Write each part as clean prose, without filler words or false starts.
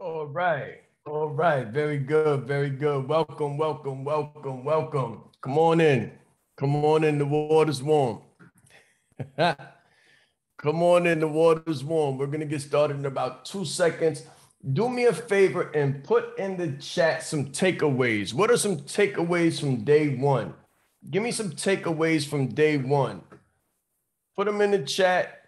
All right. All right. Very good. Very good. Welcome, welcome, welcome, welcome. Come on in. Come on in. The water's warm. Come on in. The water's warm. We're going to get started in about 2 seconds. Do me a favor and put in the chat some takeaways. What are some takeaways from day one? Give me some takeaways from day one. Put them in the chat.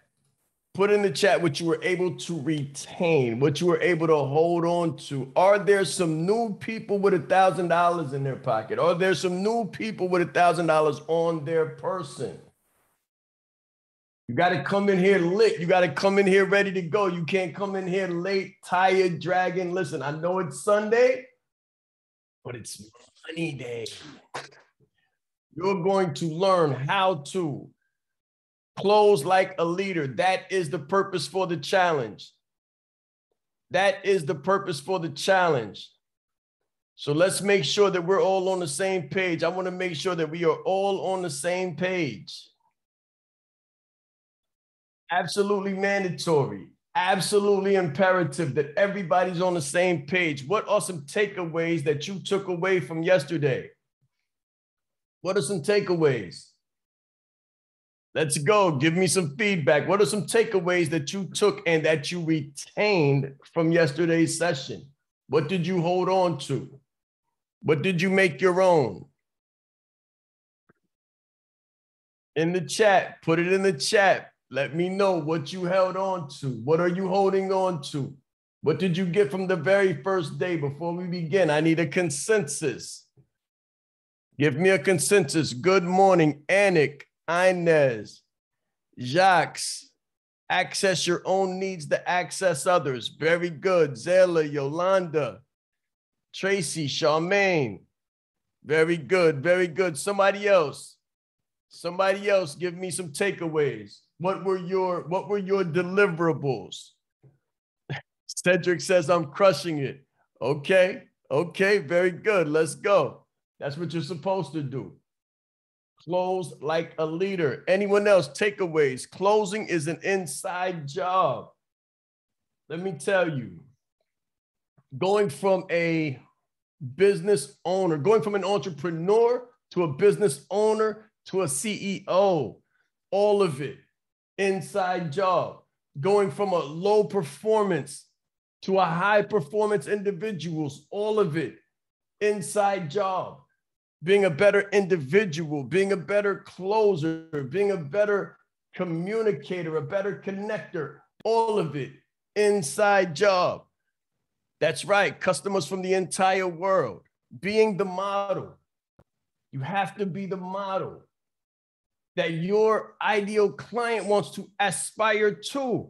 Put in the chat what you were able to retain, what you were able to hold on to. Are there some new people with $1,000 in their pocket? Are there some new people with $1,000 on their person? You got to come in here lit. You got to come in here ready to go. You can't come in here late, tired, dragging. Listen, I know it's Sunday, but it's money day. You're going to learn how to close like a leader. That is the purpose for the challenge. That is the purpose for the challenge. So let's make sure that we're all on the same page. I want to make sure that we are all on the same page. Absolutely mandatory, absolutely imperative that everybody's on the same page. What are some takeaways that you took away from yesterday? What are some takeaways? Let's go. Give me some feedback. What are some takeaways that you took and that you retained from yesterday's session? What did you hold on to? What did you make your own? In the chat, put it in the chat. Let me know what you held on to. What are you holding on to? What did you get from the very first day? Before we begin, I need a consensus. Give me a consensus. Good morning, Anik. Inez, Jacques, access your own needs to access others. Very good. Zella, Yolanda, Tracy, Charmaine. Very good. Very good. Somebody else. Somebody else, give me some takeaways. What were your deliverables? Cedric says, I'm crushing it. Okay. Okay. Very good. Let's go. That's what you're supposed to do. Close like a leader. Anyone else? Takeaways. Closing is an inside job. Let me tell you, going from a business owner, going from an entrepreneur to a business owner to a CEO, all of it, inside job. Going from a low performance to a high performance individuals, all of it, inside job. Being a better individual, being a better closer, being a better communicator, a better connector, all of it, inside job. That's right, customers from the entire world. Being the model. You have to be the model that your ideal client wants to aspire to,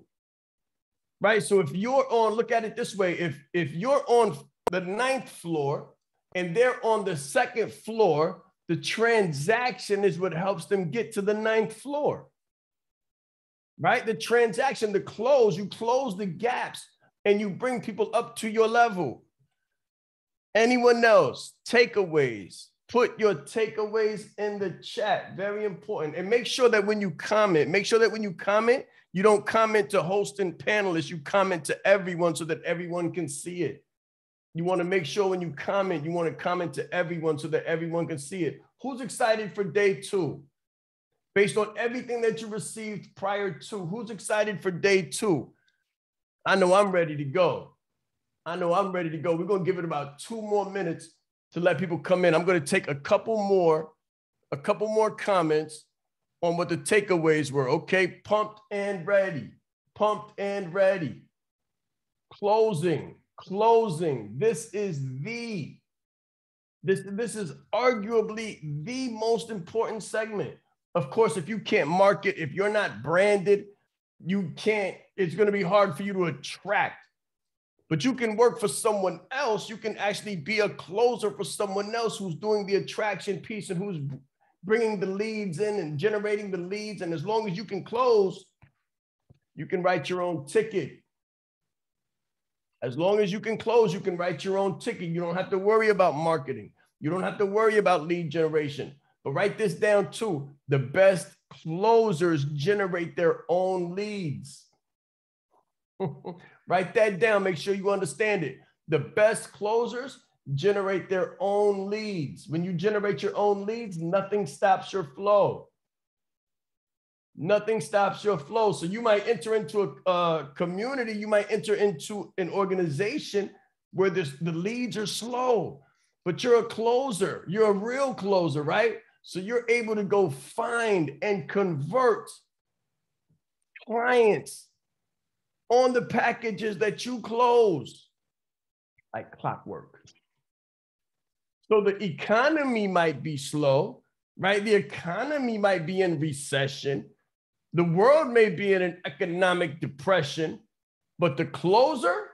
right? So if you're on, look at it this way, if you're on the 9th floor, and they're on the 2nd floor, the transaction is what helps them get to the 9th floor, right? The transaction, the close, you close the gaps and you bring people up to your level. Anyone else? Takeaways. Put your takeaways in the chat. Very important. And make sure that when you comment, you don't comment to host and panelists, you comment to everyone so that everyone can see it. You want to make sure when you comment, you want to comment to everyone so that everyone can see it. Who's excited for day 2? Based on everything that you received prior to, who's excited for day 2? I know I'm ready to go. I know I'm ready to go. We're going to give it about 2 more minutes to let people come in. I'm going to take a couple more comments on what the takeaways were. Okay, pumped and ready. Pumped and ready. Closing. This is arguably the most important segment. Of course, if you can't market, if you're not branded, it's going to be hard for you to attract. But you can work for someone else. You can actually be a closer for someone else who's doing the attraction piece and who's bringing the leads in and generating the leads. And as long as you can close, you can write your own ticket. As long as you can close, you can write your own ticket. You don't have to worry about marketing. You don't have to worry about lead generation. But write this down too. The best closers generate their own leads. Write that down. Make sure you understand it. The best closers generate their own leads. When you generate your own leads, nothing stops your flow. Nothing stops your flow. So you might enter into a community, you might enter into an organization where the leads are slow, but you're a closer. You're a real closer, right? So you're able to go find and convert clients on the packages that you close like clockwork. So the economy might be slow, right? The economy might be in recession. The world may be in an economic depression, but the closer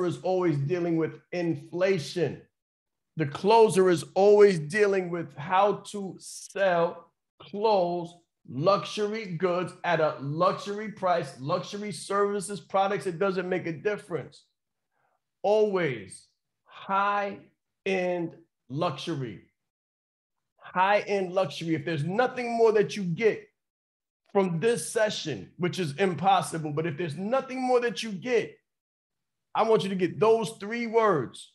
is always dealing with inflation. The closer is always dealing with how to sell, close luxury goods at a luxury price, luxury services, products. It doesn't make a difference. Always high-end luxury. High-end luxury. If there's nothing more that you get from this session, which is impossible, but if there's nothing more that you get, I want you to get those 3 words,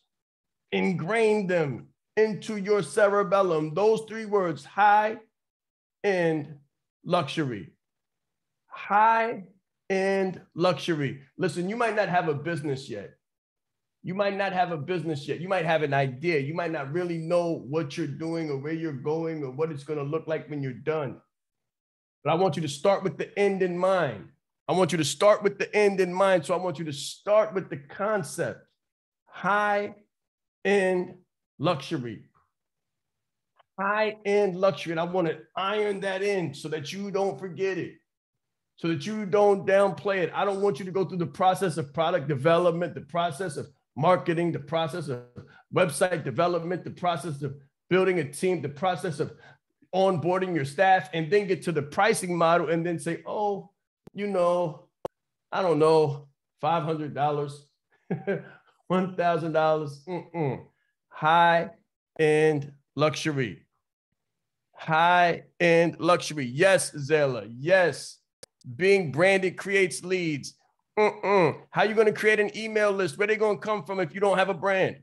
ingrain them into your cerebellum. Those 3 words, high-end luxury. High-end luxury. Listen, you might not have a business yet. You might not have a business yet. You might have an idea. You might not really know what you're doing or where you're going or what it's going to look like when you're done. But I want you to start with the end in mind. I want you to start with the end in mind. So I want you to start with the concept. High-end luxury. High-end luxury. And I want to iron that in so that you don't forget it. So that you don't downplay it. I don't want you to go through the process of product development, the process of marketing, the process of website development, the process of building a team, the process of onboarding your staff, and then get to the pricing model and then say, oh, you know, I don't know, $500, $1,000. High-end luxury. High-end luxury. Yes, Zella. Yes. Being branded creates leads. How are you going to create an email list? Where are they going to come from if you don't have a brand?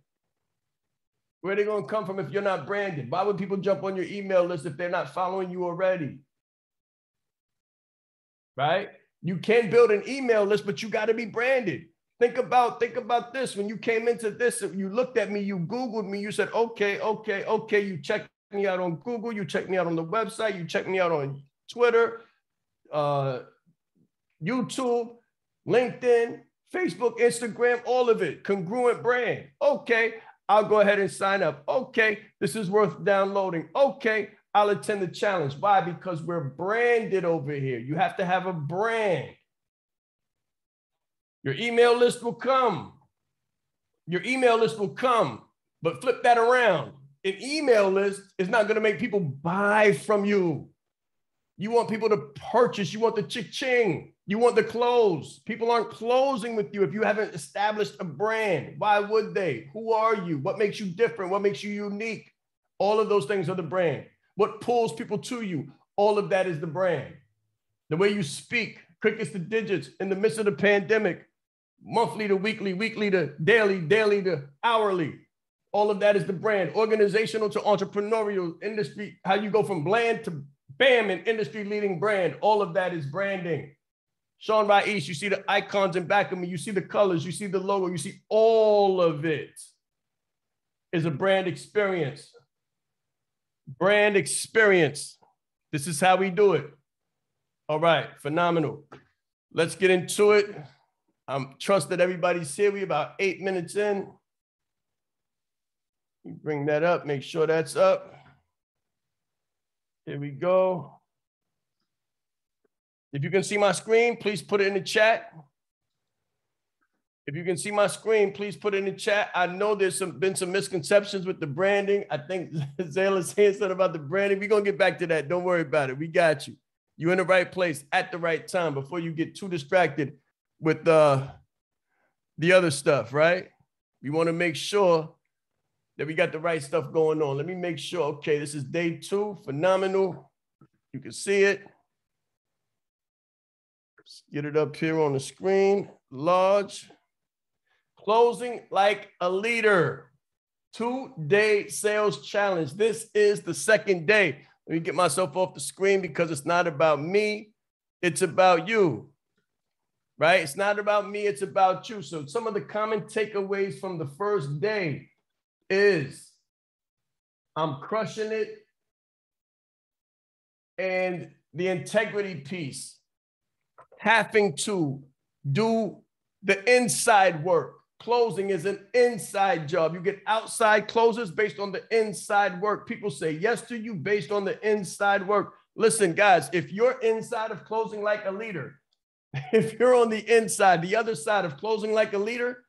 Where are they going to come from if you're not branded? Why would people jump on your email list if they're not following you already? Right? You can build an email list, but you got to be branded. Think about this. When you came into this, you looked at me, you Googled me, you said, okay. You checked me out on Google, you checked me out on the website, you checked me out on Twitter, YouTube, LinkedIn, Facebook, Instagram, all of it, congruent brand. Okay, I'll go ahead and sign up. Okay, this is worth downloading. Okay, I'll attend the challenge. Why? Because we're branded over here. You have to have a brand. Your email list will come. Your email list will come, but flip that around. An email list is not going to make people buy from you. You want people to purchase. You want the cha-ching. You want the close. People aren't closing with you if you haven't established a brand. Why would they? Who are you? What makes you different? What makes you unique? All of those things are the brand. What pulls people to you? All of that is the brand. The way you speak, crickets to digits in the midst of the pandemic, monthly to weekly, weekly to daily, daily to hourly. All of that is the brand. Organizational to entrepreneurial, industry, how you go from bland to bam, an industry leading brand. All of that is branding. Shaan Rais, you see the icons in back of me, you see the colors, you see the logo, you see all of it is a brand experience. Brand experience. This is how we do it. All right, phenomenal. Let's get into it. I trust that everybody's here. We're about 8 minutes in. Bring that up, make sure that's up. Here we go. If you can see my screen, please put it in the chat. If you can see my screen, please put it in the chat. I know there's been some misconceptions with the branding. I think Zayla's saying something about the branding. We're going to get back to that. Don't worry about it. We got you. You're in the right place at the right time before you get too distracted with the other stuff, right? We want to make sure that we got the right stuff going on. Let me make sure. Okay, this is day 2. Phenomenal. You can see it. Let's get it up here on the screen. Large. Closing like a leader. 2-day sales challenge. This is the second day. Let me get myself off the screen because it's not about me. It's about you, right? It's not about me. It's about you. So some of the common takeaways from the first day is I'm crushing it. And the integrity piece, having to do the inside work. Closing is an inside job. You get outside closers based on the inside work. People say yes to you based on the inside work. Listen, guys, if you're inside of closing like a leader, if you're on the inside, the other side of closing like a leader,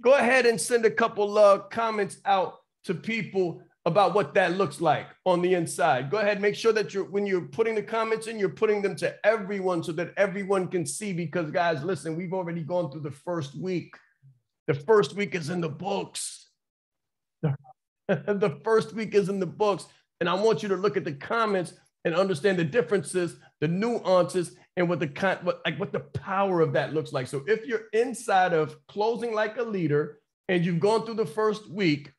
go ahead and send a couple comments out to people about what that looks like on the inside. Go ahead, make sure that when you're putting the comments in, you're putting them to everyone so that everyone can see, because guys, listen, we've already gone through the first week. The first week is in the books. The first week is in the books. And I want you to look at the comments and understand the differences, the nuances, and what the power of that looks like. So if you're inside of closing like a leader and you've gone through the first week,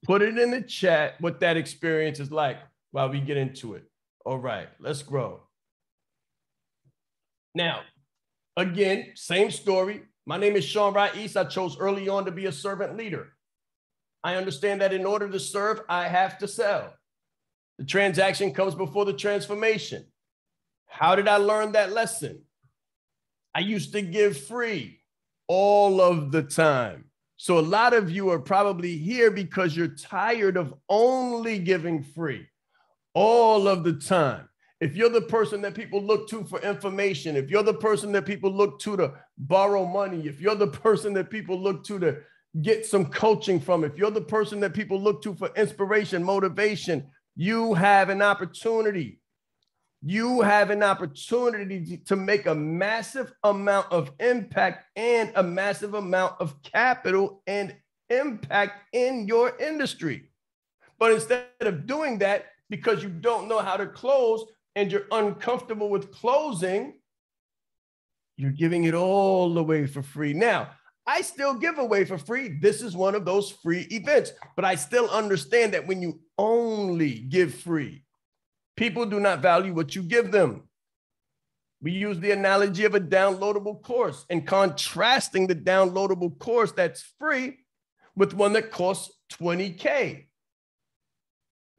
put it in the chat what that experience is like while we get into it. All right, let's grow. Now, again, same story. My name is Shaan Rais. I chose early on to be a servant leader. I understand that in order to serve, I have to sell. The transaction comes before the transformation. How did I learn that lesson? I used to give free all of the time. So a lot of you are probably here because you're tired of only giving free all of the time. If you're the person that people look to for information, if you're the person that people look to borrow money, if you're the person that people look to get some coaching from, if you're the person that people look to for inspiration, motivation, you have an opportunity. You have an opportunity to make a massive amount of impact and a massive amount of capital and impact in your industry. But instead of doing that, because you don't know how to close and you're uncomfortable with closing, you're giving it all away for free. Now, I still give away for free. This is one of those free events, but I still understand that when you only give free, people do not value what you give them. We use the analogy of a downloadable course and contrasting the downloadable course that's free with one that costs $20K.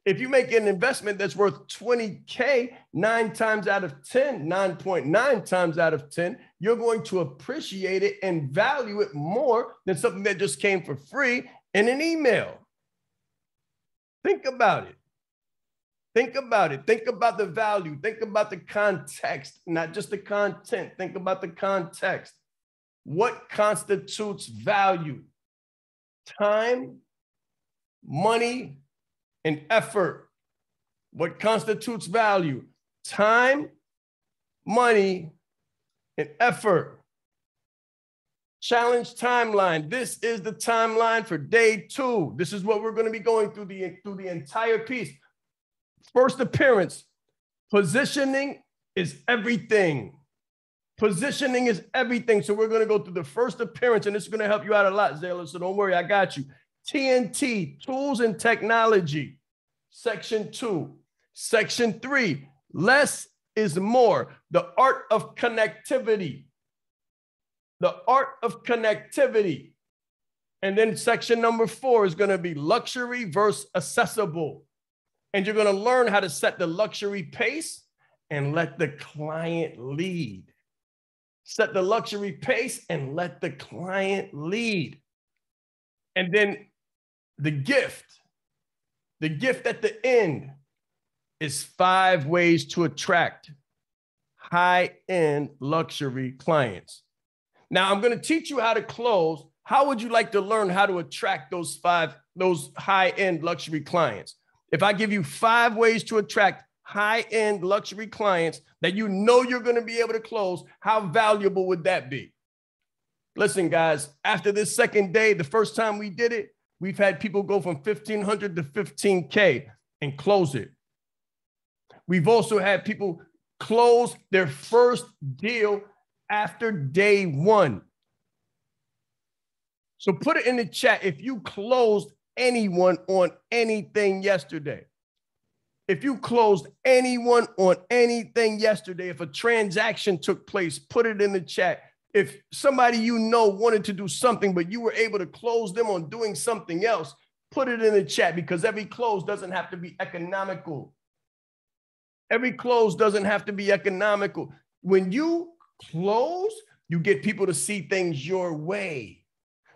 If you make an investment that's worth $20K, 9 times out of 10, 9.9 times out of 10, you're going to appreciate it and value it more than something that just came for free in an email. Think about it. Think about it. Think about the value. Think about the context, not just the content. Think about the context. What constitutes value? Time, money, and effort. What constitutes value? Time, money, and effort. Challenge timeline. This is the timeline for day 2. This is what we're going to be going through the entire piece. First appearance. Positioning is everything. Positioning is everything. So we're going to go through the first appearance, and this is going to help you out a lot, Zayla, so don't worry, I got you. TNT, tools and technology, section 2. Section 3, less is more, the art of connectivity. The art of connectivity. And then section number 4 is going to be luxury versus accessible. And you're going to learn how to set the luxury pace and let the client lead. Set the luxury pace and let the client lead. And then the gift at the end is 5 ways to attract high-end luxury clients. Now, I'm going to teach you how to close. How would you like to learn how to attract those high-end luxury clients? If I give you 5 ways to attract high-end luxury clients that you know you're going to be able to close, how valuable would that be? Listen, guys, after this second day, the first time we did it, we've had people go from 1,500 to 15K and close it. We've also had people close their first deal after day one. So put it in the chat if you closed anyone on anything yesterday. If you closed anyone on anything yesterday, if a transaction took place, put it in the chat. If somebody you know wanted to do something, but you were able to close them on doing something else, put it in the chat, because every close doesn't have to be economical. Every close doesn't have to be economical. When you close, you get people to see things your way.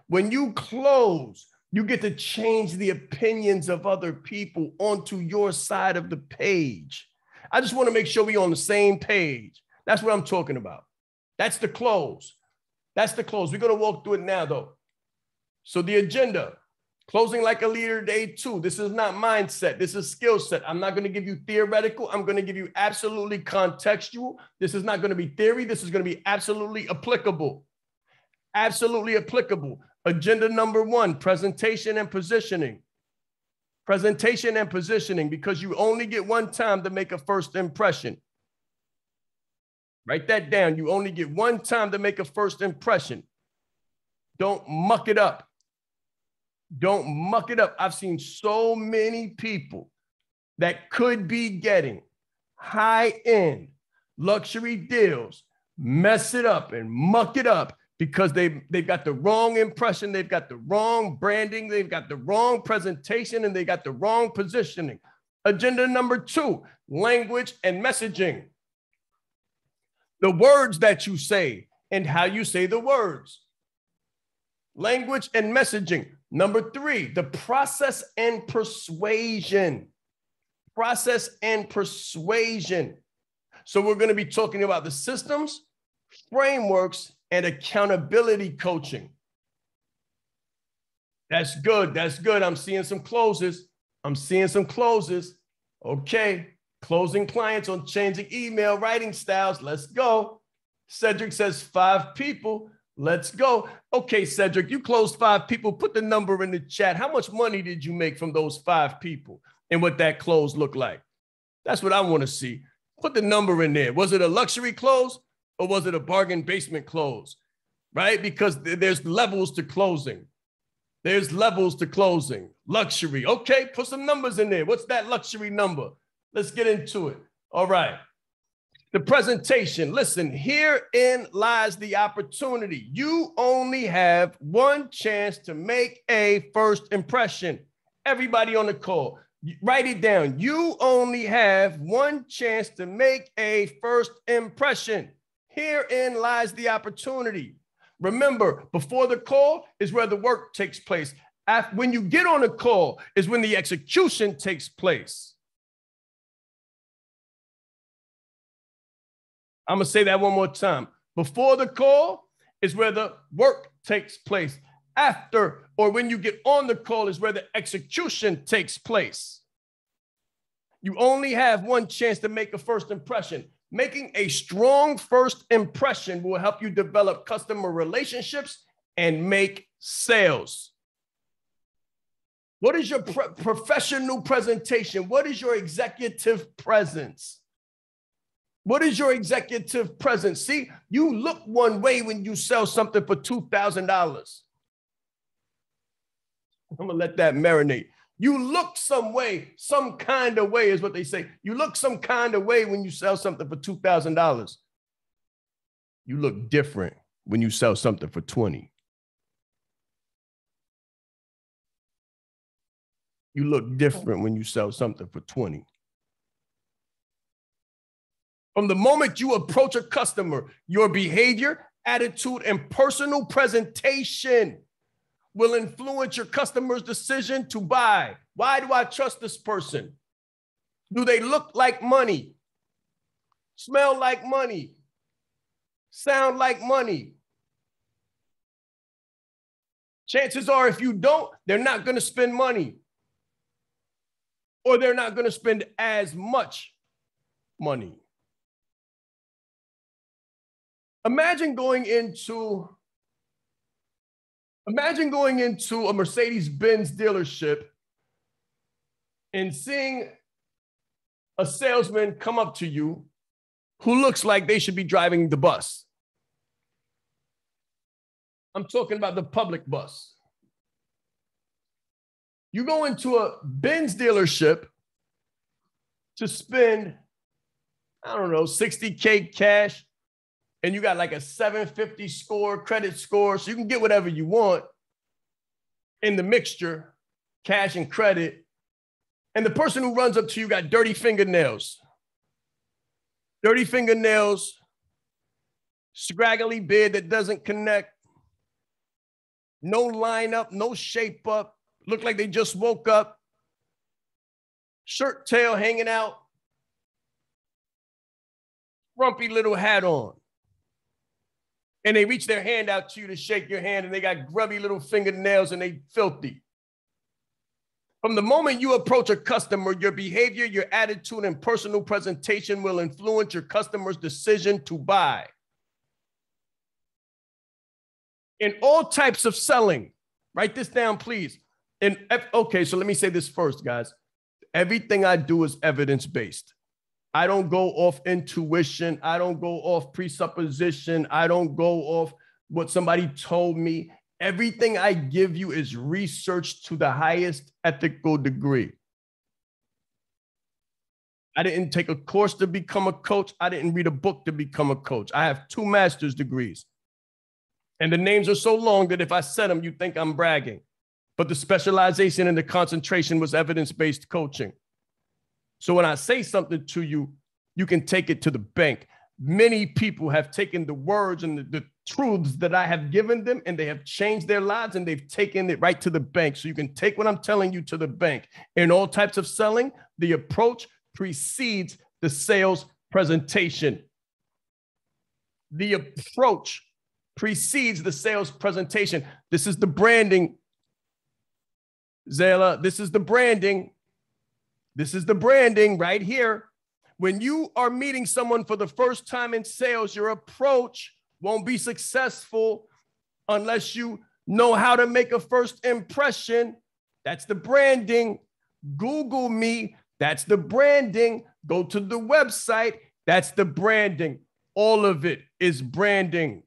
When you close, you get to change the opinions of other people onto your side of the page. I just want to make sure we're on the same page. That's what I'm talking about. That's the close. That's the close. We're going to walk through it now, though. So the agenda, closing like a leader, day 2. This is not mindset. This is skill set. I'm not going to give you theoretical. I'm going to give you absolutely contextual. This is not going to be theory. This is going to be absolutely applicable. Absolutely applicable. Agenda number 1, presentation and positioning. Presentation and positioning, because you only get one time to make a first impression. Write that down. You only get one time to make a first impression. Don't muck it up. Don't muck it up. I've seen so many people that could be getting high-end luxury deals mess it up and muck it up because they've got the wrong impression, they've got the wrong branding, they've got the wrong presentation, and they got the wrong positioning. Agenda number 2, language and messaging. The words that you say and how you say the words. Language and messaging. Number 3, the process and persuasion. Process and persuasion. So we're going to be talking about the systems, frameworks, and accountability coaching. That's good. That's good. I'm seeing some closes. I'm seeing some closes. Okay. Closing clients on changing email writing styles. Let's go. Cedric says 5 people. Let's go. Okay, Cedric, you closed 5 people. Put the number in the chat. How much money did you make from those 5 people and what that close looked like? That's what I want to see. Put the number in there. Was it a luxury close or was it a bargain basement close? Right? Because there's levels to closing. There's levels to closing. Luxury. Okay, put some numbers in there. What's that luxury number? Let's get into it. All right. The presentation. Listen, herein lies the opportunity. You only have one chance to make a first impression. Everybody on the call, write it down. You only have one chance to make a first impression. Herein lies the opportunity. Remember, before the call is where the work takes place. When you get on a call is when the execution takes place. I'm going to say that one more time. Before the call is where the work takes place. After, or when you get on the call, is where the execution takes place. You only have one chance to make a first impression. Making a strong first impression will help you develop customer relationships and make sales. What is your professional presentation? What is your executive presence? What is your executive presence? See, you look one way when you sell something for $2,000. I'm going to let that marinate. You look some way, some kind of way is what they say. You look some kind of way when you sell something for $2,000. You look different when you sell something for 20. You look different when you sell something for 20. From the moment you approach a customer, your behavior, attitude, and personal presentation will influence your customer's decision to buy. Why do I trust this person? Do they look like money? Smell like money? Sound like money? Chances are, if you don't, they're not going to spend money, or they're not going to spend as much money. Imagine going into a Mercedes-Benz dealership and seeing a salesman come up to you who looks like they should be driving the bus. I'm talking about the public bus. You go into a Benz dealership to spend, I don't know, 60K cash, and you got like a 750 score, credit score, so you can get whatever you want in the mixture, cash and credit. And the person who runs up to you got dirty fingernails, scraggly beard that doesn't connect, no line up, no shape up, look like they just woke up, shirt tail hanging out, frumpy little hat on. And they reach their hand out to you to shake your hand, and they got grubby little fingernails and they filthy. From the moment you approach a customer, your behavior, your attitude, and personal presentation will influence your customer's decision to buy. In all types of selling, write this down, please. Okay, so let me say this first, guys. Everything I do is evidence-based. I don't go off intuition. I don't go off presupposition. I don't go off what somebody told me. Everything I give you is researched to the highest ethical degree. I didn't take a course to become a coach. I didn't read a book to become a coach. I have 2 master's degrees. And the names are so long that if I said them, you'd think I'm bragging. But the specialization and the concentration was evidence-based coaching. So when I say something to you, you can take it to the bank. Many people have taken the words and the truths that I have given them, and they have changed their lives, and they've taken it right to the bank. So you can take what I'm telling you to the bank. In all types of selling, the approach precedes the sales presentation. The approach precedes the sales presentation. This is the branding, Zayla. This is the branding. This is the branding right here. When you are meeting someone for the first time in sales, your approach won't be successful unless you know how to make a first impression. That's the branding. Google me. That's the branding. Go to the website. That's the branding. All of it is branding.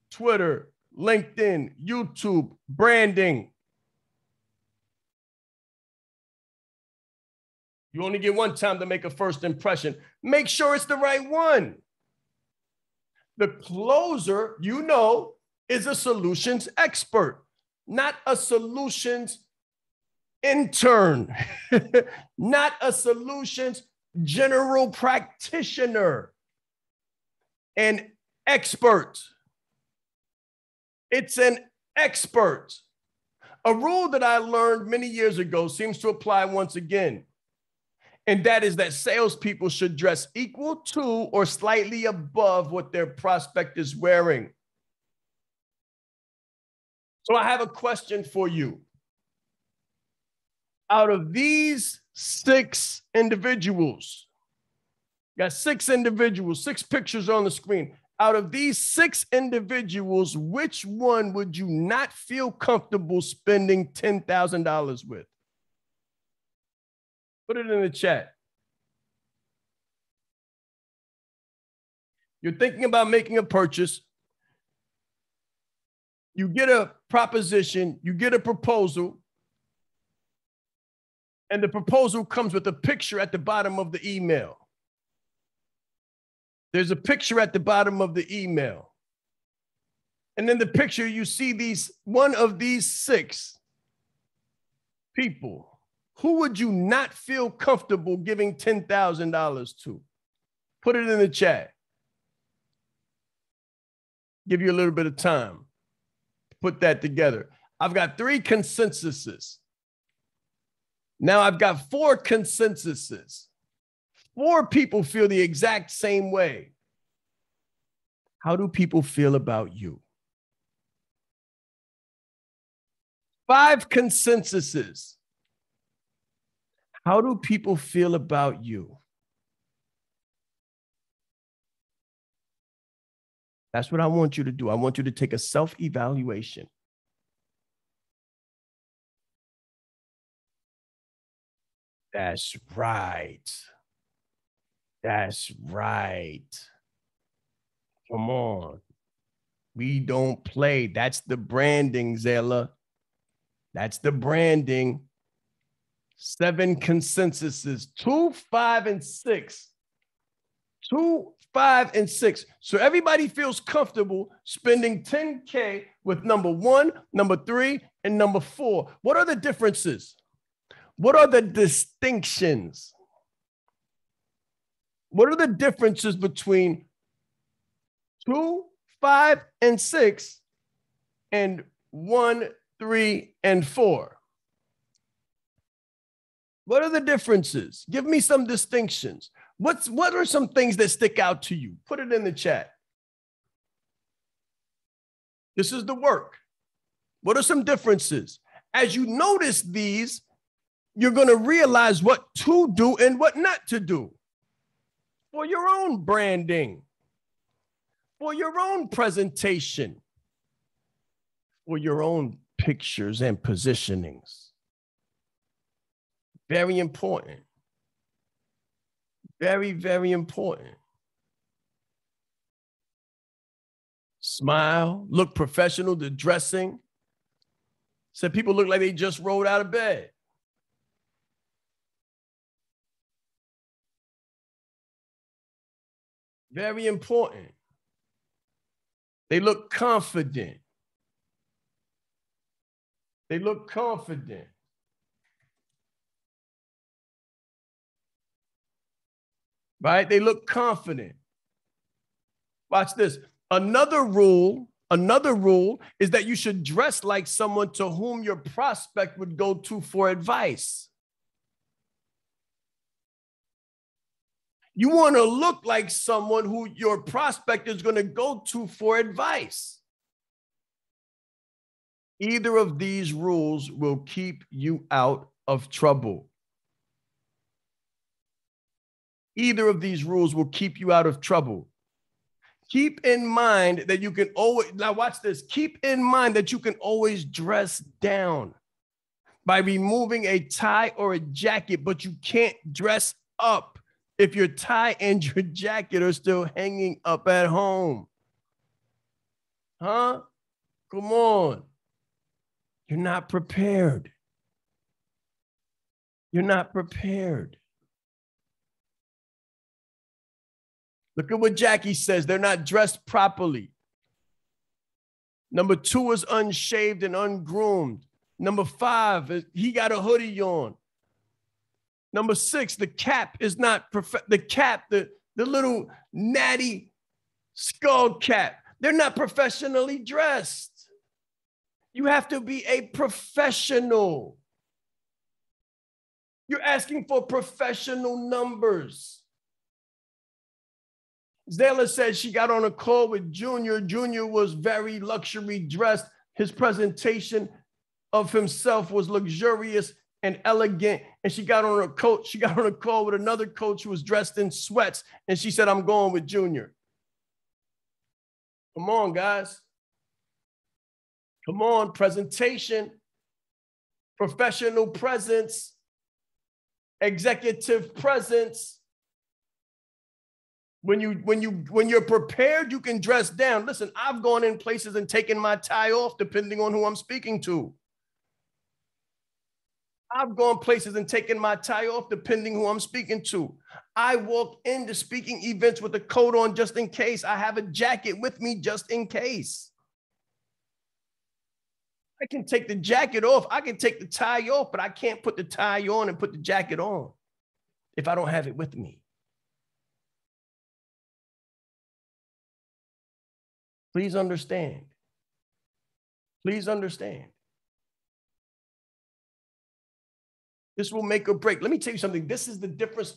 Twitter, LinkedIn, YouTube, branding. You only get one time to make a first impression. Make sure it's the right one. The closer, you know, is a solutions expert, not a solutions intern, not a solutions general practitioner, an expert. It's an expert. A rule that I learned many years ago seems to apply once again. And that is that salespeople should dress equal to or slightly above what their prospect is wearing. So I have a question for you. Out of these 6 individuals, got 6 individuals, 6 pictures on the screen. Out of these 6 individuals, which one would you not feel comfortable spending $10,000 with? Put it in the chat. You're thinking about making a purchase. You get a proposition, you get a proposal, and the proposal comes with a picture at the bottom of the email. There's a picture at the bottom of the email. And in the picture, you see one of these 6 people. Who would you not feel comfortable giving $10,000 to? Put it in the chat. Give you a little bit of time to put that together. I've got 3 consensuses. Now I've got 4 consensuses. 4 people feel the exact same way. How do people feel about you? 5 consensuses. How do people feel about you? That's what I want you to do. I want you to take a self-evaluation. That's right. That's right. Come on. We don't play. That's the branding, Zayla. That's the branding. 7 consensuses, 2, 5, and 6. 2, 5, and 6. So everybody feels comfortable spending 10K with number 1, number 3, and number 4. What are the differences? What are the distinctions? What are the differences between 2, 5, and 6 and 1, 3, and 4? What are the differences? Give me some distinctions. What are some things that stick out to you? Put it in the chat. This is the work. What are some differences? As you notice these, you're going to realize what to do and what not to do for your own branding, for your own presentation, for your own pictures and positionings. Very important. Very, very important. Smile, look professional, the dressing. Said people look like they just rolled out of bed. Very important. They look confident. They look confident. Right? They look confident. Watch this. Another rule is that you should dress like someone to whom your prospect would go to for advice. You want to look like someone who your prospect is going to go to for advice. Either of these rules will keep you out of trouble. Either of these rules will keep you out of trouble. Keep in mind that you can always, now watch this, keep in mind that you can always dress down by removing a tie or a jacket, but you can't dress up if your tie and your jacket are still hanging up at home. Huh? Come on. You're not prepared. You're not prepared. Look at what Jackie says. They're not dressed properly. Number 2 is unshaved and ungroomed. Number 5, he got a hoodie on. Number 6, the cap is not the cap, the little natty skull cap. They're not professionally dressed. You have to be a professional. You're asking for professional numbers. Zayla said she got on a call with Junior. Junior was very luxury dressed. His presentation of himself was luxurious and elegant. And she got on a coach. She got on a call with another coach who was dressed in sweats. And she said, I'm going with Junior. Come on, guys. Come on, presentation, professional presence, executive presence. When you're prepared, you can dress down. Listen, I've gone in places and taken my tie off depending on who I'm speaking to. I've gone places and taken my tie off depending who I'm speaking to. I walk into speaking events with a coat on just in case. I have a jacket with me just in case. I can take the jacket off. I can take the tie off, but I can't put the tie on and put the jacket on if I don't have it with me. Please understand. Please understand. This will make or break. Let me tell you something. This is the difference.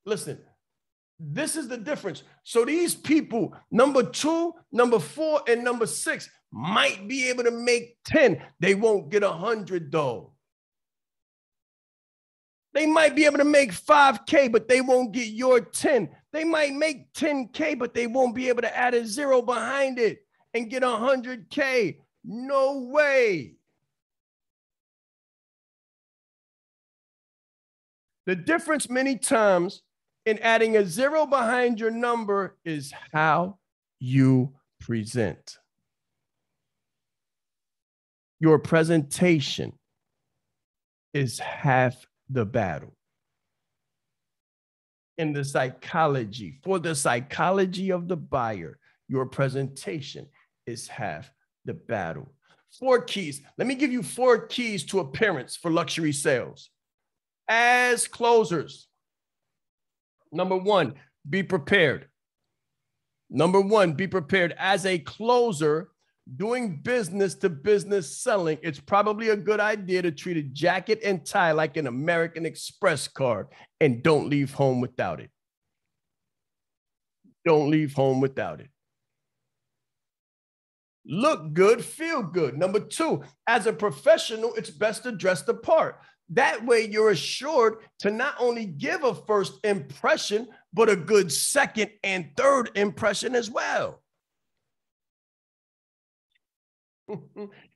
Listen, this is the difference. So these people, number 2, number 4, and number 6 might be able to make 10. They won't get 100 though. They might be able to make 5K, but they won't get your 10. They might make 10K, but they won't be able to add a 0 behind it and get 100K. No way. The difference many times in adding a 0 behind your number is how you present. Your presentation is half the battle. In the psychology, for the psychology of the buyer, your presentation is half the battle. 4 keys. Let me give you 4 keys to appearance for luxury sales. As closers, number 1, be prepared. Number 1, be prepared. As a closer, doing business to business selling, it's probably a good idea to treat a jacket and tie like an American Express card, and don't leave home without it. Don't leave home without it. Look good, feel good. Number 2, as a professional, it's best to dress the part. That way you're assured to not only give a first impression, but a good second and third impression as well.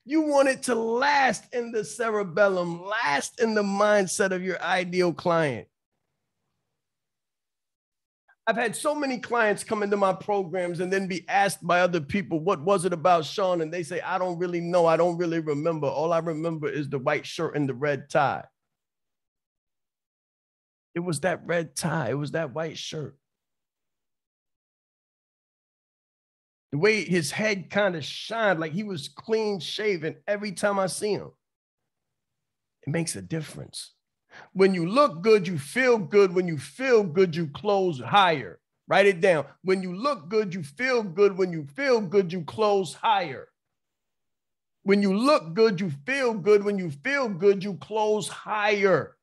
You want it to last in the cerebellum, last in the mindset of your ideal client. I've had so many clients come into my programs and then be asked by other people, what was it about Shaan? And they say, I don't really know. I don't really remember. All I remember is the white shirt and the red tie. It was that red tie. It was that white shirt. The way his head kind of shined, like he was clean shaven every time I see him. It makes a difference. When you look good, you feel good. When you feel good, you close higher. Write it down. When you look good, you feel good. When you feel good, you close higher. When you look good, you feel good. When you feel good, you close higher.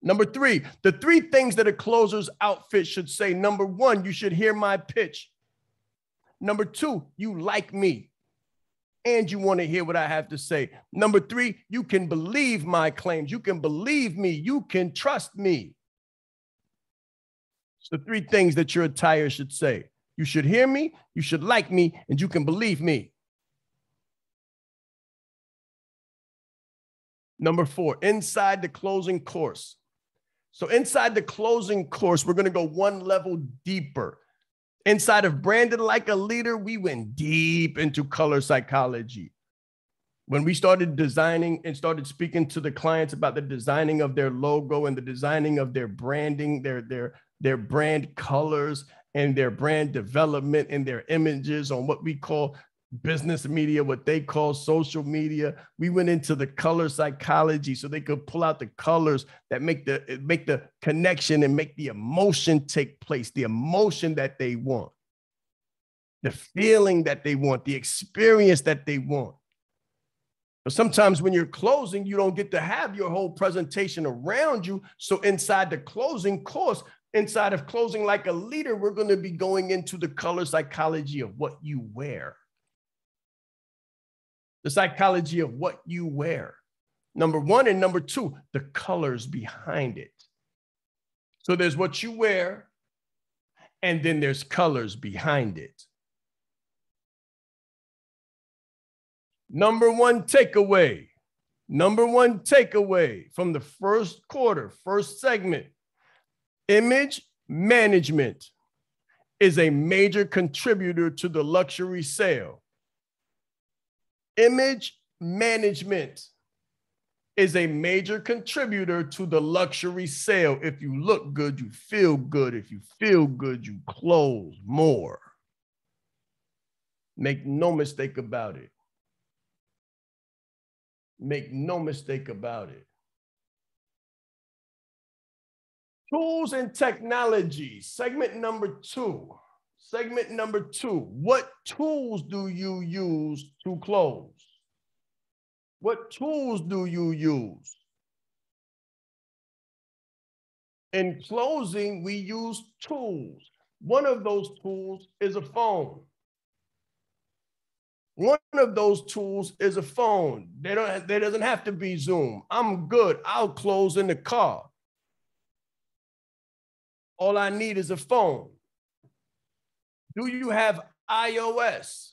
Number 3, the 3 things that a closer's outfit should say. Number 1, you should hear my pitch. Number 2, you like me and you want to hear what I have to say. Number 3, you can believe my claims. You can believe me. You can trust me. It's the 3 things that your attire should say. You should hear me, you should like me, and you can believe me. Number 4, inside the closing course. So inside the closing course, we're going to go one level deeper. Inside of Branded Like a Leader, we went deep into color psychology. When we started designing and started speaking to the clients about the designing of their logo and the designing of their branding, their brand colors and their brand development and their images on what we call business media, what they call social media. We went into the color psychology so they could pull out the colors that make the connection and make the emotion take place, the emotion that they want, the feeling that they want, the experience that they want. But sometimes when you're closing, you don't get to have your whole presentation around you. So inside the closing course, inside of Closing Like a Leader, we're going to be going into the color psychology of what you wear. The psychology of what you wear. Number 1 and number 2, the colors behind it. So there's what you wear, and then there's colors behind it. Number 1 takeaway from the first quarter, first segment. Image management is a major contributor to the luxury sale. Image management is a major contributor to the luxury sale. If you look good, you feel good. If you feel good, you close more. Make no mistake about it. Make no mistake about it. Tools and technology, segment number 2. Segment number 2, what tools do you use to close? What tools do you use? In closing, we use tools. One of those tools is a phone. One of those tools is a phone. There doesn't have to be Zoom. I'm good. I'll close in the car. All I need is a phone. Do you have iOS,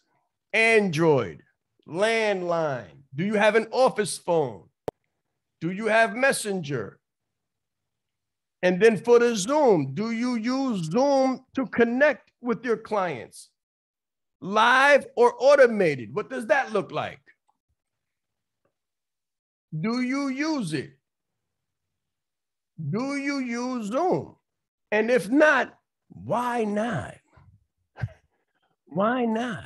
Android, landline? Do you have an office phone? Do you have Messenger? And then for the Zoom, do you use Zoom to connect with your clients? live or automated? What does that look like? Do you use it? Do you use Zoom? And if not, why not? Why not?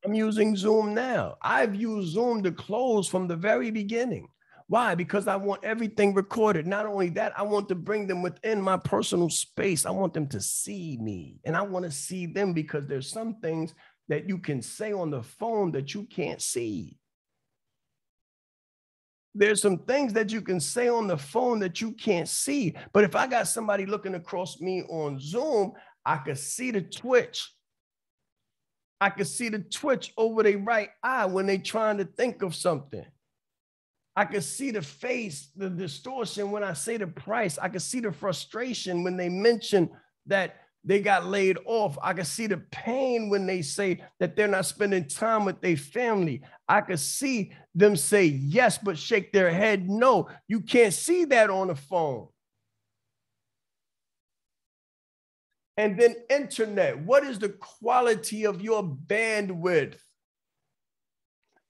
I'm using Zoom now. I've used Zoom to close from the very beginning. Why? Because I want everything recorded. Not only that, I want to bring them within my personal space. I want them to see me, and I want to see them, because there's some things that you can say on the phone that you can't see. There's some things that you can say on the phone that you can't see. But if I got somebody looking across me on Zoom, I could see the twitch. I could see the twitch over their right eye when they're trying to think of something. I could see the face, the distortion when I say the price. I could see the frustration when they mention that they got laid off. I could see the pain when they say that they're not spending time with their family. I could see them say yes, but shake their head no. You can't see that on the phone. And then internet. What is the quality of your bandwidth?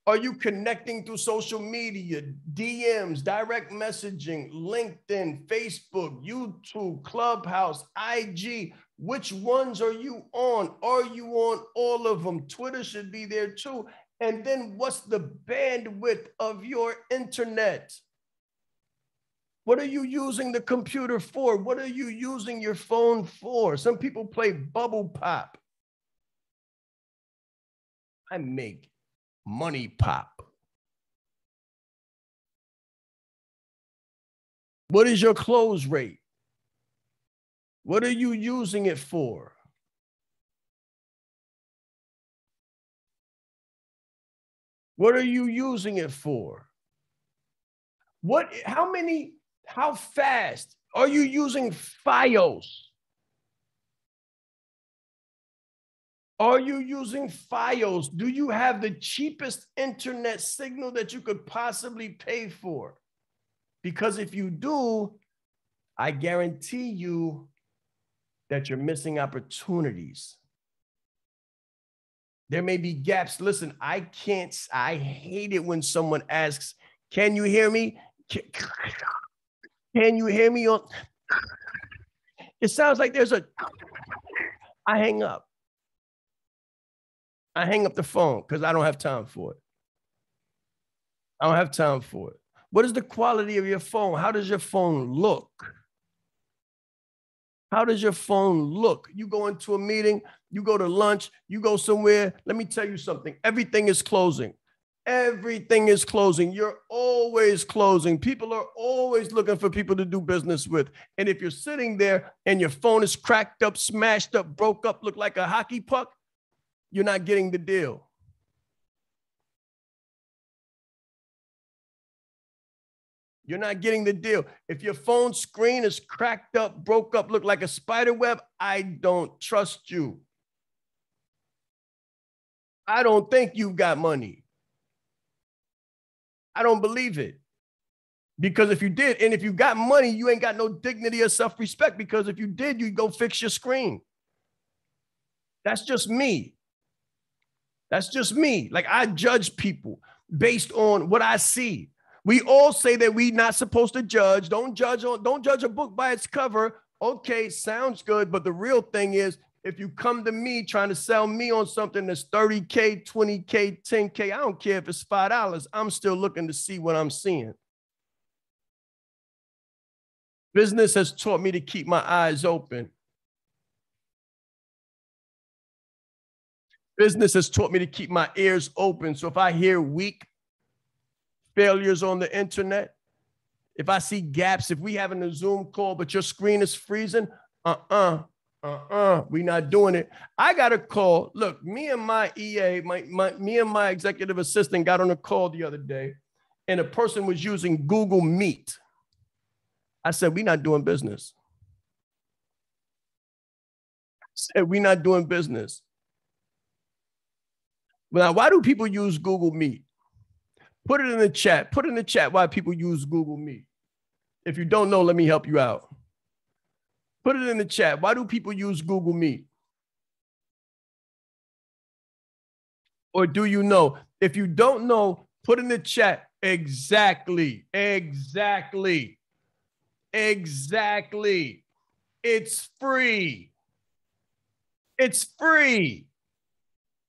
Are you connecting through social media, DMs, direct messaging, LinkedIn, Facebook, YouTube, Clubhouse, IG? Which ones are you on? Are you on all of them? Twitter should be there too. And then what's the bandwidth of your internet? What are you using the computer for? What are you using your phone for? Some people play bubble pop. I make money pop. What is your close rate? What are you using it for? What are you using it for? How fast are you using Fios? Are you using Fios? Do you have the cheapest internet signal that you could possibly pay for? Because if you do, I guarantee you that you're missing opportunities. There may be gaps. Listen, I hate it when someone asks, can you hear me? Can you hear me? It sounds like there's I hang up. I hang up the phone because I don't have time for it. I don't have time for it. What is the quality of your phone? How does your phone look? How does your phone look? You go into a meeting, you go to lunch, you go somewhere. Let me tell you something. Everything is closing. Everything is closing. You're always closing. People are always looking for people to do business with. And if you're sitting there and your phone is cracked up, smashed up, broke up, look like a hockey puck, you're not getting the deal. You're not getting the deal. If your phone screen is cracked up, broke up, look like a spider web, I don't trust you. I don't think you've got money. I don't believe it. Because if you did, and if you got money, you ain't got no dignity or self-respect, because if you did, you'd go fix your screen. That's just me. That's just me. Like, I judge people based on what I see. We all say that we're not supposed to judge. Don't judge a book by its cover. Okay, sounds good. But the real thing is, if you come to me trying to sell me on something that's 30K, 20K, 10K, I don't care if it's $5. I'm still looking to see what I'm seeing. Business has taught me to keep my eyes open. Business has taught me to keep my ears open. So if I hear weak failures on the internet, if I see gaps, if we having a Zoom call, but your screen is freezing, we're not doing it. I got a call. Look, me and my EA, me and my executive assistant got on a call the other day, and a person was using Google Meet. I said, we're not doing business. I said, we're not doing business. Now, why do people use Google Meet? Put it in the chat. Put in the chat why people use Google Meet. If you don't know, let me help you out. Put it in the chat. Why do people use Google Meet? Or do you know? If you don't know, put in the chat. Exactly. Exactly. Exactly. It's free. It's free.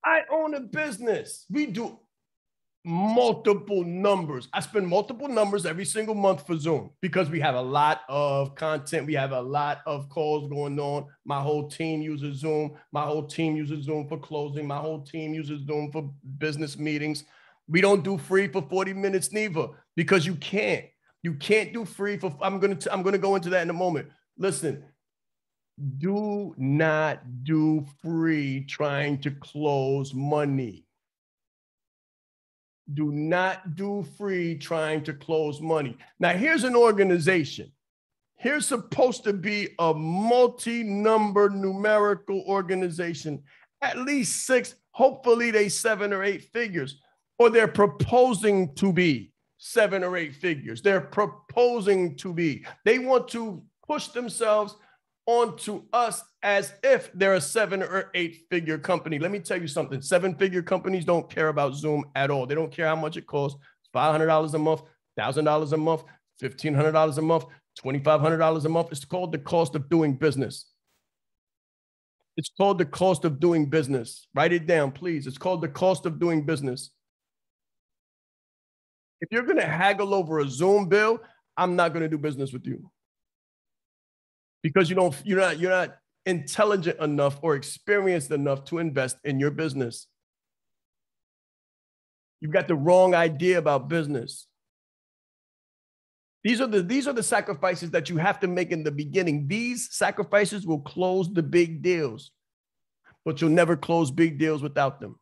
I own a business. We do multiple numbers. I spend multiple numbers every single month for Zoom because we have a lot of content. We have a lot of calls going on. My whole team uses Zoom. My whole team uses Zoom for closing. My whole team uses Zoom for business meetings. We don't do free for 40 minutes neither because you can't. You can't do free for, I'm gonna go into that in a moment. Listen, do not do free trying to close money. Do not do free trying to close money. Now, here's an organization. Here's supposed to be a multi-number numerical organization, at least 6, hopefully they 7 or 8 figures, or they're proposing to be 7 or 8 figures. They're proposing to be. They want to push themselves onto us as if they're a 7 or 8 figure company. Let me tell you something. 7-figure companies don't care about Zoom at all. They don't care how much it costs. $500 a month, $1,000 a month, $1,500 a month, $2,500 a month. It's called the cost of doing business. It's called the cost of doing business. Write it down, please. It's called the cost of doing business. If you're going to haggle over a Zoom bill, I'm not going to do business with you because you're not intelligent enough or experienced enough to invest in your business. You've got the wrong idea about business. These are the sacrifices that you have to make in the beginning. These sacrifices will close the big deals, but you'll never close big deals without them.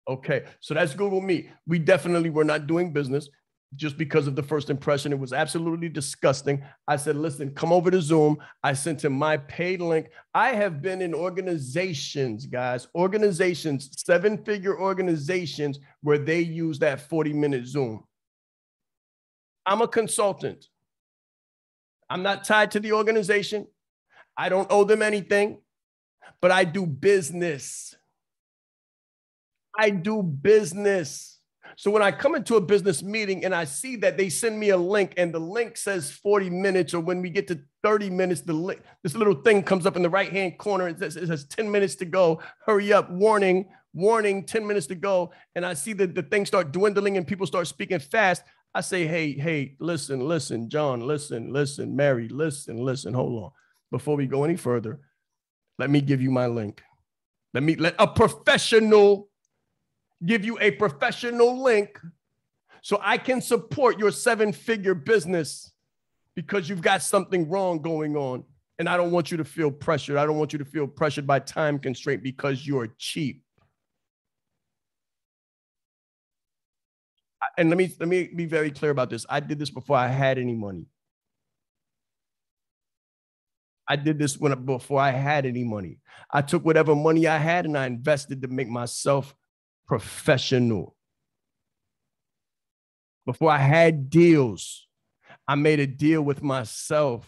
Okay, so that's Google Meet. We definitely were not doing business just because of the first impression. It was absolutely disgusting. I said, listen, come over to Zoom. I sent him my paid link. I have been in organizations, guys, 7-figure organizations where they use that 40-minute Zoom. I'm a consultant. I'm not tied to the organization. I don't owe them anything, but I do business. I do business. So when I come into a business meeting and I see that they send me a link and the link says 40 minutes, or when we get to 30 minutes, the link, this little thing comes up in the right-hand corner. It says 10 minutes to go. Hurry up, warning, 10 minutes to go. And I see that the thing start dwindling and people start speaking fast. I say, hey, listen, John, listen, Mary, listen, hold on. Before we go any further, let me give you my link. Let a professional give you a professional link so I can support your 7-figure business because you've got something wrong going on. And I don't want you to feel pressured. I don't want you to feel pressured by time constraint because you're cheap. And let me be very clear about this. I did this before I had any money. I did this before I had any money. I took whatever money I had and I invested to make myself professional. Before I had deals, I made a deal with myself.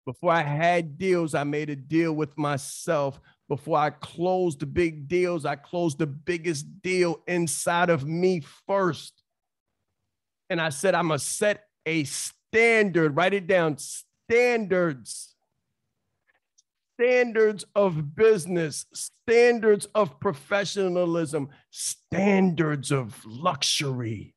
Before I had deals, I made a deal with myself. Before I closed the big deals, I closed the biggest deal inside of me first. And I said, I'm going to set a standard. Write it down. Standards of business, standards of professionalism, standards of luxury.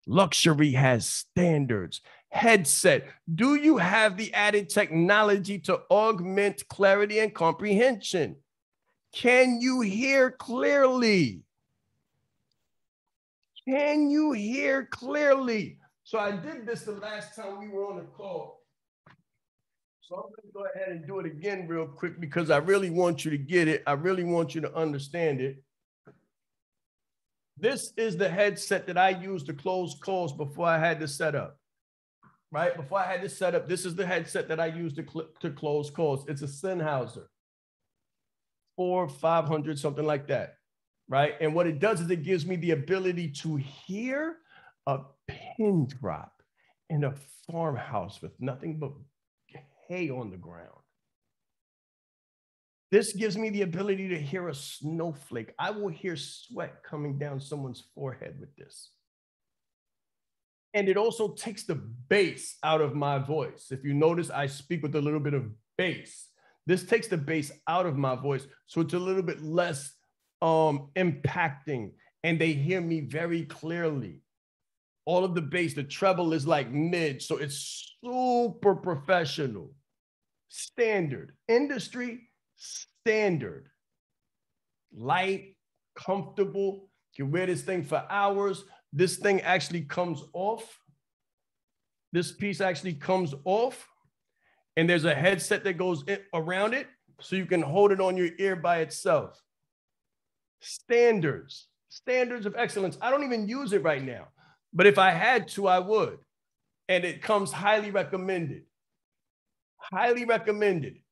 Luxury has standards. Headset. Do you have the added technology to augment clarity and comprehension? Can you hear clearly? Can you hear clearly? So I did this the last time we were on the call. So I'm going to go ahead and do it again real quick because I really want you to get it. I really want you to understand it. This is the headset that I used to close calls before I had this set up. Right? Before I had this set up, this is the headset that I used to close calls. It's a Sennheiser. 400-500, something like that. Right? And what it does is it gives me the ability to hear a pin drop in a farmhouse with nothing but hay on the ground. This gives me the ability to hear a snowflake. I will hear sweat coming down someone's forehead with this. And it also takes the bass out of my voice. If you notice, I speak with a little bit of bass. This takes the bass out of my voice, so it's a little bit less impacting, and they hear me very clearly. All of the bass, the treble is like mid, so it's super professional. Standard, industry standard. Light, comfortable, you can wear this thing for hours. This thing actually comes off. This piece actually comes off, and there's a headset that goes around it, so you can hold it on your ear by itself. Standards of excellence. I don't even use it right now, but if I had to, I would. And it comes highly recommended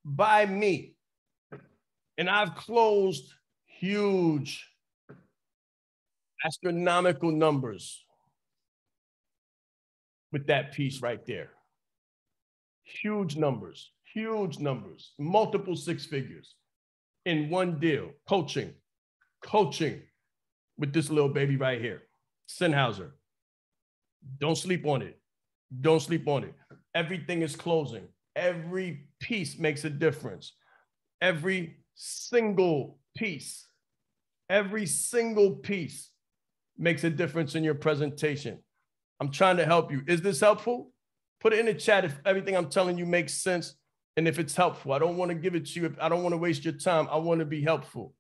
by me. And I've closed huge, astronomical numbers with that piece right there. Huge numbers, multiple six figures in one deal. Coaching with this little baby right here, Sennheiser. Don't sleep on it. Everything is closing. Every piece makes a difference. Every single piece makes a difference in your presentation. I'm trying to help you. Is this helpful? Put it in the chat if everything I'm telling you makes sense and if it's helpful. I don't want to give it to you. I don't want to waste your time. I want to be helpful.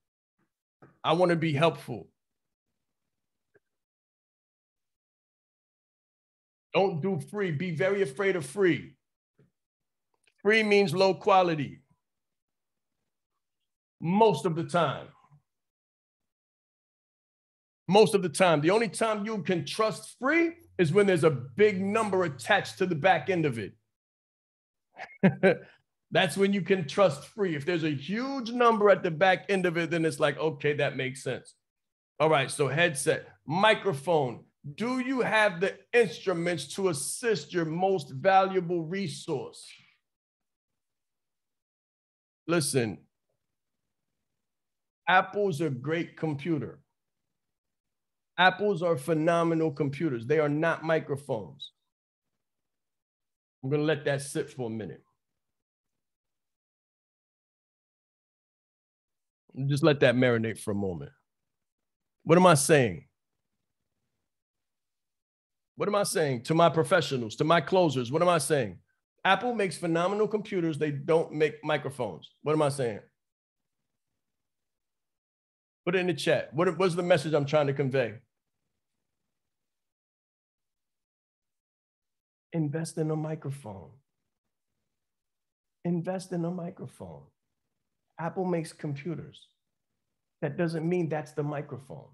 Don't do free. Be very afraid of free. Free means low quality. Most of the time. The only time you can trust free is when there's a big number attached to the back end of it. That's when you can trust free. If there's a huge number at the back end of it, then it's like, okay, that makes sense. All right, so headset, microphone. Do you have the instruments to assist your most valuable resource? Listen, Apple's a great computer. Apples are phenomenal computers. They are not microphones. I'm going to let that sit for a minute. Just let that marinate for a moment. What am I saying? What am I saying to my professionals, to my closers? What am I saying? Apple makes phenomenal computers. They don't make microphones. What am I saying? Put it in the chat. What's the message I'm trying to convey? Invest in a microphone. Invest in a microphone. Apple makes computers. That doesn't mean that's the microphone.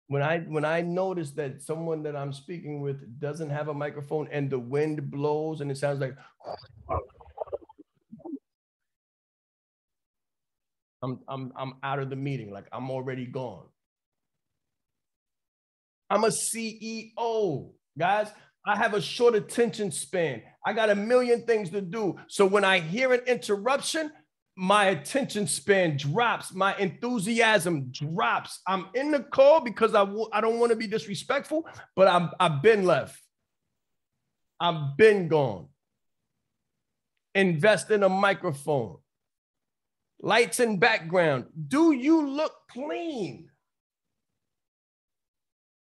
When I notice that someone that I'm speaking with doesn't have a microphone and the wind blows and it sounds like, I'm out of the meeting. Like I'm already gone. I'm a CEO, guys. I have a short attention span. I got a million things to do. So when I hear an interruption, my attention span drops. My enthusiasm drops. I'm in the call because I don't want to be disrespectful, but I've been left. I've been gone. Invest in a microphone. Lights and background. Do you look clean?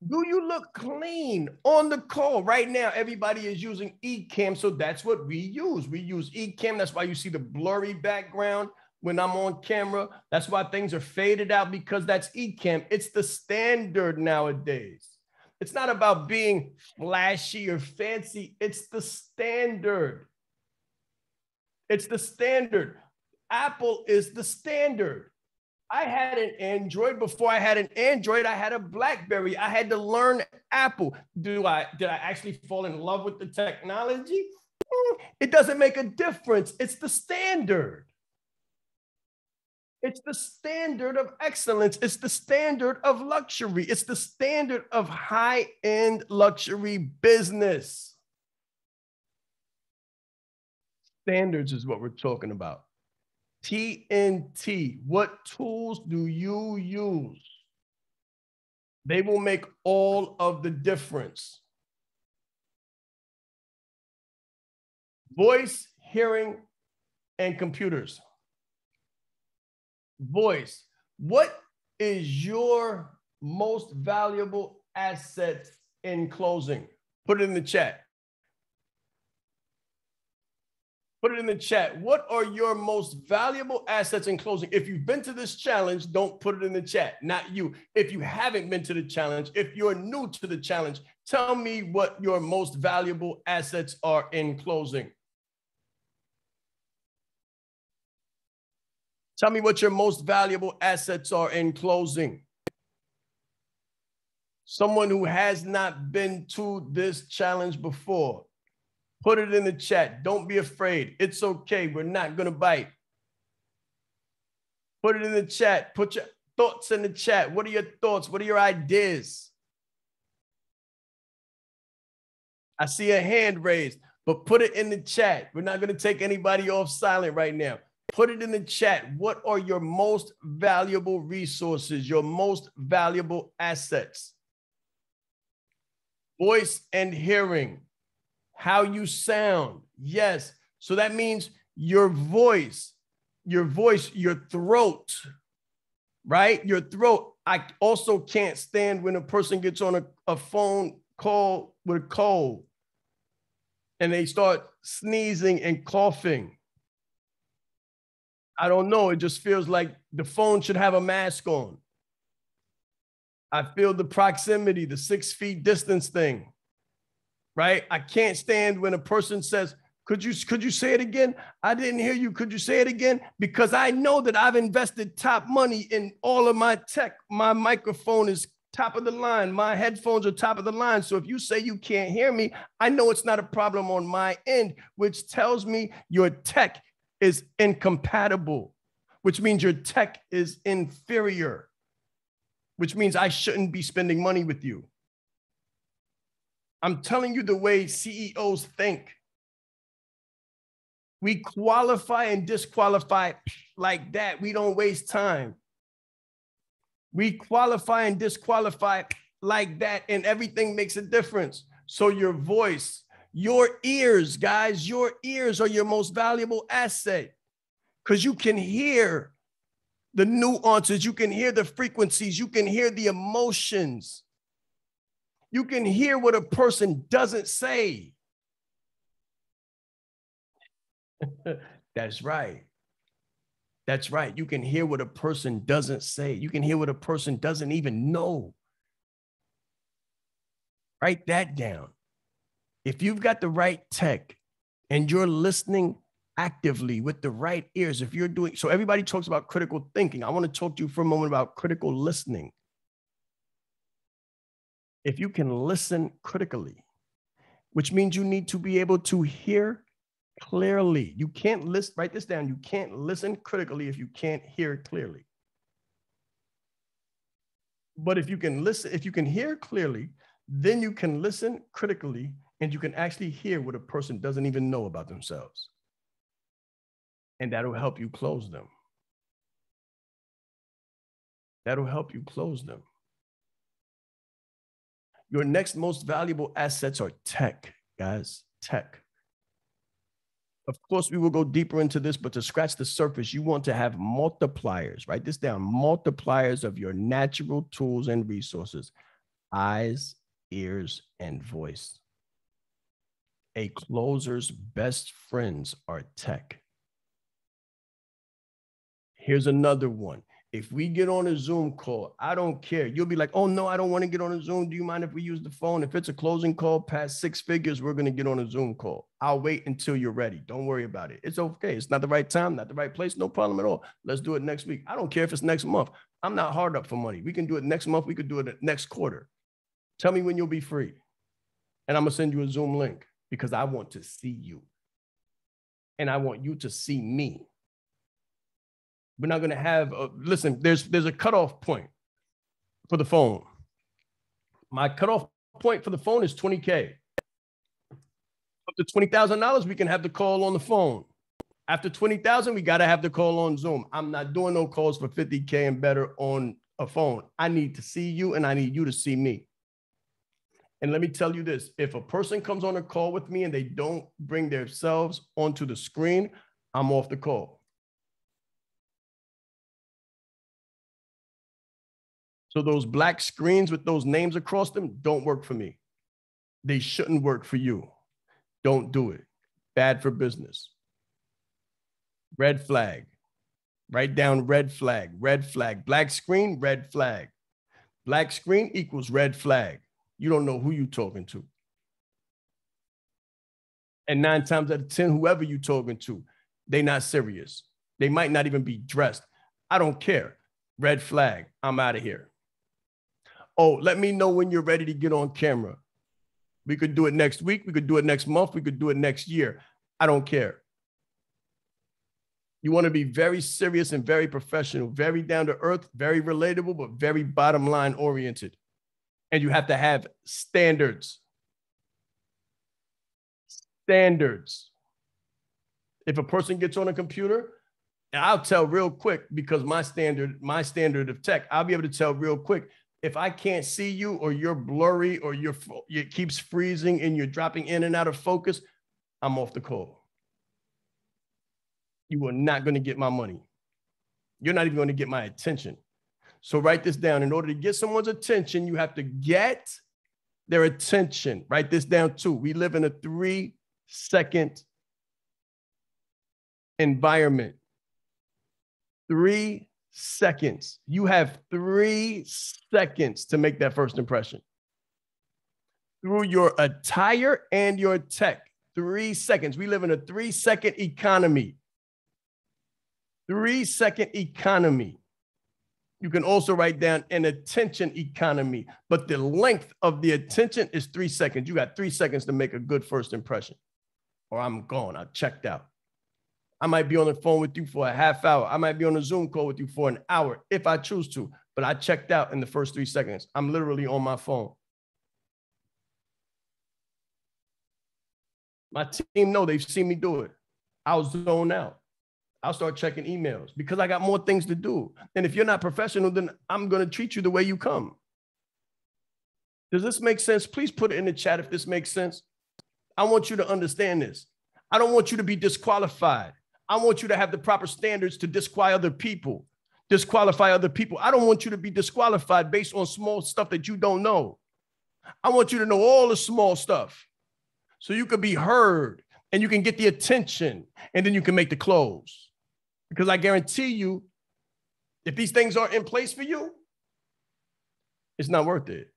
Do you look clean on the call? Right now, everybody is using Ecamm, so that's what we use. We use Ecamm. That's why you see the blurry background when I'm on camera. That's why things are faded out, because that's Ecamm. It's the standard nowadays. It's not about being flashy or fancy. It's the standard. It's the standard. Apple is the standard. I had an Android. Before I had an Android, I had a BlackBerry. I had to learn Apple. Did I actually fall in love with the technology? It doesn't make a difference. It's the standard. It's the standard of excellence. It's the standard of luxury. It's the standard of high-end luxury business. Standards is what we're talking about. TNT. What tools do you use? They will make all of the difference. Voice, hearing, and computers. Voice. What is your most valuable asset in closing? Put it in the chat. Put it in the chat. What are your most valuable assets in closing? If you've been to this challenge, don't put it in the chat. Not you. If you haven't been to the challenge, if you're new to the challenge, tell me what your most valuable assets are in closing. Tell me what your most valuable assets are in closing. Someone who has not been to this challenge before, put it in the chat. Don't be afraid. It's okay. We're not going to bite. Put it in the chat. Put your thoughts in the chat. What are your thoughts? What are your ideas? I see a hand raised, but put it in the chat. We're not going to take anybody off silent right now. Put it in the chat. What are your most valuable resources, your most valuable assets? Voice and hearing, how you sound. Yes. So that means your voice, your throat, right? Your throat. I also can't stand when a person gets on a phone call with a cold and they start sneezing and coughing. I don't know. It just feels like the phone should have a mask on. I feel the proximity, the 6 feet distance thing, right? I can't stand when a person says, could you say it again? I didn't hear you. Could you say it again? Because I know that I've invested top money in all of my tech. My microphone is top of the line. My headphones are top of the line. So if you say you can't hear me, I know it's not a problem on my end, which tells me your tech is incompatible, which means your tech is inferior, which means I shouldn't be spending money with you. I'm telling you the way CEOs think. We qualify and disqualify like that. We don't waste time. We qualify and disqualify like that, and everything makes a difference. So your voice, your ears, guys, your ears are your most valuable asset because you can hear the nuances, you can hear the frequencies, you can hear the emotions. You can hear what a person doesn't say. That's right. That's right. You can hear what a person doesn't say. You can hear what a person doesn't even know. Write that down. If you've got the right tech and you're listening actively with the right ears, if you're doing, so everybody talks about critical thinking. I want to talk to you for a moment about critical listening. If you can listen critically, which means you need to be able to hear clearly. You can't listen, write this down. You can't listen critically if you can't hear clearly. But if you can listen, if you can hear clearly, then you can listen critically and you can actually hear what a person doesn't even know about themselves. And that'll help you close them. That'll help you close them. Your next most valuable assets are tech, guys, tech. Of course, we will go deeper into this, but to scratch the surface, you want to have multipliers. Write this down, multipliers of your natural tools and resources, eyes, ears, and voice. A closer's best friends are tech. Here's another one. If we get on a Zoom call, I don't care. You'll be like, oh, no, I don't want to get on a Zoom. Do you mind if we use the phone? If it's a closing call past 6 figures, we're going to get on a Zoom call. I'll wait until you're ready. Don't worry about it. It's okay. It's not the right time, not the right place. No problem at all. Let's do it next week. I don't care if it's next month. I'm not hard up for money. We can do it next month. We could do it next quarter. Tell me when you'll be free. And I'm going to send you a Zoom link because I want to see you. And I want you to see me. We're not going to have, listen, there's a cutoff point for the phone. My cutoff point for the phone is $20K. Up to $20,000, we can have the call on the phone. After 20,000, we got to have the call on Zoom. I'm not doing no calls for 50K and better on a phone. I need to see you and I need you to see me. And let me tell you this, if a person comes on a call with me and they don't bring themselves onto the screen, I'm off the call. So those black screens with those names across them don't work for me. They shouldn't work for you. Don't do it. Bad for business. Red flag. Write down red flag, red flag. Black screen, red flag. Black screen equals red flag. You don't know who you're talking to. And 9 times out of 10, whoever you're talking to, they're not serious. They might not even be dressed. I don't care. Red flag. I'm out of here. Oh, let me know when you're ready to get on camera. We could do it next week. We could do it next month. We could do it next year. I don't care. You want to be very serious and very professional, very down to earth, very relatable, but very bottom line oriented. And you have to have standards. Standards. If a person gets on a computer, and I'll tell real quick because my standard of tech, I'll be able to tell real quick. If I can't see you or you're blurry or it keeps freezing and you're dropping in and out of focus, I'm off the call. You are not going to get my money. You're not even going to get my attention. So write this down. In order to get someone's attention, you have to get their attention. Write this down too. We live in a 3-second environment. 3 seconds. You have 3 seconds to make that first impression. Through your attire and your tech. 3 seconds. We live in a 3-second economy. 3-second economy. You can also write down an attention economy, but the length of the attention is 3 seconds. You got 3 seconds to make a good first impression, or I'm gone. I checked out. I might be on the phone with you for a half hour. I might be on a Zoom call with you for an hour if I choose to, but I checked out in the first 3 seconds. I'm literally on my phone. My team know, they've seen me do it. I'll zone out. I'll start checking emails because I got more things to do. And if you're not professional, then I'm going to treat you the way you come. Does this make sense? Please put it in the chat if this makes sense. I want you to understand this. I don't want you to be disqualified. I want you to have the proper standards to disqualify other people. I don't want you to be disqualified based on small stuff that you don't know. I want you to know all the small stuff so you can be heard and you can get the attention and then you can make the close. Because I guarantee you, if these things aren't in place for you, it's not worth it.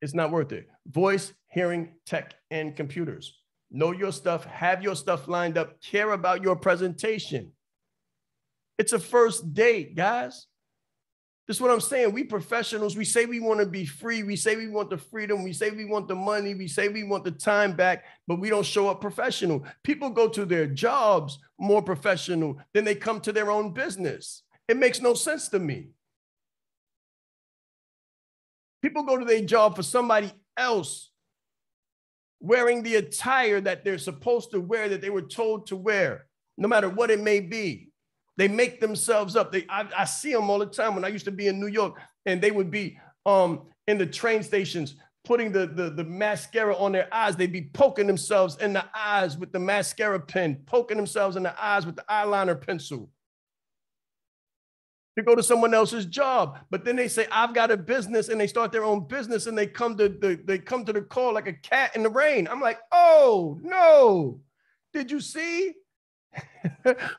It's not worth it. Voice, hearing, tech, and computers. Know your stuff. Have your stuff lined up. Care about your presentation. It's a first date, guys. This is what I'm saying. We professionals, we say we want to be free. We say we want the freedom. We say we want the money. We say we want the time back, but we don't show up professional. People go to their jobs more professional than they come to their own business. It makes no sense to me. People go to their job for somebody else wearing the attire that they're supposed to wear, that they were told to wear, no matter what it may be. They make themselves up. I see them all the time when I used to be in New York, and they would be in the train stations putting the mascara on their eyes. They'd be poking themselves in the eyes with the mascara pen, poking themselves in the eyes with the eyeliner pencil. To go to someone else's job, but then they say, I've got a business, and they start their own business, and they come to the call like a cat in the rain. I'm like, oh no, did you see?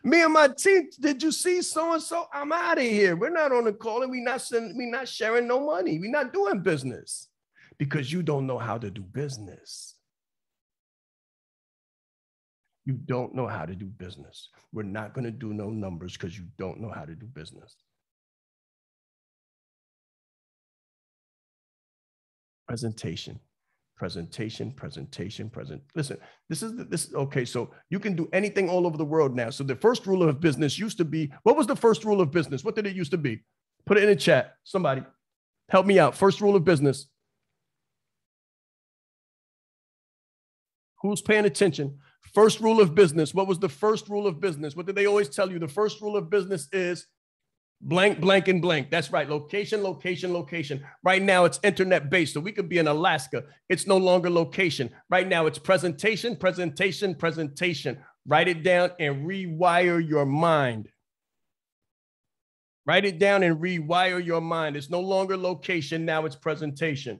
Me and my team, did you see so-and-so? I'm out of here. We're not on the call and we're not sharing no money. We're not doing business because you don't know how to do business. You don't know how to do business. We're not going to do no numbers because you don't know how to do business. Presentation. Listen, this is okay. So you can do anything all over the world now. So the first rule of business used to be, what was the first rule of business? What did it used to be? Put it in the chat. Somebody help me out. First rule of business. Who's paying attention? First rule of business. What was the first rule of business? What did they always tell you? The first rule of business is blank, blank, and blank. That's right. Location, location, location. Right now, it's internet-based. So we could be in Alaska. It's no longer location. Right now, it's presentation, presentation, presentation. Write it down and rewire your mind. Write it down and rewire your mind. It's no longer location. Now it's presentation.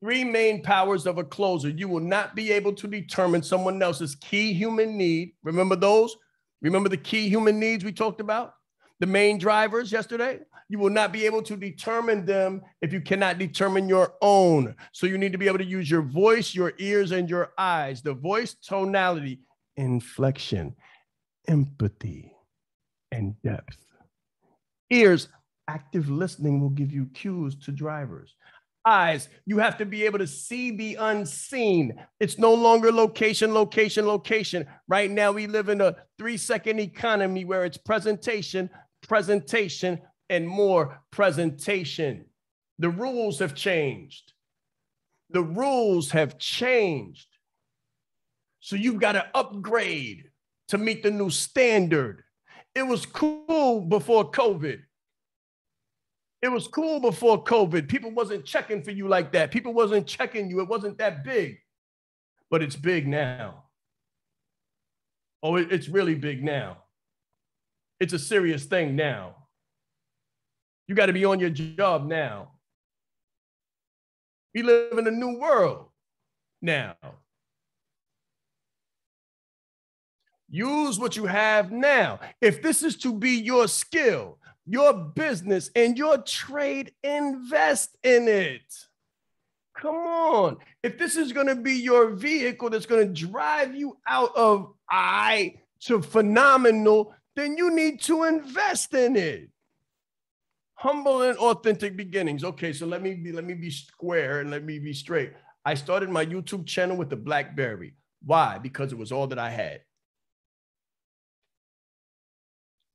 3 main powers of a closer. You will not be able to determine someone else's key human need. Remember those? Remember the key human needs we talked about? The main drivers yesterday? You will not be able to determine them if you cannot determine your own. So you need to be able to use your voice, your ears, and your eyes. The voice, tonality, inflection, empathy, and depth. Ears, active listening will give you cues to drivers. Eyes, you have to be able to see the unseen. It's no longer location, location, location. Right now, we live in a 3-second economy where it's presentation, presentation, and more presentation. The rules have changed. The rules have changed. So you've got to upgrade to meet the new standard. It was cool before COVID. It was cool before COVID. People wasn't checking for you like that. People wasn't checking you. It wasn't that big, but it's big now. Oh, it's really big now. It's a serious thing now. You got to be on your job now. We live in a new world now. Use what you have now. If this is to be your skill, your business, and your trade, invest in it. Come on. If this is going to be your vehicle that's going to drive you out of I to phenomenal, then you need to invest in it. Humble and authentic beginnings. Okay, so let me be square and let me be straight. I started my YouTube channel with the BlackBerry. Why? Because it was all that I had.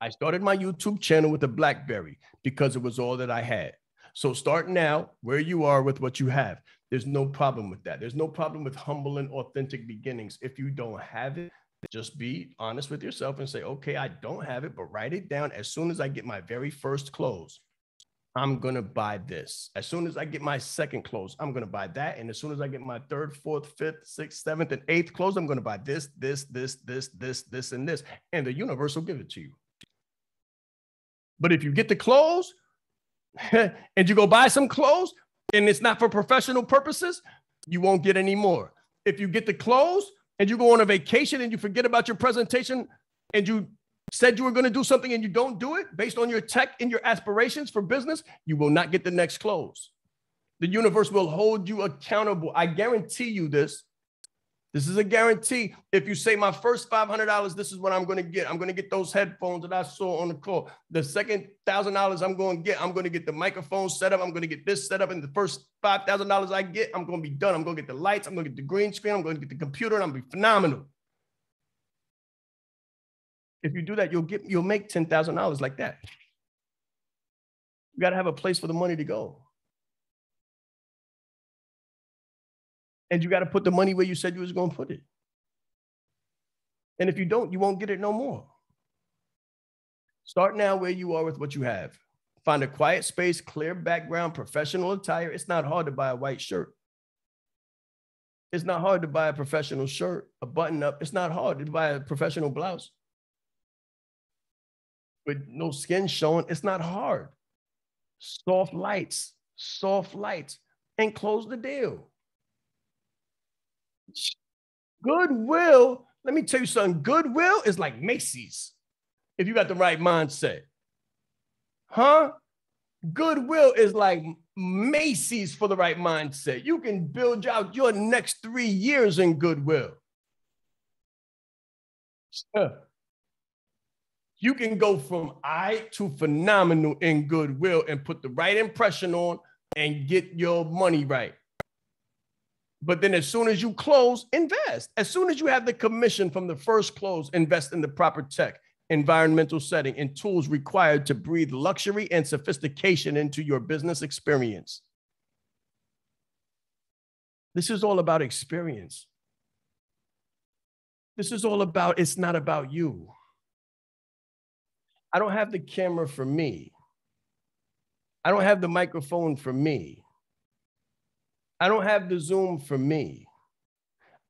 I started my YouTube channel with a BlackBerry because it was all that I had. So start now where you are with what you have. There's no problem with that. There's no problem with humble and authentic beginnings. If you don't have it, just be honest with yourself and say, okay, I don't have it, but write it down. As soon as I get my very first close, I'm going to buy this. As soon as I get my second close, I'm going to buy that. And as soon as I get my 3rd, 4th, 5th, 6th, 7th, and 8th close, I'm going to buy this, this, this, this, this, this, and this. And the universe will give it to you. But if you get the clothes and you go buy some clothes and it's not for professional purposes, you won't get any more. If you get the clothes and you go on a vacation and you forget about your presentation and you said you were going to do something and you don't do it based on your tech and your aspirations for business, you will not get the next close. The universe will hold you accountable. I guarantee you this. This is a guarantee. If you say my first $500, this is what I'm going to get. I'm going to get those headphones that I saw on the call. The second $1,000 I'm going to get the microphone set up. I'm going to get this set up. And the first $5,000 I get, I'm going to be done. I'm going to get the lights. I'm going to get the green screen. I'm going to get the computer. And I'm going to be phenomenal. If you do that, you'll make $10,000 like that. You got to have a place for the money to go. And you got to put the money where you said you was going to put it. And if you don't, you won't get it no more. Start now where you are with what you have. Find a quiet space, clear background, professional attire. It's not hard to buy a white shirt. It's not hard to buy a professional shirt, a button up. It's not hard to buy a professional blouse with no skin showing. It's not hard. Soft lights, and close the deal. Goodwill, let me tell you something. Goodwill is like Macy's if you got the right mindset. Huh? Goodwill is like Macy's for the right mindset. You can build out your next 3 years in Goodwill. You can go from I to phenomenal in Goodwill and put the right impression on and get your money right. But then as soon as you close, invest. As soon as you have the commission from the first close, invest in the proper tech, environmental setting, and tools required to breathe luxury and sophistication into your business experience. This is all about experience. This is all about, it's not about you. I don't have the camera for me. I don't have the microphone for me. I don't have the Zoom for me.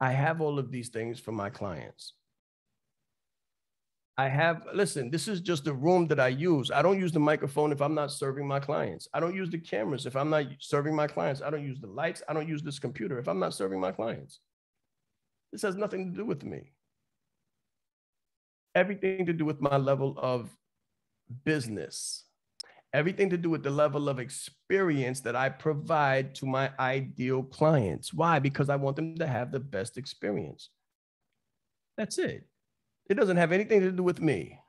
I have all of these things for my clients. Listen, this is just the room that I use. I don't use the microphone if I'm not serving my clients. I don't use the cameras if I'm not serving my clients. I don't use the lights. I don't use this computer if I'm not serving my clients. This has nothing to do with me. Everything to do with my level of business. Everything to do with the level of experience that I provide to my ideal clients. Why? Because I want them to have the best experience. That's it. It doesn't have anything to do with me.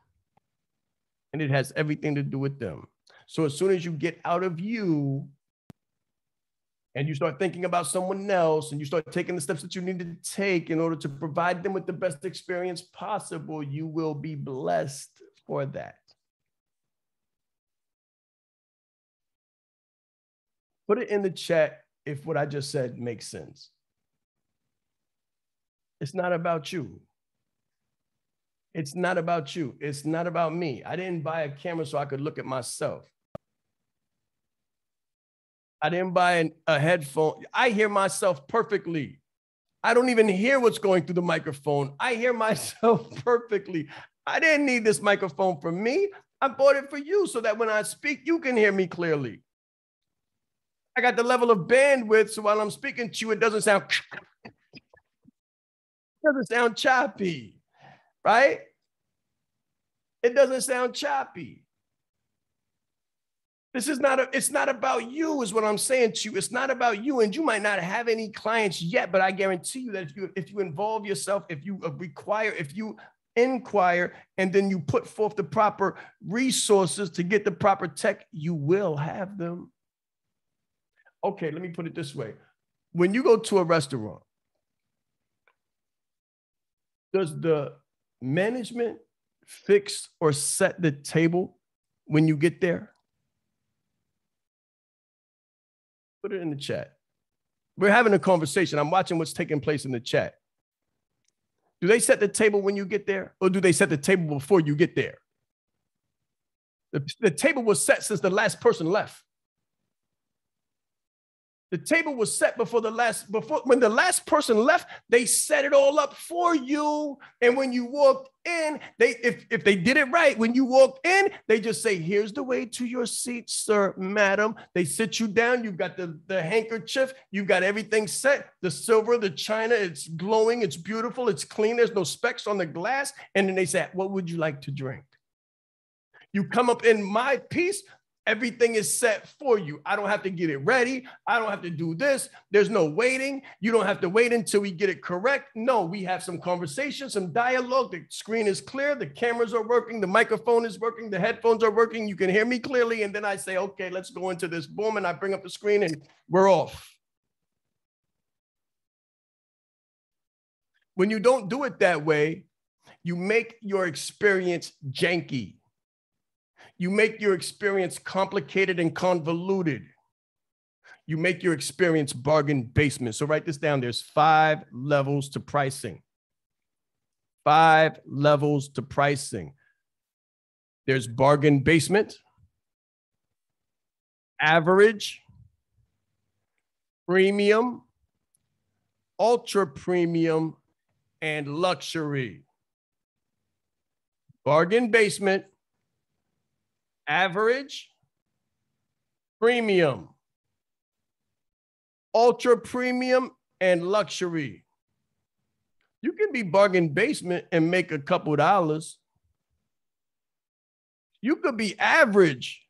And it has everything to do with them. So as soon as you get out of you and you start thinking about someone else and you start taking the steps that you need to take in order to provide them with the best experience possible, you will be blessed for that. Put it in the chat if what I just said makes sense. It's not about you. It's not about you. It's not about me. I didn't buy a camera so I could look at myself. I didn't buy a headphone. I hear myself perfectly. I don't even hear what's going through the microphone. I hear myself perfectly. I didn't need this microphone for me. I bought it for you so that when I speak, you can hear me clearly. I got the level of bandwidth so while I'm speaking to you, it doesn't sound choppy, right? It doesn't sound choppy. This is it's not about you is what I'm saying to you. It's not about you. And you might not have any clients yet, but I guarantee you that if you involve yourself, if you inquire, and then you put forth the proper resources to get the proper tech, you will have them. Okay, let me put it this way. When you go to a restaurant, does the management fix or set the table when you get there? Put it in the chat. We're having a conversation. I'm watching what's taking place in the chat. Do they set the table when you get there, or do they set the table before you get there? The table was set since the last person left. The table was set before when the last person left, they set it all up for you. And when you walked in, if they did it right, when you walked in, they just say, here's the way to your seat, sir, madam. They sit you down. You've got the handkerchief. You've got everything set. The silver, the china, it's glowing. It's beautiful. It's clean. There's no specks on the glass. And then they say, what would you like to drink? You come up in my piece. Everything is set for you. I don't have to get it ready. I don't have to do this. There's no waiting. You don't have to wait until we get it correct. No, we have some conversation, some dialogue. The screen is clear. The cameras are working. The microphone is working. The headphones are working. You can hear me clearly. And then I say, okay, let's go into this. Boom. And I bring up the screen and we're off. When you don't do it that way, you make your experience janky. You make your experience complicated and convoluted. You make your experience bargain basement. So write this down. There's 5 levels to pricing. 5 levels to pricing. There's bargain basement, average, premium, ultra premium, and luxury. Bargain basement, average, premium, ultra premium, and luxury. You can be bargain basement and make a couple dollars. You could be average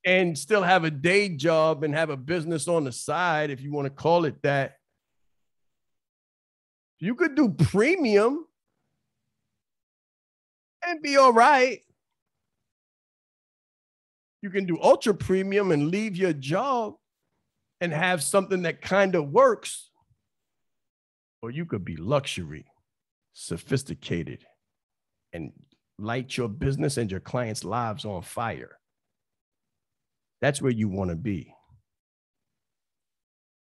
and still have a day job and have a business on the side, if you want to call it that. You could do premium and be all right. You can do ultra premium and leave your job and have something that kind of works. Or you could be luxury, sophisticated, and light your business and your clients' lives on fire. That's where you want to be.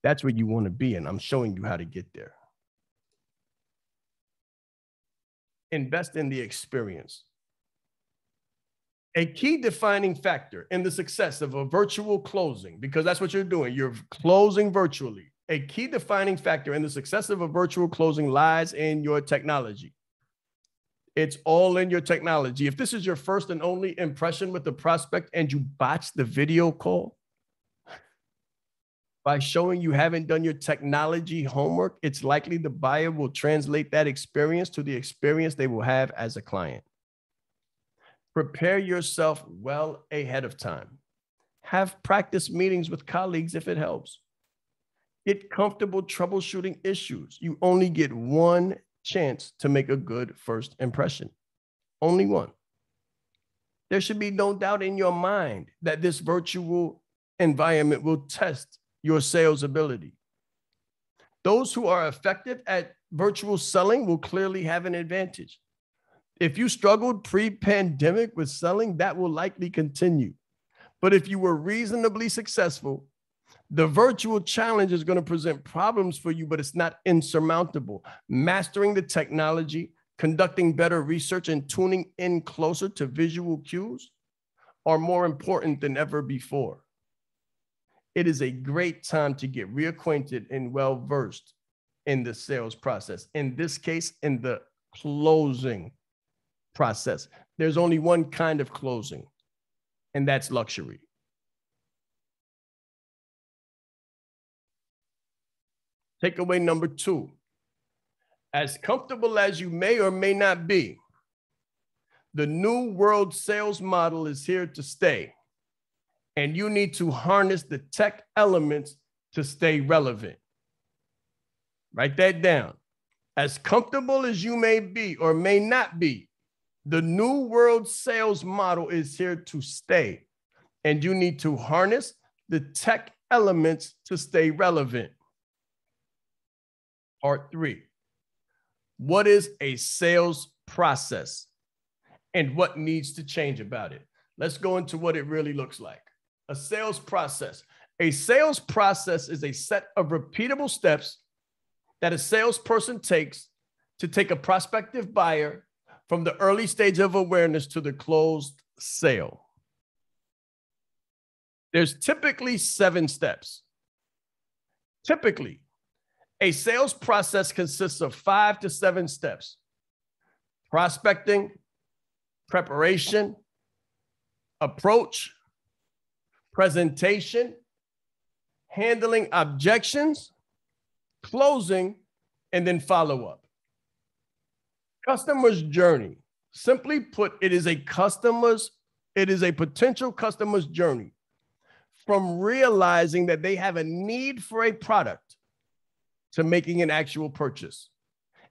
That's where you want to be. And I'm showing you how to get there. invest in the experience. A key defining factor in the success of a virtual closing, because that's what you're doing, you're closing virtually. A key defining factor in the success of a virtual closing lies in your technology. It's all in your technology. If this is your first and only impression with the prospect and you botch the video call by showing you haven't done your technology homework, it's likely the buyer will translate that experience to the experience they will have as a client. Prepare yourself well ahead of time. Have practice meetings with colleagues if it helps. Get comfortable troubleshooting issues. You only get one chance to make a good first impression. Only one. There should be no doubt in your mind that this virtual environment will test your sales ability. Those who are effective at virtual selling will clearly have an advantage. If you struggled pre-pandemic with selling, that will likely continue. But if you were reasonably successful, the virtual challenge is going to present problems for you, but it's not insurmountable. Mastering the technology, conducting better research, and tuning in closer to visual cues are more important than ever before. It is a great time to get reacquainted and well-versed in the sales process. In this case, in the closing process. There's only one kind of closing, and that's luxury. Takeaway number 2, as comfortable as you may or may not be, the new world sales model is here to stay, and you need to harness the tech elements to stay relevant. Write that down. As comfortable as you may be or may not be, the new world sales model is here to stay, and you need to harness the tech elements to stay relevant. Part 3, what is a sales process and what needs to change about it? Let's go into what it really looks like. A sales process. A sales process is a set of repeatable steps that a salesperson takes to take a prospective buyer from the early stage of awareness to the closed sale. There's typically 7 steps. Typically, a sales process consists of 5 to 7 steps: prospecting, preparation, approach, presentation, handling objections, closing, and then follow-up. Customer's journey. Simply put, it is a potential customer's journey from realizing that they have a need for a product to making an actual purchase.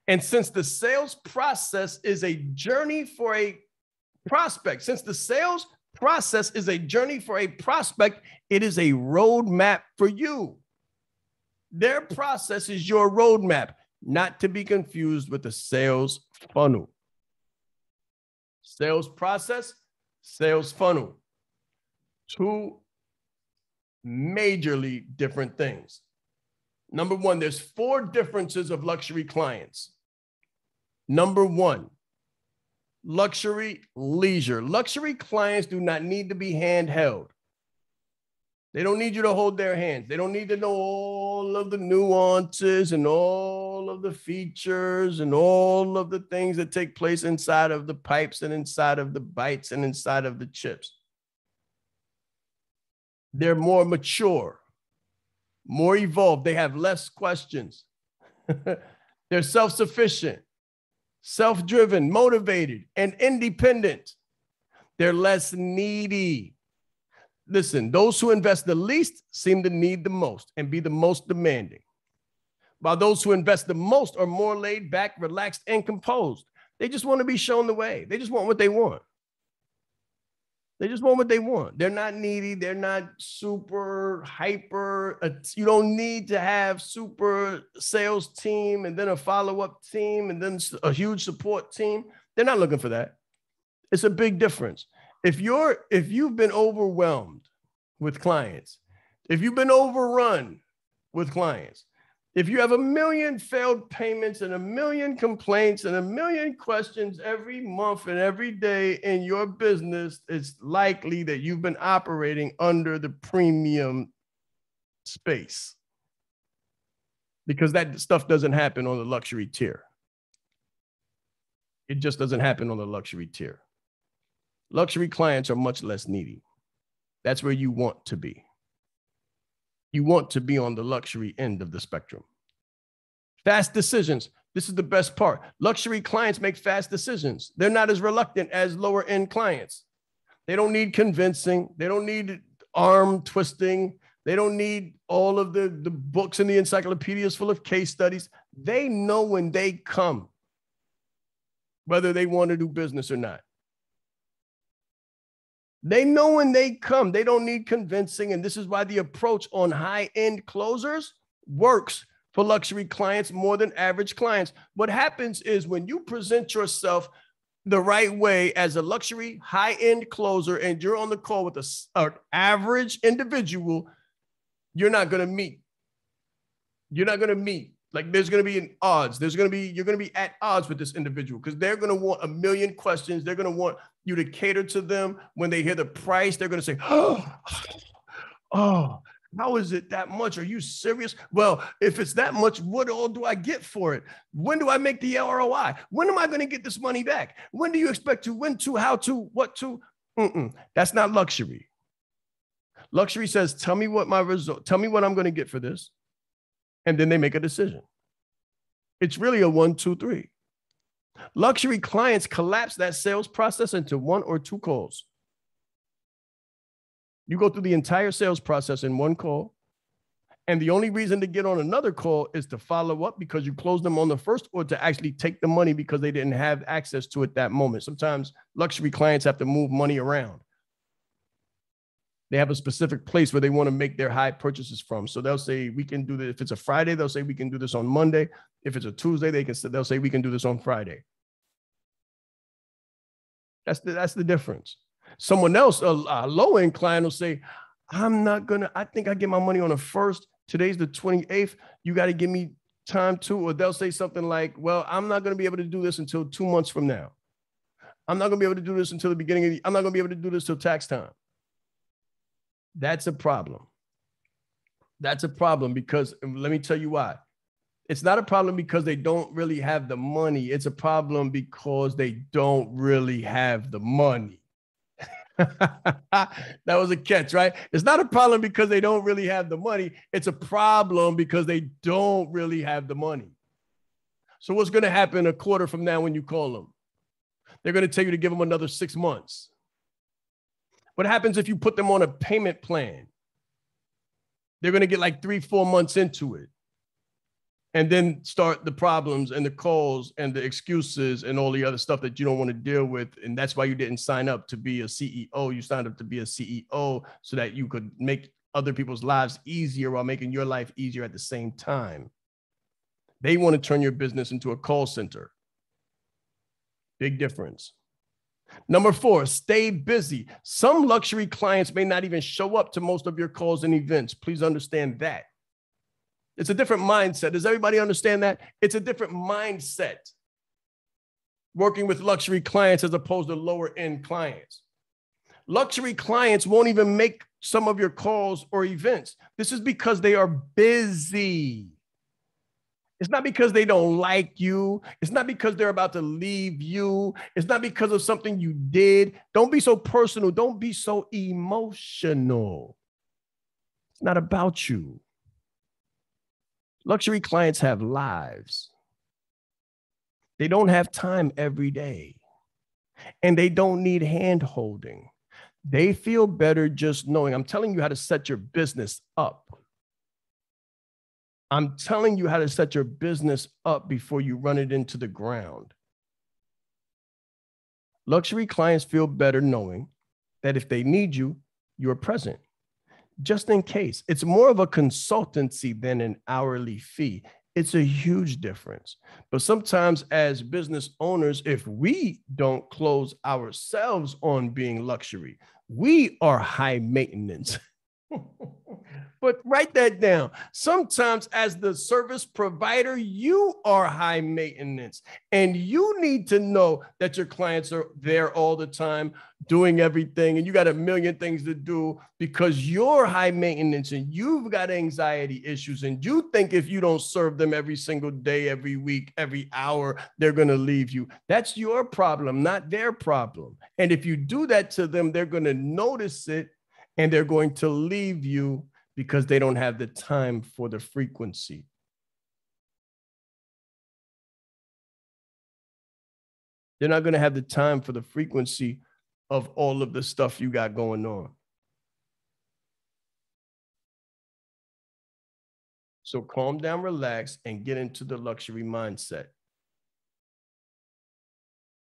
And since the sales process is a journey for a prospect, it is a roadmap for you. Their process is your roadmap, not to be confused with the sales funnel. Sales process, sales funnel. 2 majorly different things. Number 1, there's 4 differences of luxury clients. Number 1, luxury leisure. Luxury clients do not need to be handheld. They don't need you to hold their hands. They don't need to know all of the nuances and all of the features and all of the things that take place inside of the pipes and inside of the bites and inside of the chips. They're more mature, more evolved. They have less questions. They're self-sufficient, self-driven, motivated, and independent. They're less needy. Listen, those who invest the least seem to need the most and be the most demanding, while those who invest the most are more laid back, relaxed, and composed. They just want to be shown the way. They just want what they want. They just want what they want. They're not needy. They're not super hyper. You don't need to have super sales team and then a follow-up team and then a huge support team. They're not looking for that. It's a big difference. If you've been overwhelmed with clients, if you've been overrun with clients, If you have a million failed payments and a million complaints and a million questions every month and every day in your business, it's likely that you've been operating under the premium space, because that stuff doesn't happen on the luxury tier. It just doesn't happen on the luxury tier. Luxury clients are much less needy. That's where you want to be. You want to be on the luxury end of the spectrum. Fast decisions. This is the best part. Luxury clients make fast decisions. They're not as reluctant as lower end clients. They don't need convincing. They don't need arm twisting. They don't need all of the books and the encyclopedias full of case studies. They know when they come whether they want to do business or not. They know when they come. They don't need convincing. And this is why the approach on high-end closers works for luxury clients more than average clients. What happens is when you present yourself the right way as a luxury high-end closer and you're on the call with an average individual, you're not going to meet. You're not going to meet. Like there's going to be an odds. You're going to be at odds with this individual because they're going to want a million questions. They're going to want you to cater to them. When they hear the price, they're going to say, oh, how is it that much? Are you serious? Well, if it's that much, what all do I get for it? When do I make the ROI? When am I going to get this money back? When do you expect to? When to? How to? What to? That's not luxury. Luxury says, tell me what my result, tell me what I'm going to get for this. And then they make a decision. It's really a 1, 2, 3. Luxury clients collapse that sales process into 1 or 2 calls. You go through the entire sales process in 1 call. And the only reason to get on another call is to follow up because you closed them on the first, or to actually take the money because they didn't have access to it that moment. Sometimes luxury clients have to move money around. They have a specific place where they want to make their high purchases from. So they'll say, we can do this. If it's a Friday, they'll say, we can do this on Monday. If it's a Tuesday, they'll say, we can do this on Friday. That's the difference. Someone else, a low-end client will say, I think I get my money on the 1st. Today's the 28th. You got to give me time to, or they'll say something like, well, I'm not going to be able to do this until 2 months from now. I'm not going to be able to do this until the beginning of I'm not going to be able to do this till tax time. That's a problem. That's a problem because let me tell you why. It's not a problem because they don't really have the money. It's a problem because they don't really have the money. That was a catch, right? It's not a problem because they don't really have the money. It's a problem because they don't really have the money. So what's going to happen a quarter from now when you call them? They're going to tell you to give them another 6 months. What happens if you put them on a payment plan? They're going to get like 3-4 months into it and then start the problems and the calls and the excuses and all the other stuff that you don't want to deal with. And that's why you didn't sign up to be a CEO. You signed up to be a CEO so that you could make other people's lives easier while making your life easier at the same time. They want to turn your business into a call center. Big difference. Number 4, stay busy. Some luxury clients may not even show up to most of your calls and events. Please understand that. It's a different mindset. Does everybody understand that? It's a different mindset working with luxury clients as opposed to lower end clients. Luxury clients won't even make some of your calls or events. This is because they are busy. It's not because they don't like you. It's not because they're about to leave you. It's not because of something you did. Don't be so personal. Don't be so emotional. It's not about you. Luxury clients have lives. They don't have time every day. And they don't need hand-holding. They feel better just knowing. I'm telling you how to set your business up. I'm telling you how to set your business up before you run it into the ground. Luxury clients feel better knowing that if they need you, you're present. Just in case. It's more of a consultancy than an hourly fee. It's a huge difference. But sometimes as business owners, if we don't close ourselves on being luxury, we are high maintenance. But write that down. Sometimes as the service provider, you are high maintenance and you need to know that your clients are there all the time doing everything and you got a million things to do because you're high maintenance and you've got anxiety issues and you think if you don't serve them every single day, every week, every hour, they're going to leave you. That's your problem, not their problem. And if you do that to them, they're going to notice it and they're going to leave you because they don't have the time for the frequency. They're not going to have the time for the frequency of all of the stuff you got going on. So calm down, relax, and get into the luxury mindset.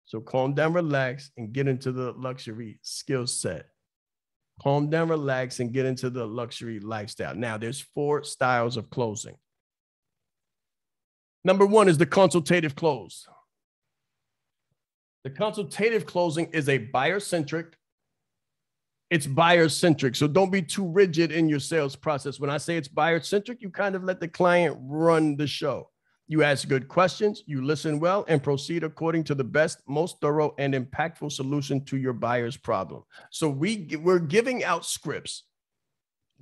So calm down, relax, and get into the luxury skill set. Calm down, relax, and get into the luxury lifestyle. Now, there's 4 styles of closing. Number 1 is the consultative close. The consultative closing is a buyer-centric. It's buyer-centric. So don't be too rigid in your sales process. When I say it's buyer-centric, you kind of let the client run the show. You ask good questions, you listen well, and proceed according to the best, most thorough, and impactful solution to your buyer's problem. So we're giving out scripts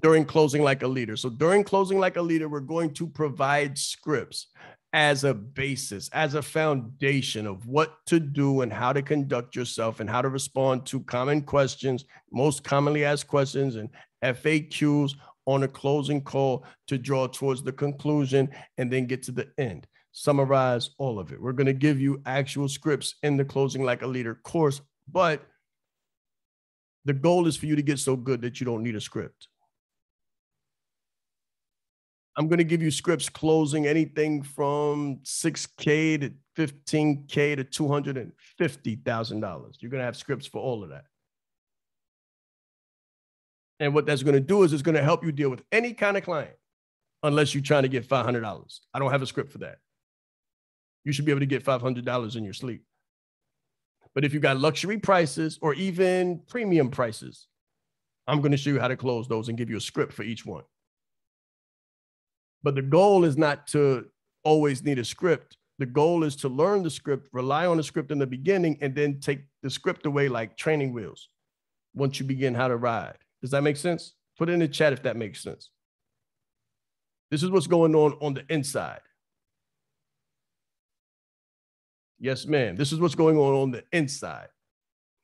during Closing Like a Leader. So during Closing Like a Leader, we're going to provide scripts as a basis, as a foundation of what to do and how to conduct yourself and how to respond to common questions, most commonly asked questions, and FAQs on a closing call to draw towards the conclusion and then get to the end. Summarize all of it. We're going to give you actual scripts in the Closing Like a Leader course, but the goal is for you to get so good that you don't need a script. I'm going to give you scripts closing anything from $6K to $15K to $250,000. You're going to have scripts for all of that. And what that's going to do is it's going to help you deal with any kind of client, unless you're trying to get $500. I don't have a script for that. You should be able to get $500 in your sleep. But if you got luxury prices or even premium prices, I'm going to show you how to close those and give you a script for each one. But the goal is not to always need a script. The goal is to learn the script, rely on the script in the beginning, and then take the script away like training wheels once you begin how to ride. Does that make sense? Put it in the chat if that makes sense. This is what's going on the inside. Yes, ma'am. This is what's going on the inside,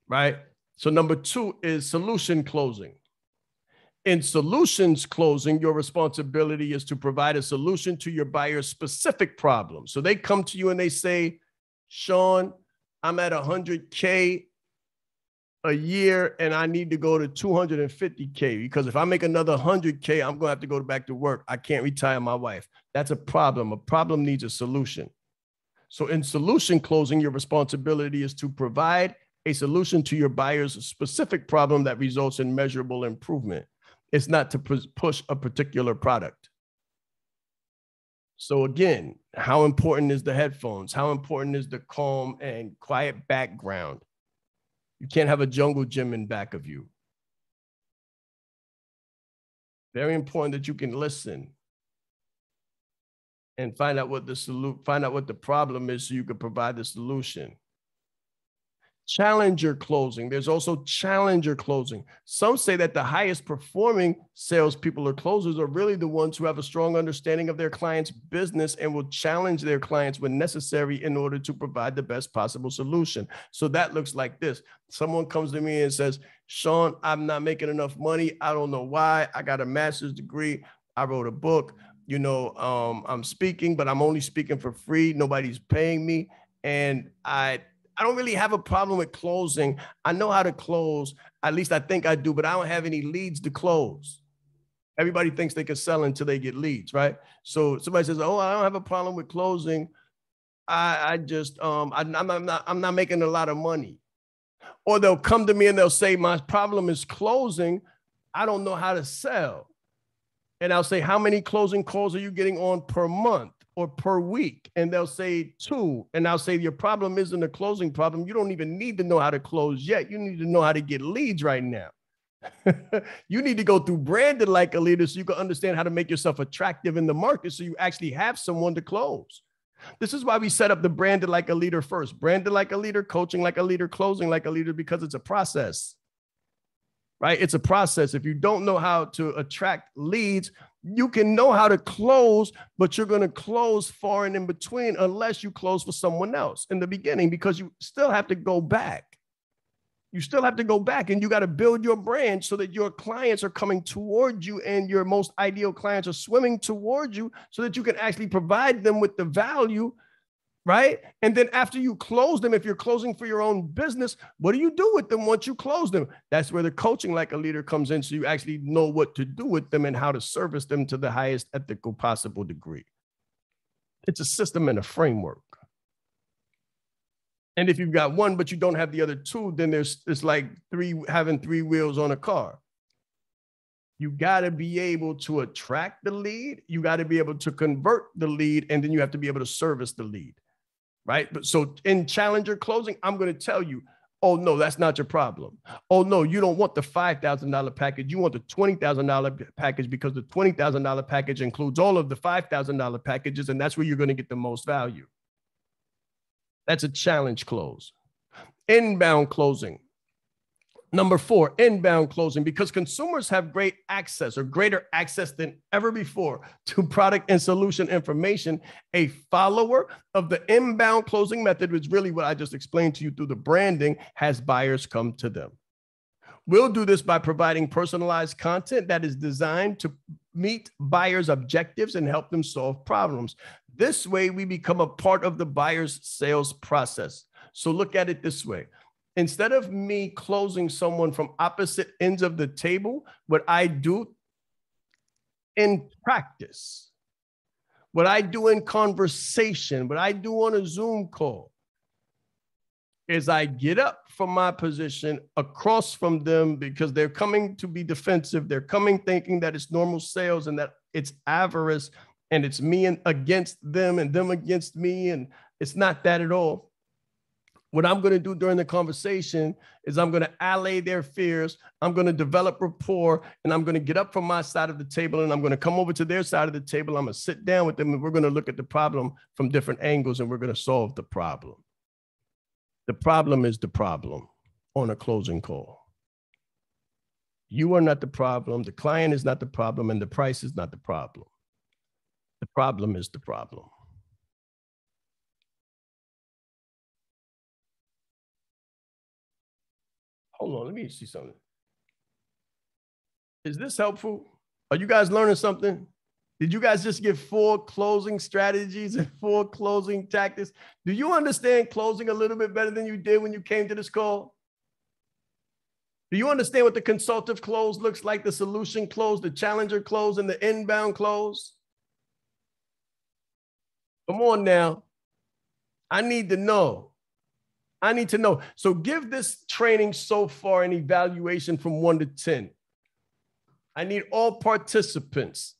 right? So number 2 is solution closing. In solutions closing, your responsibility is to provide a solution to your buyer's specific problem. So they come to you and they say, Shaan, I'm at 100K a year and I need to go to 250K because if I make another 100K, I'm going to have to go back to work. I can't retire my wife. That's a problem. A problem needs a solution. So in solution closing, your responsibility is to provide a solution to your buyer's specific problem that results in measurable improvement. It's not to push a particular product. So again, how important is the headphones? How important is the calm and quiet background? You can't have a jungle gym in back of you. Very important that you can listen and find out what the problem is so you can provide the solution. Challenger closing. There's also challenger closing. Some say that the highest performing salespeople or closers are really the ones who have a strong understanding of their client's business and will challenge their clients when necessary in order to provide the best possible solution. So that looks like this. Someone comes to me and says, Shaan, I'm not making enough money. I don't know why. I got a master's degree. I wrote a book. I'm speaking, but I'm only speaking for free. Nobody's paying me. And I don't really have a problem with closing. I know how to close. At least I think I do, but I don't have any leads to close. Everybody thinks they can sell until they get leads, right? So somebody says, oh, I don't have a problem with closing. I'm not making a lot of money. Or they'll come to me and they'll say, my problem is closing. I don't know how to sell. And I'll say, how many closing calls are you getting on per month or per week? And they'll say 2. And I'll say, your problem isn't a closing problem. You don't even need to know how to close yet. You need to know how to get leads right now. You need to go through branded like a leader so you can understand how to make yourself attractive in the market so you actually have someone to close. This is why we set up the branded like a leader first. Branded like a leader, coaching like a leader, closing like a leader, because it's a process, right? It's a process. If you don't know how to attract leads, you can know how to close, but you're going to close far and in between unless you close for someone else in the beginning, because you still have to go back. You still have to go back, and you got to build your brand so that your clients are coming toward you and your most ideal clients are swimming toward you so that you can actually provide them with the value, right? And then after you close them, if you're closing for your own business, what do you do with them once you close them? That's where the coaching like a leader comes in, so you actually know what to do with them and how to service them to the highest ethical possible degree. It's a system and a framework. And if you've got one, but you don't have the other two, then it's like having three wheels on a car. You got to be able to attract the lead. You got to be able to convert the lead. And then you have to be able to service the lead, right? But so in challenger closing, I'm going to tell you, oh, no, that's not your problem. Oh, no, you don't want the $5,000 package. You want the $20,000 package, because the $20,000 package includes all of the $5,000 packages. And that's where you're going to get the most value. That's a challenge close. Inbound closing. Number 4, inbound closing, because consumers have great access, or greater access than ever before, to product and solution information. A follower of the inbound closing method, which is really what I just explained to you through the branding, has buyers come to them. We'll do this by providing personalized content that is designed to meet buyers' objectives and help them solve problems. This way, we become a part of the buyer's sales process. So look at it this way. Instead of me closing someone from opposite ends of the table, what I do in practice, what I do in conversation, what I do on a Zoom call, is I get up from my position across from them, because they're coming to be defensive. They're coming thinking that it's normal sales and that it's avarice and it's me and against them and them against me. And it's not that at all. What I'm going to do during the conversation is I'm going to allay their fears. I'm going to develop rapport, and I'm going to get up from my side of the table, and I'm going to come over to their side of the table. I'm going to sit down with them, and we're going to look at the problem from different angles, and we're going to solve the problem. The problem is the problem on a closing call. You are not the problem. The client is not the problem, and the price is not the problem. The problem is the problem. Hold on, let me see something. Is this helpful? Are you guys learning something? Did you guys just get 4 closing strategies and 4 closing tactics? Do you understand closing a little bit better than you did when you came to this call? Do you understand what the consultative close looks like, the solution close, the challenger close, and the inbound close? Come on now. I need to know. I need to know. So give this training so far an evaluation from 1 to 10. I need all participants.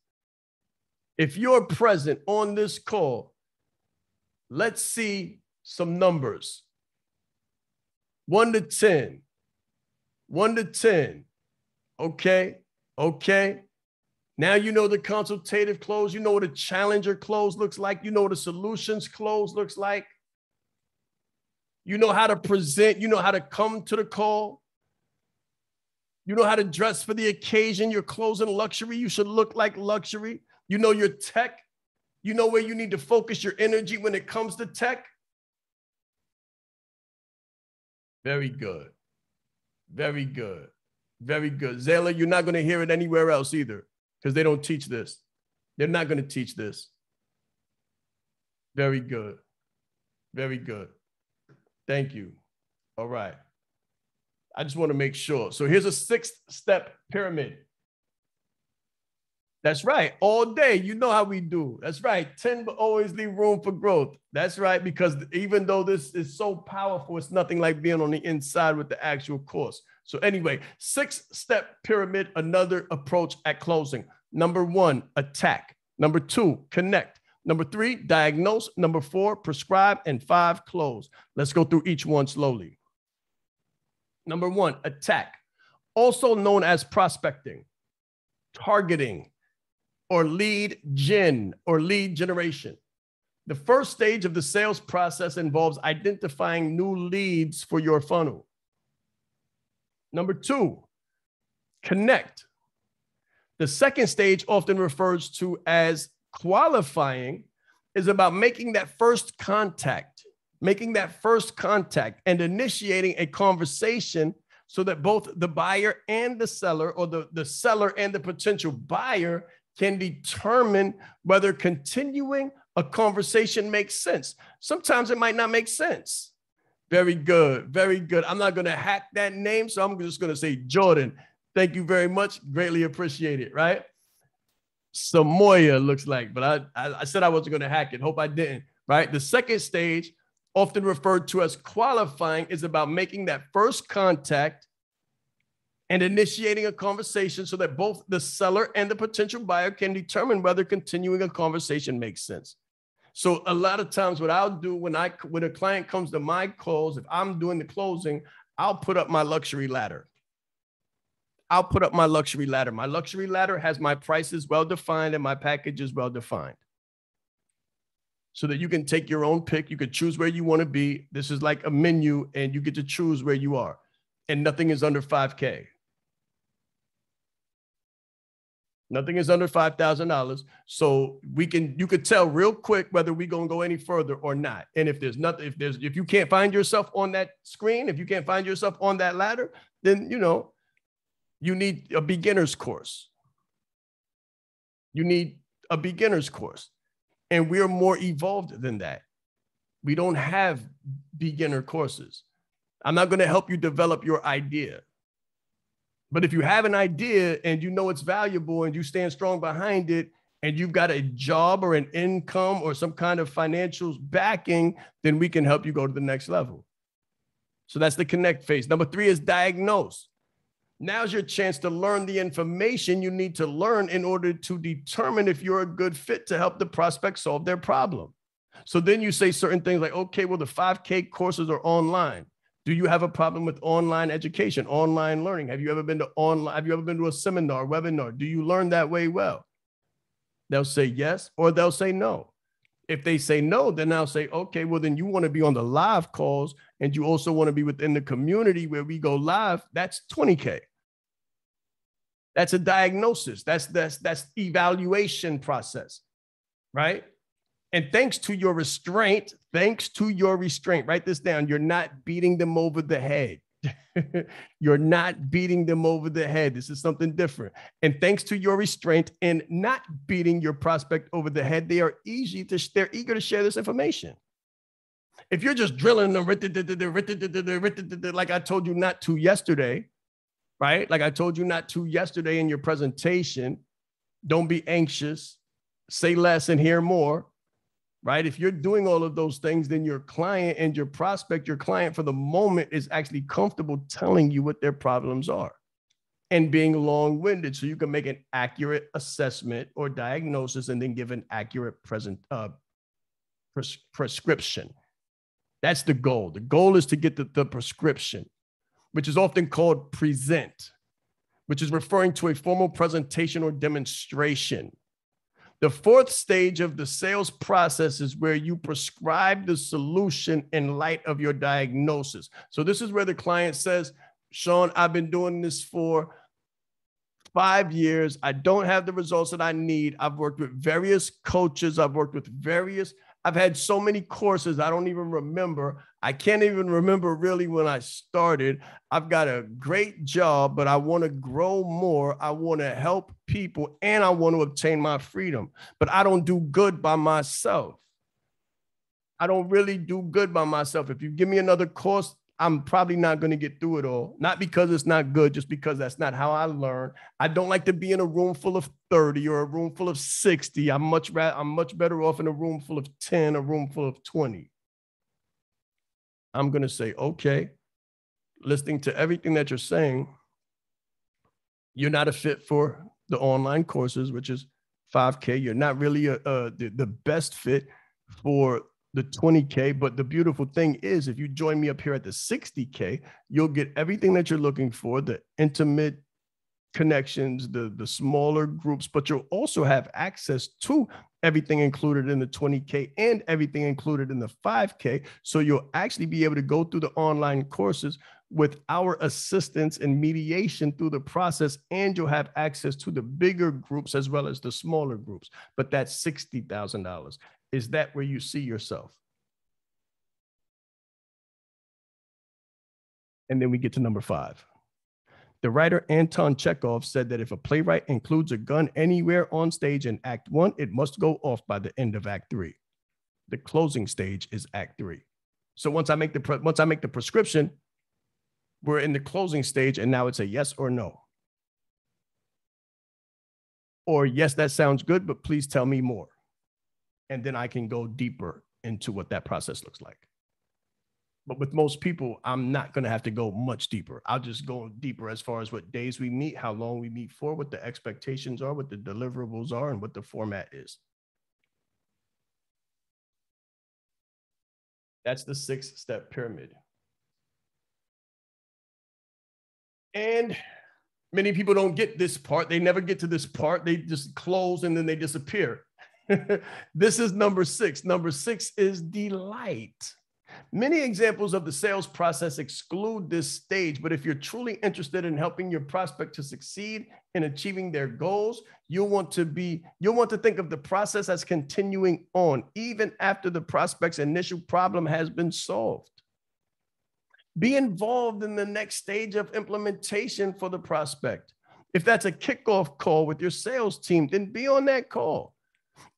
If you're present on this call, let's see some numbers. 1 to 10. 1 to 10. Okay. Okay. Now you know the consultative close. You know what a challenger close looks like. You know what a solutions close looks like. You know how to present. You know how to come to the call. You know how to dress for the occasion. You're closing luxury. You should look like luxury. You know your tech. You know where you need to focus your energy when it comes to tech. Very good. Very good. Very good. Zayla, you're not going to hear it anywhere else either, because they don't teach this. They're not going to teach this. Very good. Very good. Thank you. All right. I just want to make sure. So here's a 6-step pyramid. That's right. All day. You know how we do. That's right. 10, but always leave room for growth. That's right. Because even though this is so powerful, it's nothing like being on the inside with the actual course. So anyway, 6-step pyramid, another approach at closing. Number 1, attack. Number 2, connect. Number 3, diagnose. Number 4, prescribe. And 5, close. Let's go through each one slowly. Number 1, attack. also known as prospecting, targeting, or lead gen or lead generation. The first stage of the sales process involves identifying new leads for your funnel. Number 2, connect. The second stage, often referred to as qualifying, is about making that first contact and initiating a conversation so that both the buyer and the seller, or the seller and the potential buyer, can determine whether continuing a conversation makes sense. Sometimes it might not make sense. Very good, very good. I'm not going to hack that name, so I'm just going to say Jordan. Thank you very much. Greatly appreciate it, right? Samoya looks like, but I said I wasn't going to hack it. Hope I didn't, right? The second stage, often referred to as qualifying, is about making that first contact and initiating a conversation so that both the seller and the potential buyer can determine whether continuing a conversation makes sense. So a lot of times what I'll do when a client comes to my calls, if I'm doing the closing, I'll put up my luxury ladder. My luxury ladder has my prices well-defined and my package is well-defined, so that you can take your own pick. You could choose where you want to be. This is like a menu and you get to choose where you are, and nothing is under 5K. Nothing is under $5,000. So you could tell real quick whether we're going to go any further or not. And if you can't find yourself on that screen, if you can't find yourself on that ladder, then, you need a beginner's course. And we're more evolved than that. We don't have beginner courses. I'm not going to help you develop your idea. But if you have an idea and you know it's valuable and you stand strong behind it, and you've got a job or an income or some kind of financial backing, then we can help you go to the next level. So that's the connect phase. Number 3 is diagnose. Now's your chance to learn the information you need to learn in order to determine if you're a good fit to help the prospect solve their problem. So then you say certain things like, okay, well, the 5K courses are online. Do you have a problem with online education, online learning? Have you ever been to a seminar, webinar? Do you learn that way well? They'll say yes, or they'll say no. If they say no, then I'll say, okay, well, then you want to be on the live calls and you also want to be within the community where we go live. That's 20K. That's a diagnosis. That's evaluation process, right? And thanks to your restraint, write this down. You're not beating them over the head. You're not beating them over the head. This is something different. And thanks to your restraint and not beating your prospect over the head, they're eager to share this information. If you're just drilling them, like I told you not to yesterday, right? Like I told you not to yesterday in your presentation, don't be anxious, say less and hear more. Right? If you're doing all of those things, then your client and your prospect, your client for the moment, is actually comfortable telling you what their problems are and being long-winded so you can make an accurate assessment or diagnosis and then give an accurate prescription. That's the goal. The goal is to get the prescription, which is often called present, which is referring to a formal presentation or demonstration. The 4th stage of the sales process is where you prescribe the solution in light of your diagnosis. So this is where the client says, Shaan, I've been doing this for 5 years. I don't have the results that I need. I've worked with various coaches. I've had so many courses, I don't even remember. I can't even remember really when I started. I've got a great job, but I want to grow more. I want to help people and I want to obtain my freedom, but I don't do good by myself. I don't really do good by myself. If you give me another course, I'm probably not going to get through it all. Not because it's not good, just because that's not how I learn. I don't like to be in a room full of 30 or a room full of 60. I'm much better off in a room full of 10, a room full of 20. I'm going to say, okay, listening to everything that you're saying, you're not a fit for the online courses, which is 5K. You're not really the best fit for the 20K. But the beautiful thing is, if you join me up here at the 60K, you'll get everything that you're looking for, the intimate connections, the smaller groups, but you'll also have access to everything included in the 20K and everything included in the 5K. So you'll actually be able to go through the online courses with our assistance and mediation through the process, and you'll have access to the bigger groups as well as the smaller groups. But that's $60,000. Is that where you see yourself? And then we get to number 5. The writer Anton Chekhov said that if a playwright includes a gun anywhere on stage in Act 1, it must go off by the end of Act 3. The closing stage is Act 3. So once I make the prescription, we're in the closing stage, and now it's a yes or no. Or yes, that sounds good, but please tell me more. And then I can go deeper into what that process looks like. But with most people, I'm not going to have to go much deeper. I'll just go deeper as far as what days we meet, how long we meet for, what the expectations are, what the deliverables are, and what the format is. That's the 6-step pyramid. And many people don't get this part. They never get to this part. They just close and then they disappear. This is number 6. Number 6 is delight. Many examples of the sales process exclude this stage, but if you're truly interested in helping your prospect to succeed in achieving their goals, you'll want to think of the process as continuing on, even after the prospect's initial problem has been solved. Be involved in the next stage of implementation for the prospect. If that's a kickoff call with your sales team, then be on that call.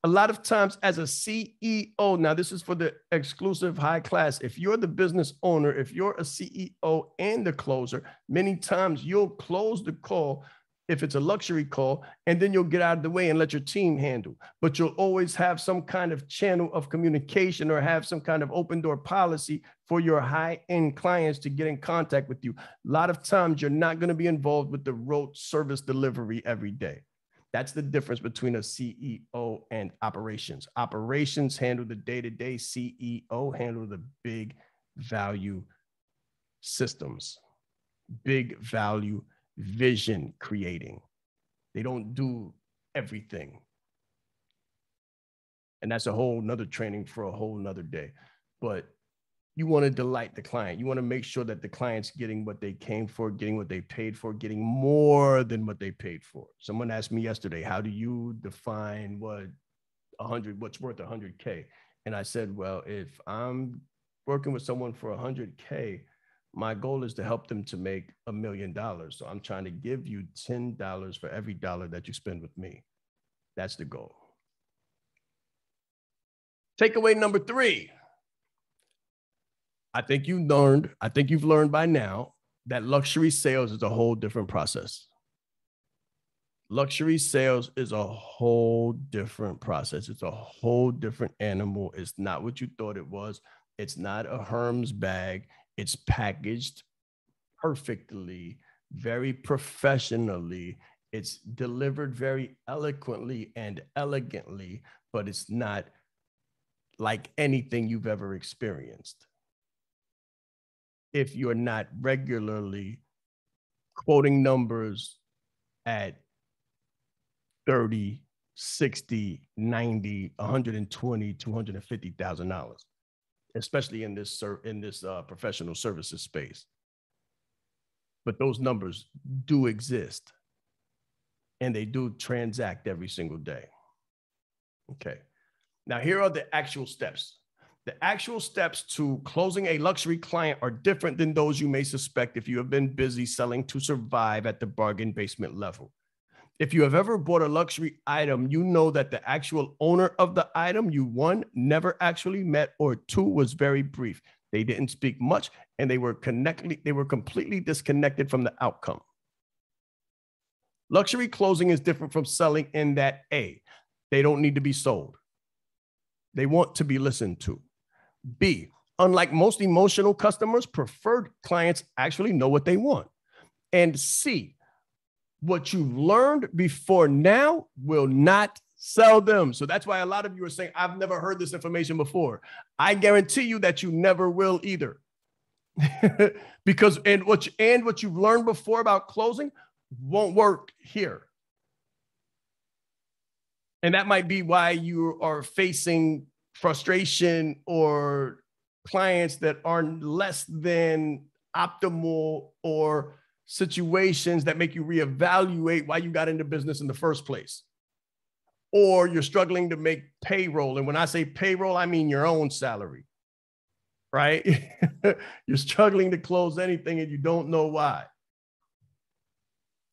A lot of times as a CEO, now this is for the exclusive high class. If you're the business owner, if you're a CEO and the closer, many times you'll close the call if it's a luxury call, and then you'll get out of the way and let your team handle. But you'll always have some kind of channel of communication or have some kind of open door policy for your high-end clients to get in contact with you. A lot of times you're not going to be involved with the rote service delivery every day. That's the difference between a CEO and operations. Operations handle the day-to-day. CEO handle the big value systems, big value vision creating. They don't do everything. And that's a whole nother training for a whole nother day. But you want to delight the client. You want to make sure that the client's getting what they came for, getting what they paid for, getting more than what they paid for. Someone asked me yesterday, how do you define what's worth 100K? And I said, well, if I'm working with someone for 100K, my goal is to help them to make $1 million. So I'm trying to give you $10 for every dollar that you spend with me. That's the goal. Takeaway number 3. I think you've learned by now that luxury sales is a whole different process. Luxury sales is a whole different process. It's a whole different animal. It's not what you thought it was. It's not a Hermes bag. It's packaged perfectly, very professionally. It's delivered very eloquently and elegantly, but it's not like anything you've ever experienced. If you're not regularly quoting numbers at 30, 60, 90, 120, $250,000, especially in this professional services space. But those numbers do exist, and they do transact every single day. Okay. Now, here are the actual steps. The actual steps to closing a luxury client are different than those you may suspect if you have been busy selling to survive at the bargain basement level. If you have ever bought a luxury item, you know that the actual owner of the item you, 1, never actually met, or 2, was very brief. They didn't speak much, and they were completely disconnected from the outcome. Luxury closing is different from selling in that A, they don't need to be sold. They want to be listened to. B, unlike most emotional customers, preferred clients actually know what they want. And C, what you've learned before now will not Sell them. So that's why a lot of you are saying, I've never heard this information before. I guarantee you that you never will either. Because what you've learned before about closing won't work here. And that might be why you are facing frustration or clients that are less than optimal, or situations that make you reevaluate why you got into business in the first place. Or you're struggling to make payroll. And when I say payroll, I mean your own salary, right? You're struggling to close anything and you don't know why.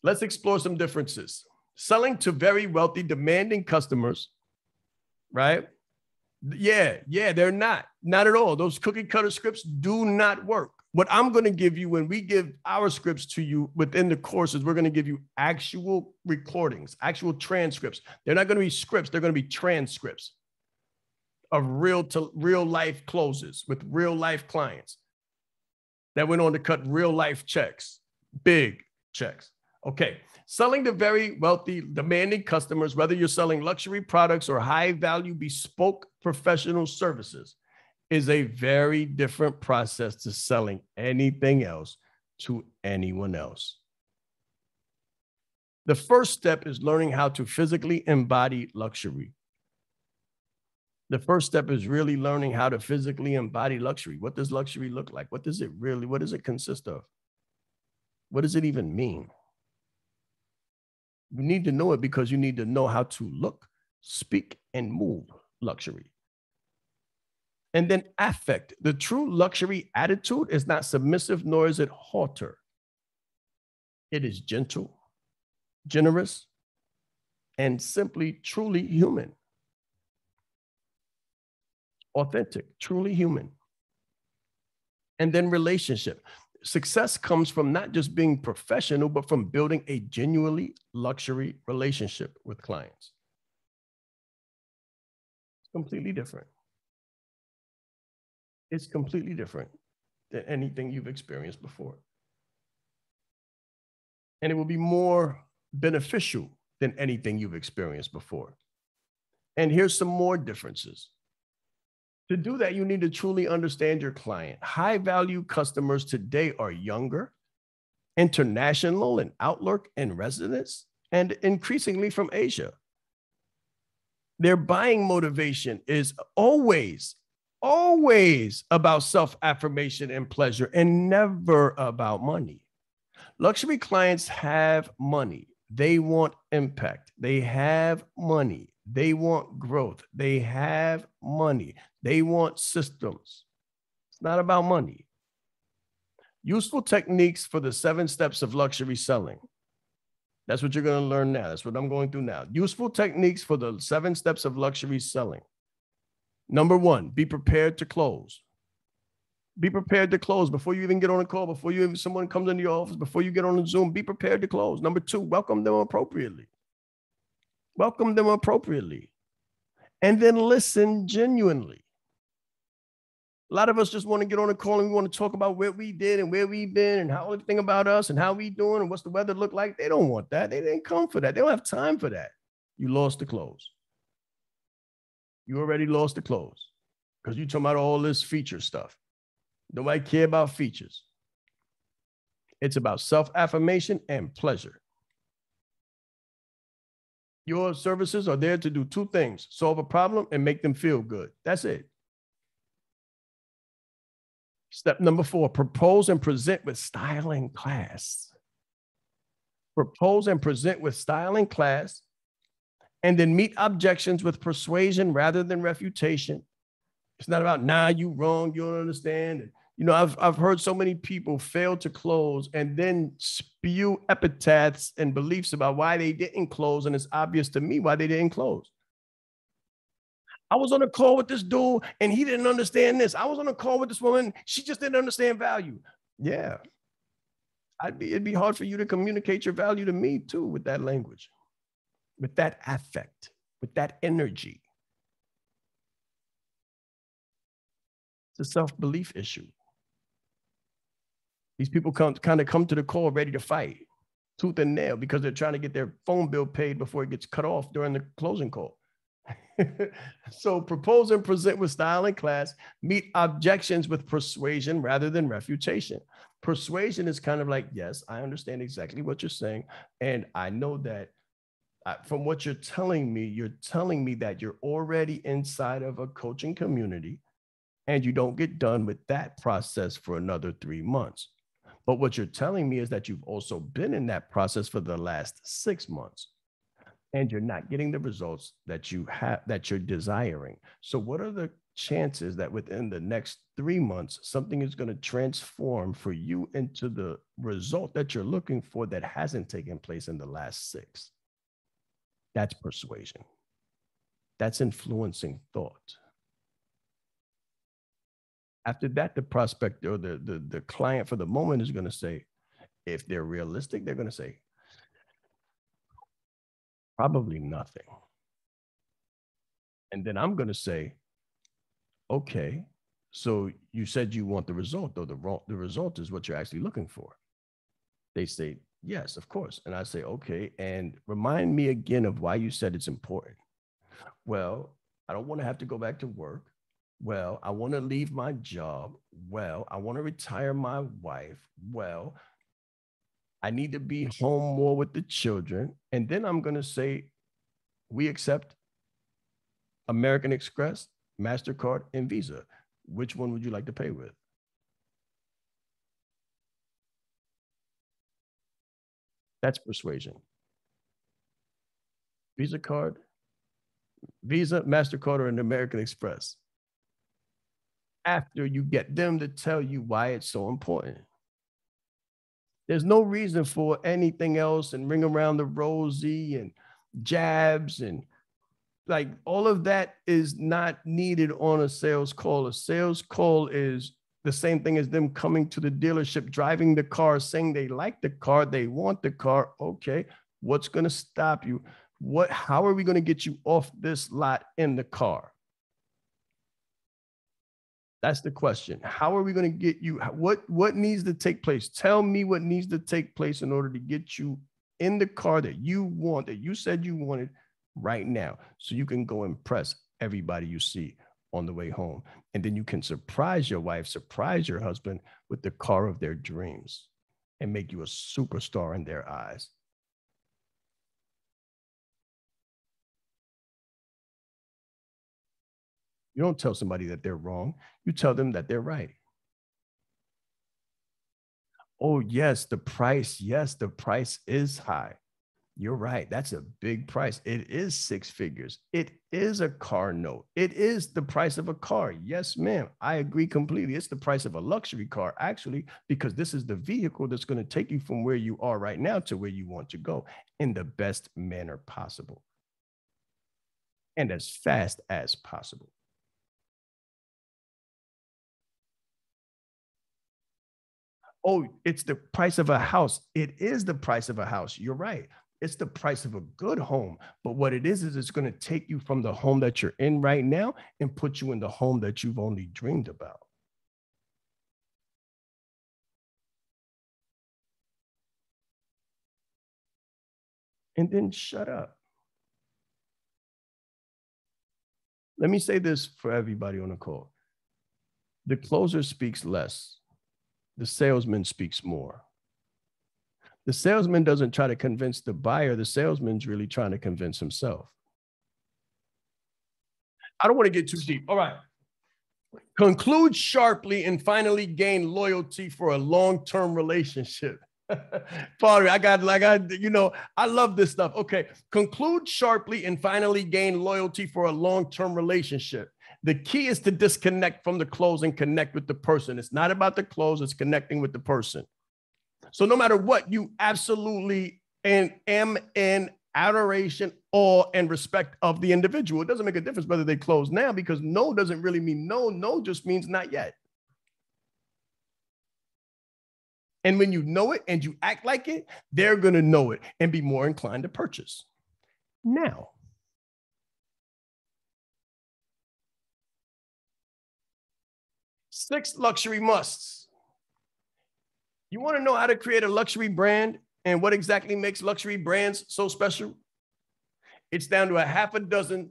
Let's explore some differences. Selling to very wealthy, demanding customers, right? Yeah, they're not at all. Those cookie cutter scripts do not work. What I'm going to give you when we give our scripts to you within the courses, we're going to give you actual recordings, actual transcripts. They're not going to be scripts. They're going to be transcripts of real life closes with real life clients that went on to cut real life checks, big checks. Okay. Selling to very wealthy, demanding customers, whether you're selling luxury products or high value bespoke professional services, is a very different process to selling anything else to anyone else. The first step is learning how to physically embody luxury. The first step is really learning how to physically embody luxury. What does luxury look like? What does it consist of? What does it even mean? You need to know it because you need to know how to look, speak, and move luxury. And then affect. The true luxury attitude is not submissive, nor is it haughter. It is gentle, generous, and simply truly human. Authentic, truly human. And then relationship. Success comes from not just being professional, but from building a genuinely luxury relationship with clients. It's completely different. It's completely different than anything you've experienced before. And it will be more beneficial than anything you've experienced before. And here's some more differences. To do that, you need to truly understand your client. High-value customers today are younger, international in outlook and residence, and increasingly from Asia. Their buying motivation is always about self-affirmation and pleasure, and never about money. Luxury clients have money. They want impact. They have money. They want growth. They have money. They want systems. It's not about money. Useful techniques for the 7 steps of luxury selling. That's what you're going to learn now. That's what I'm going through now. Useful techniques for the 7 steps of luxury selling. Number 1, be prepared to close. Be prepared to close before you even get on a call, before someone comes into your office, before you get on a Zoom. Be prepared to close. Number 2, welcome them appropriately. Welcome them appropriately. And then listen genuinely. A lot of us just want to get on a call and we want to talk about where we did and where we've been and how everything about us and how we doing and what's the weather look like. They don't want that. They didn't come for that. They don't have time for that. You lost the close. You already lost the close because you're talking about all this feature stuff. Nobody care about features. It's about self-affirmation and pleasure. Your services are there to do 2 things: solve a problem and make them feel good. That's it. Step number 4, propose and present with style and class. Propose and present with style and class, and then meet objections with persuasion rather than refutation. It's not about, nah, you wrong, you don't understand. And, you know, I've heard so many people fail to close and then spew epithets and beliefs about why they didn't close, and it's obvious to me why they didn't close. I was on a call with this dude and he didn't understand this. I was on a call with this woman. She just didn't understand value. Yeah. It'd be hard for you to communicate your value to me too with that language, with that affect, with that energy. It's a self-belief issue. These people come to the call ready to fight. tooth and nail because they're trying to get their phone bill paid before it gets cut off during the closing call. So propose and present with style and class, meet objections with persuasion rather than refutation. Persuasion is kind of like, yes, I understand exactly what you're saying. And I know that from what you're telling me that you're already inside of a coaching community and you don't get done with that process for another 3 months. But what you're telling me is that you've also been in that process for the last 6 months and you're not getting the results that you're desiring. So what are the chances that within the next 3 months, something is going to transform for you into the result that you're looking for that hasn't taken place in the last 6? That's persuasion. That's influencing thought. After that, the prospect or the client for the moment is going to say, if they're realistic, they're going to say, probably nothing. And then I'm going to say, okay, so you said you want the result, though the result is what you're actually looking for. They say, yes, of course. And I say, okay, and remind me again of why you said it's important. Well, I don't want to have to go back to work. Well, I want to leave my job. Well, I want to retire my wife. Well, I need to be home more with the children. And then I'm going to say, we accept American Express, MasterCard, and Visa. Which one would you like to pay with? That's persuasion. Visa card, Visa, MasterCard, or an American Express. After you get them to tell you why it's so important. There's no reason for anything else and ring around the rosy and jabs and like all of that is not needed on a sales call. A sales call is the same thing as them coming to the dealership, driving the car, saying they like the car, they want the car. Okay, what's going to stop you? How are we going to get you off this lot in the car? That's the question. How are we going to get you? What needs to take place? Tell me what needs to take place in order to get you in the car that you want, that you said you wanted right now, so you can go impress everybody you see on the way home. And then you can surprise your wife, surprise your husband with the car of their dreams and make you a superstar in their eyes. You don't tell somebody that they're wrong. You tell them that they're right. Oh, yes, the price. Yes, the price is high. You're right. That's a big price. It is 6 figures. It is a car note. It is the price of a car. Yes, ma'am. I agree completely. It's the price of a luxury car, actually, because this is the vehicle that's going to take you from where you are right now to where you want to go in the best manner possible and as fast as possible. Oh, it's the price of a house. It is the price of a house. You're right. It's the price of a good home. But what it is it's going to take you from the home that you're in right now and put you in the home that you've only dreamed about. And then shut up. Let me say this for everybody on the call. The closer speaks less. The salesman speaks more. The salesman doesn't try to convince the buyer. The salesman's really trying to convince himself. I don't want to get too deep. All right. Conclude sharply and finally gain loyalty for a long-term relationship. Sorry, I love this stuff. Okay. Conclude sharply and finally gain loyalty for a long-term relationship. The key is to disconnect from the close and connect with the person. It's not about the close, it's connecting with the person. So no matter what, you absolutely am in adoration, awe, and respect of the individual. It doesn't make a difference whether they close now because no doesn't really mean no. No just means not yet. And when you know it and you act like it, they're going to know it and be more inclined to purchase. Now, 6 luxury musts. You want to know how to create a luxury brand? And what exactly makes luxury brands so special? It's down to a half a dozen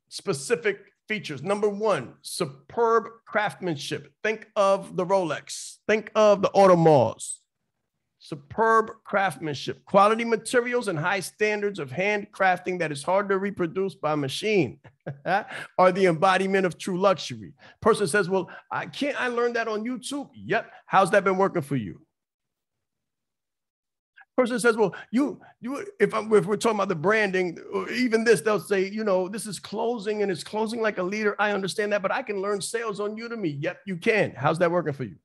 specific features. Number one, superb craftsmanship. Think of the Rolex. Think of the Audemars. Superb craftsmanship, quality materials, and high standards of handcrafting that is hard to reproduce by machine are the embodiment of true luxury. Person says, well, I learn that on YouTube? Yep. How's that been working for you? Person says, well, if we're talking about the branding, or even this, they'll say, this is closing and it's closing like a leader. I understand that, but I can learn sales on Udemy. Yep, you can. How's that working for you?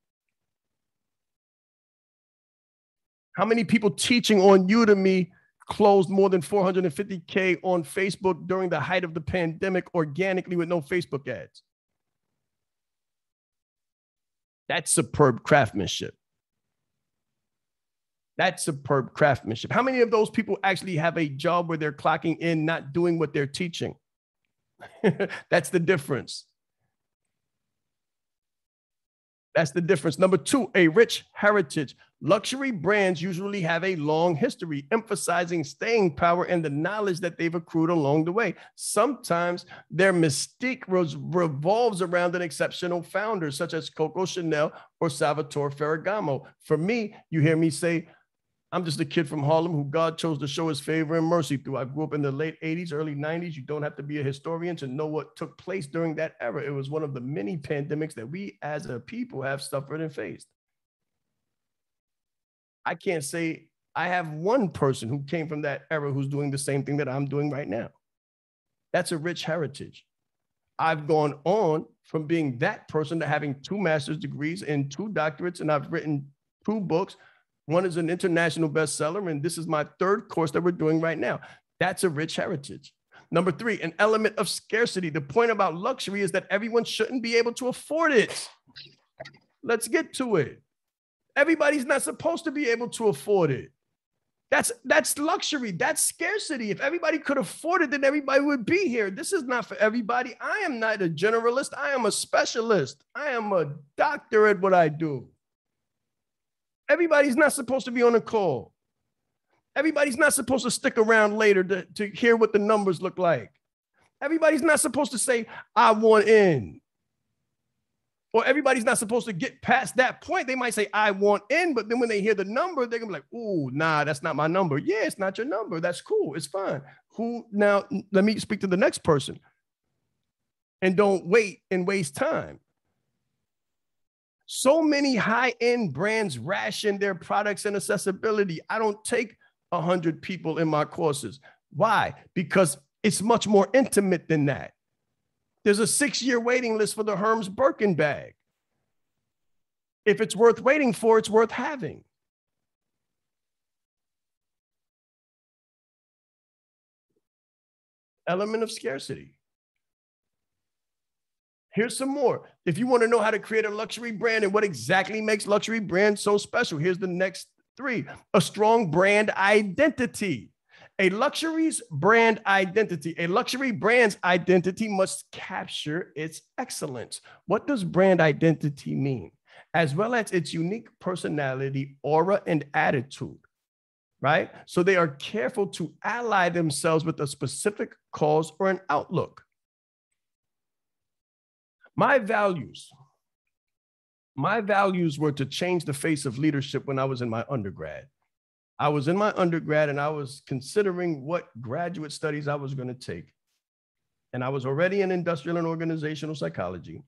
How many people teaching on Udemy closed more than 450K on Facebook during the height of the pandemic organically with no Facebook ads? That's superb craftsmanship. That's superb craftsmanship. How many of those people actually have a job where they're clocking in, not doing what they're teaching? That's the difference. That's the difference. Number two, a rich heritage. Luxury brands usually have a long history, emphasizing staying power and the knowledge that they've accrued along the way. Sometimes their mystique revolves around an exceptional founder, such as Coco Chanel or Salvatore Ferragamo. For me, you hear me say, I'm just a kid from Harlem who God chose to show his favor and mercy through. I grew up in the late 80s, early 90s. You don't have to be a historian to know what took place during that era. It was one of the many pandemics that we as a people have suffered and faced. I can't say I have one person who came from that era who's doing the same thing that I'm doing right now. That's a rich heritage. I've gone on from being that person to having 2 master's degrees and 2 doctorates, and I've written 2 books. One is an international bestseller, and this is my 3rd course that we're doing right now. That's a rich heritage. Number 3, an element of scarcity. The point about luxury is that everyone shouldn't be able to afford it. Let's get to it. Everybody's not supposed to be able to afford it. That's luxury. That's scarcity. If everybody could afford it, then everybody would be here. This is not for everybody. I am not a generalist. I am a specialist. I am a doctor at what I do. Everybody's not supposed to be on a call. Everybody's not supposed to stick around later to hear what the numbers look like. Everybody's not supposed to say, I want in. Or everybody's not supposed to get past that point. They might say, I want in, but then when they hear the number, they're gonna be like, oh, nah, that's not my number. Yeah, it's not your number. That's cool. It's fine. Now, let me speak to the next person. And don't wait and waste time. So many high-end brands ration their products and accessibility. I don't take 100 people in my courses. Why? Because it's much more intimate than that. There's a 6-year waiting list for the Hermes Birkin bag. If it's worth waiting for, it's worth having. Element of scarcity. Here's some more. If you want to know how to create a luxury brand and what exactly makes luxury brands so special, here's the next 3. A strong brand identity. A luxury's brand identity. A luxury brand's identity must capture its excellence. What does brand identity mean? As well as its unique personality, aura, and attitude, right? So they are careful to ally themselves with a specific cause or an outlook. My values were to change the face of leadership when I was in my undergrad. I was in my undergrad and I was considering what graduate studies I was going to take. And I was already in industrial and organizational psychology,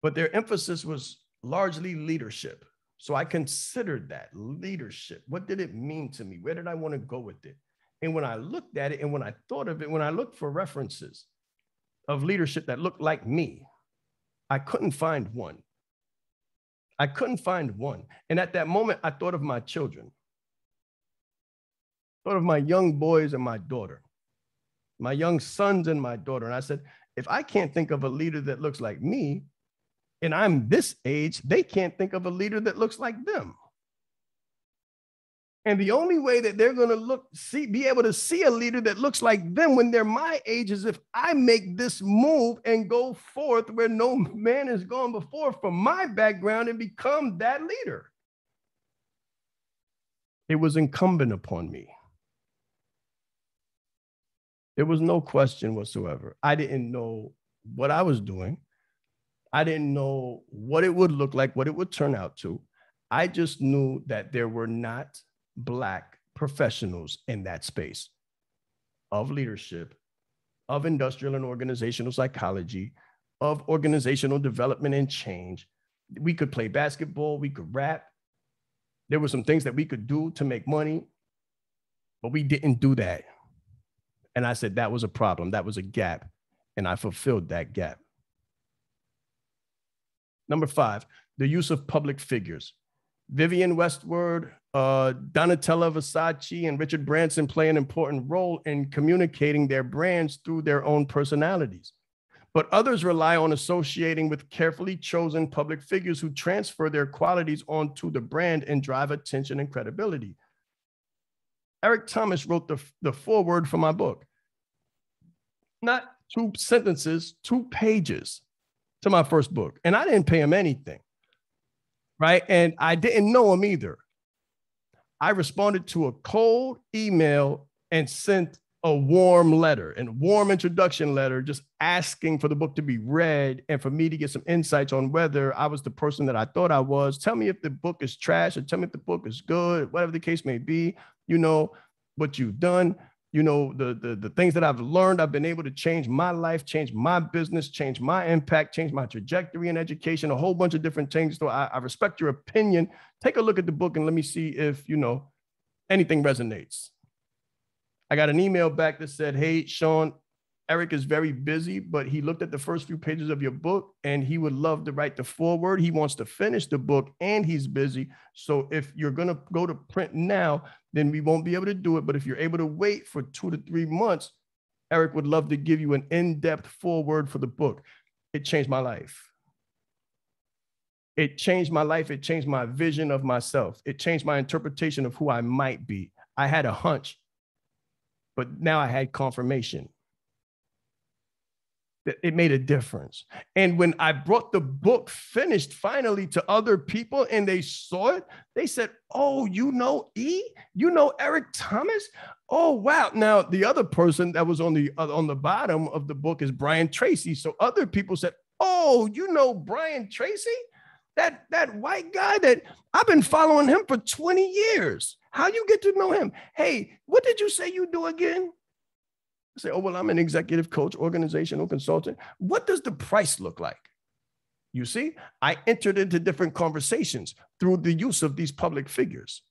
but their emphasis was largely leadership. So I considered that leadership. What did it mean to me? Where did I want to go with it? And when I looked at it and when I thought of it, when I looked for references of leadership that looked like me, I couldn't find one. I couldn't find one. And at that moment, I thought of my children. Thought of my young boys and my daughter, my young sons and my daughter. And I said, if I can't think of a leader that looks like me, and I'm this age, they can't think of a leader that looks like them. And the only way that they're going to be able to see a leader that looks like them when they're my age is if I make this move and go forth where no man has gone before from my background and become that leader. It was incumbent upon me. There was no question whatsoever. I didn't know what I was doing. I didn't know what it would look like, what it would turn out to. I just knew that there were not Black professionals in that space of leadership, of industrial and organizational psychology, of organizational development and change. We could play basketball, we could rap. There were some things that we could do to make money, but we didn't do that. And I said that was a problem, that was a gap, and I fulfilled that gap. Number 5, the use of public figures. Vivienne Westwood, Donatella Versace, and Richard Branson play an important role in communicating their brands through their own personalities. But others rely on associating with carefully chosen public figures who transfer their qualities onto the brand and drive attention and credibility. Eric Thomas wrote the foreword for my book. Not 2 sentences, 2 pages to my first book. And I didn't pay him anything, right? And I didn't know him either. I responded to a cold email and sent a warm letter and warm introduction letter, just asking for the book to be read and for me to get some insights on whether I was the person that I thought I was. Tell me if the book is trash or tell me if the book is good, whatever the case may be. You know what you've done, you know, the things that I've learned. I've been able to change my life, change my business, change my impact, change my trajectory in education, a whole bunch of different things. So I respect your opinion. Take a look at the book and let me see if, you know, anything resonates. I got an email back that said, hey, Shaan, Eric is very busy, but he looked at the first few pages of your book and he would love to write the foreword. He wants to finish the book and he's busy. So if you're going to go to print now, then we won't be able to do it. But if you're able to wait for 2 to 3 months, Eric would love to give you an in-depth foreword for the book. It changed my life. It changed my life. It changed my vision of myself. It changed my interpretation of who I might be. I had a hunch, but now I had confirmation. It made a difference. And when I brought the book finished finally to other people and they saw it, they said, oh, you know E? You know Eric Thomas? Oh, wow. Now, the other person that was on the bottom of the book is Brian Tracy. So other people said, oh, you know Brian Tracy? That white guy that I've been following him for 20 years. How you get to know him? Hey, what did you say you do again? I say, oh, well, I'm an executive coach, organizational consultant. What does the price look like? You see, I entered into different conversations through the use of these public figures.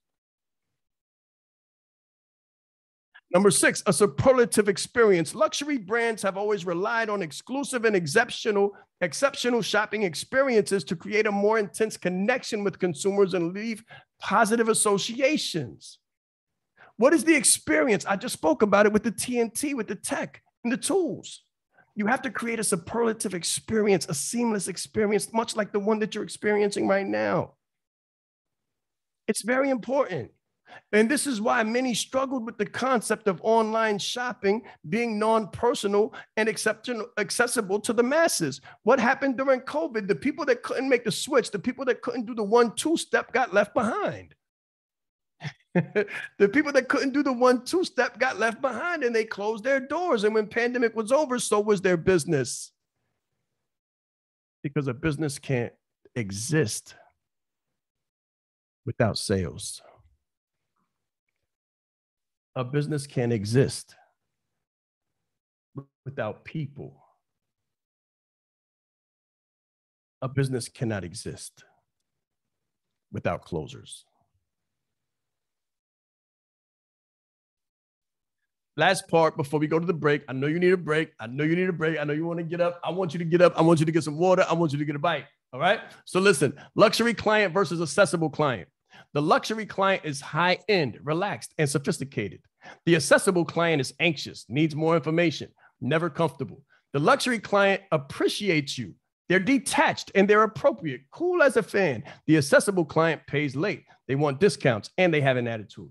Number 6, a superlative experience. Luxury brands have always relied on exclusive and exceptional shopping experiences to create a more intense connection with consumers and leave positive associations. What is the experience? I just spoke about it with the TNT, with the tech and the tools. You have to create a superlative experience, a seamless experience, much like the one that you're experiencing right now. It's very important. And this is why many struggled with the concept of online shopping being non-personal and accessible to the masses. What happened during COVID? The people that couldn't make the switch, the people that couldn't do the 1-2 step got left behind. The people that couldn't do the 1-2 step got left behind and they closed their doors. And when pandemic was over, so was their business. Because a business can't exist without sales. A business can't exist without people. A business cannot exist without closers. Last part before we go to the break. I know you need a break. I know you need a break. I know you want to get up. I want you to get up. I want you to get some water. I want you to get a bite. All right. So listen, luxury client versus accessible client. The luxury client is high-end, relaxed, and sophisticated. The accessible client is anxious, needs more information, never comfortable. The luxury client appreciates you. They're detached and they're appropriate, cool as a fan. The accessible client pays late. They want discounts and they have an attitude.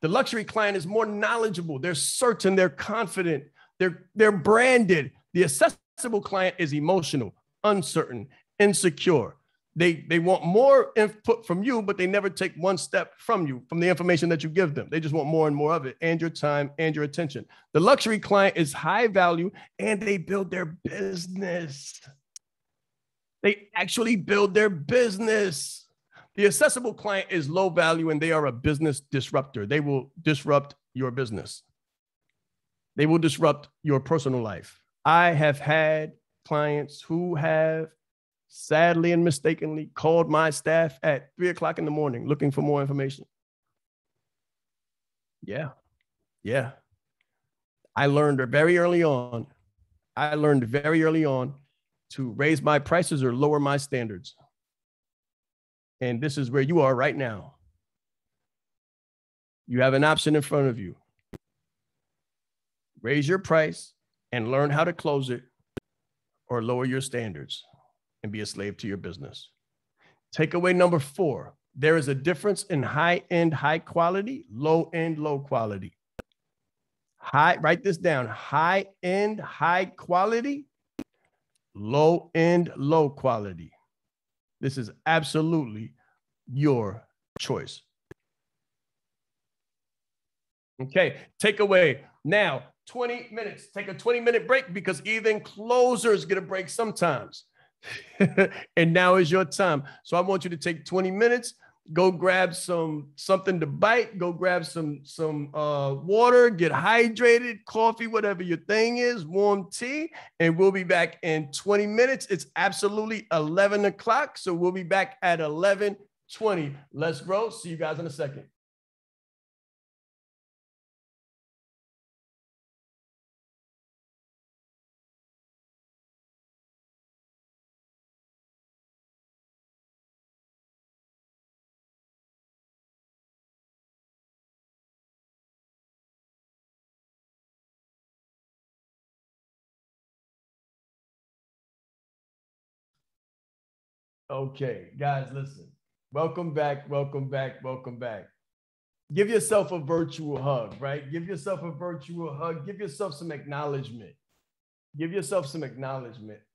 The luxury client is more knowledgeable. They're certain, they're confident, they're branded. The accessible client is emotional, uncertain, insecure. They want more input from you, but they never take one step from you, from the information that you give them. They just want more and more of it, and your time and your attention. The luxury client is high value, and they build their business. They actually build their business. The accessible client is low value, and they are a business disruptor. They will disrupt your business. They will disrupt your personal life. I have had clients who have sadly and mistakenly called my staff at 3 o'clock in the morning looking for more information. Yeah. I learned very early on. To raise my prices or lower my standards. And this is where you are right now. You have an option in front of you. Raise your price and learn how to close it, or lower your standards and be a slave to your business. Takeaway number 4, there is a difference in high-end, high quality, low-end, low quality. Write this down. High-end, high quality, low-end, low quality. This is absolutely your choice. Okay, takeaway. Now, 20 minutes. Take a 20-minute break, because even closers get a break sometimes. And now is your time. So I want you to take 20 minutes, go grab something to bite, go grab some water, get hydrated, coffee, whatever your thing is, warm tea, and we'll be back in 20 minutes. It's absolutely 11 o'clock, so we'll be back at 11:20. Let's grow. See you guys in a second. Okay, guys, listen. Welcome back. Give yourself a virtual hug, right? Give yourself a virtual hug. Give yourself some acknowledgement.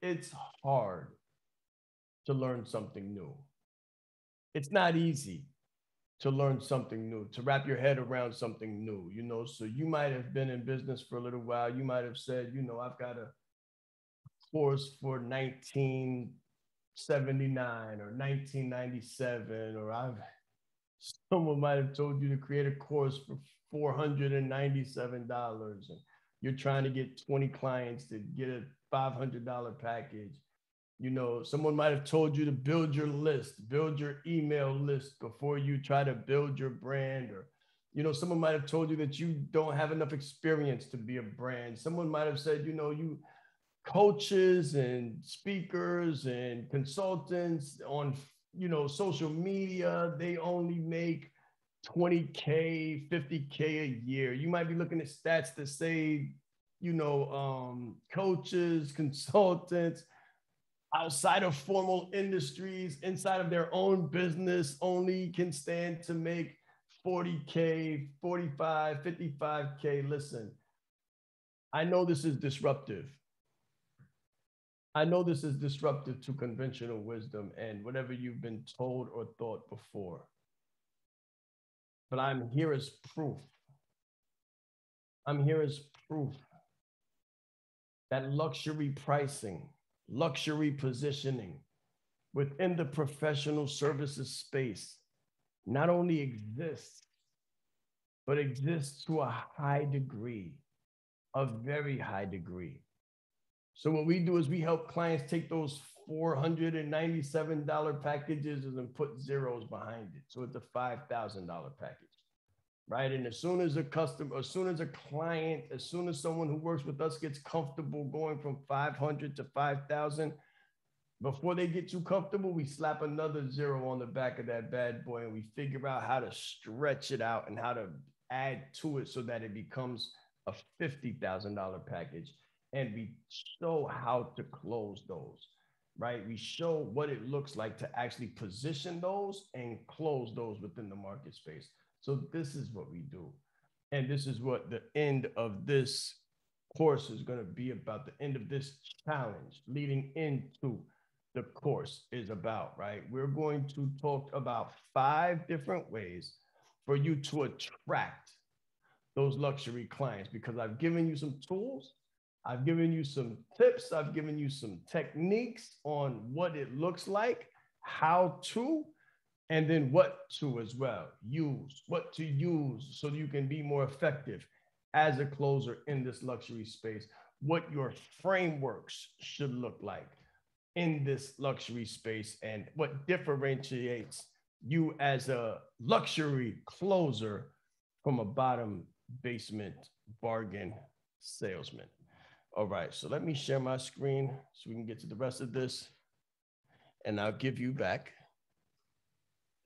It's hard to learn something new. It's not easy to learn something new, to wrap your head around something new, So you might have been in business for a little while. You might have said, I've got a course for 1979 or 1997, or someone might have told you to create a course for $497, and you're trying to get 20 clients to get a $500 package. Someone might have told you to build your list, build your email list before you try to build your brand, or someone might have told you that you don't have enough experience to be a brand. Someone might have said, you coaches and speakers and consultants on social media, they only make 20K, 50K a year. You might be looking at stats that say, coaches, consultants outside of formal industries, inside of their own business, only can stand to make 40K, 45, 55K. Listen, I know this is disruptive. To conventional wisdom and whatever you've been told or thought before. But I'm here as proof. That luxury pricing, luxury positioning within the professional services space not only exists, but exists to a high degree, a very high degree. So what we do is we help clients take those $497 packages and put zeros behind it. So it's a $5,000 package, right? And as soon as a customer, as soon as a client, as soon as someone who works with us gets comfortable going from 500 to 5,000, before they get too comfortable, we slap another zero on the back of that bad boy, and we figure out how to stretch it out and how to add to it so that it becomes a $50,000 package. And we show how to close those, right? We show what it looks like to actually position those and close those within the market space. So this is what we do. And this is what the end of this course is going to be about, the end of this challenge leading into the course is about, right? We're going to talk about 5 different ways for you to attract those luxury clients, because I've given you some tools, I've given you some tips, I've given you some techniques on what it looks like, how to, and then what to as well use, what to use so you can be more effective as a closer in this luxury space, what your frameworks should look like in this luxury space, and what differentiates you as a luxury closer from a bottom basement bargain salesman. All right, so let me share my screen so we can get to the rest of this, and I'll give you back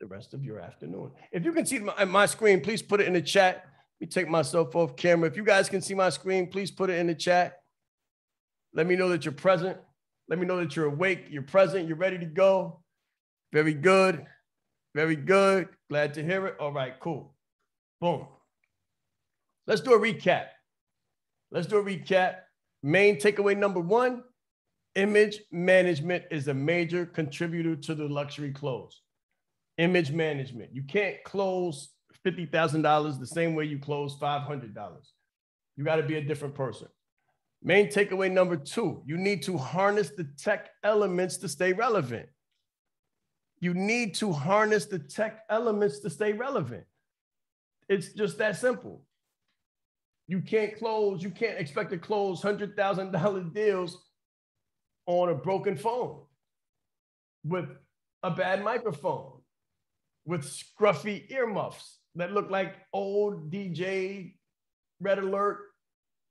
the rest of your afternoon. If you can see my screen, please put it in the chat. Let me take myself off camera. If you guys can see my screen, please put it in the chat. Let me know that you're present. Let me know that you're awake, you're present, you're ready to go. Very good. Very good. Glad to hear it. All right, cool. Boom. Let's do a recap. Let's do a recap. Main takeaway number 1, image management is a major contributor to the luxury close. Image management. You can't close $50,000 the same way you close $500. You got to be a different person. Main takeaway number 2, you need to harness the tech elements to stay relevant. You need to harness the tech elements to stay relevant. It's just that simple. You can't expect to close $100,000 deals on a broken phone, with a bad microphone, with scruffy earmuffs that look like old DJ Red Alert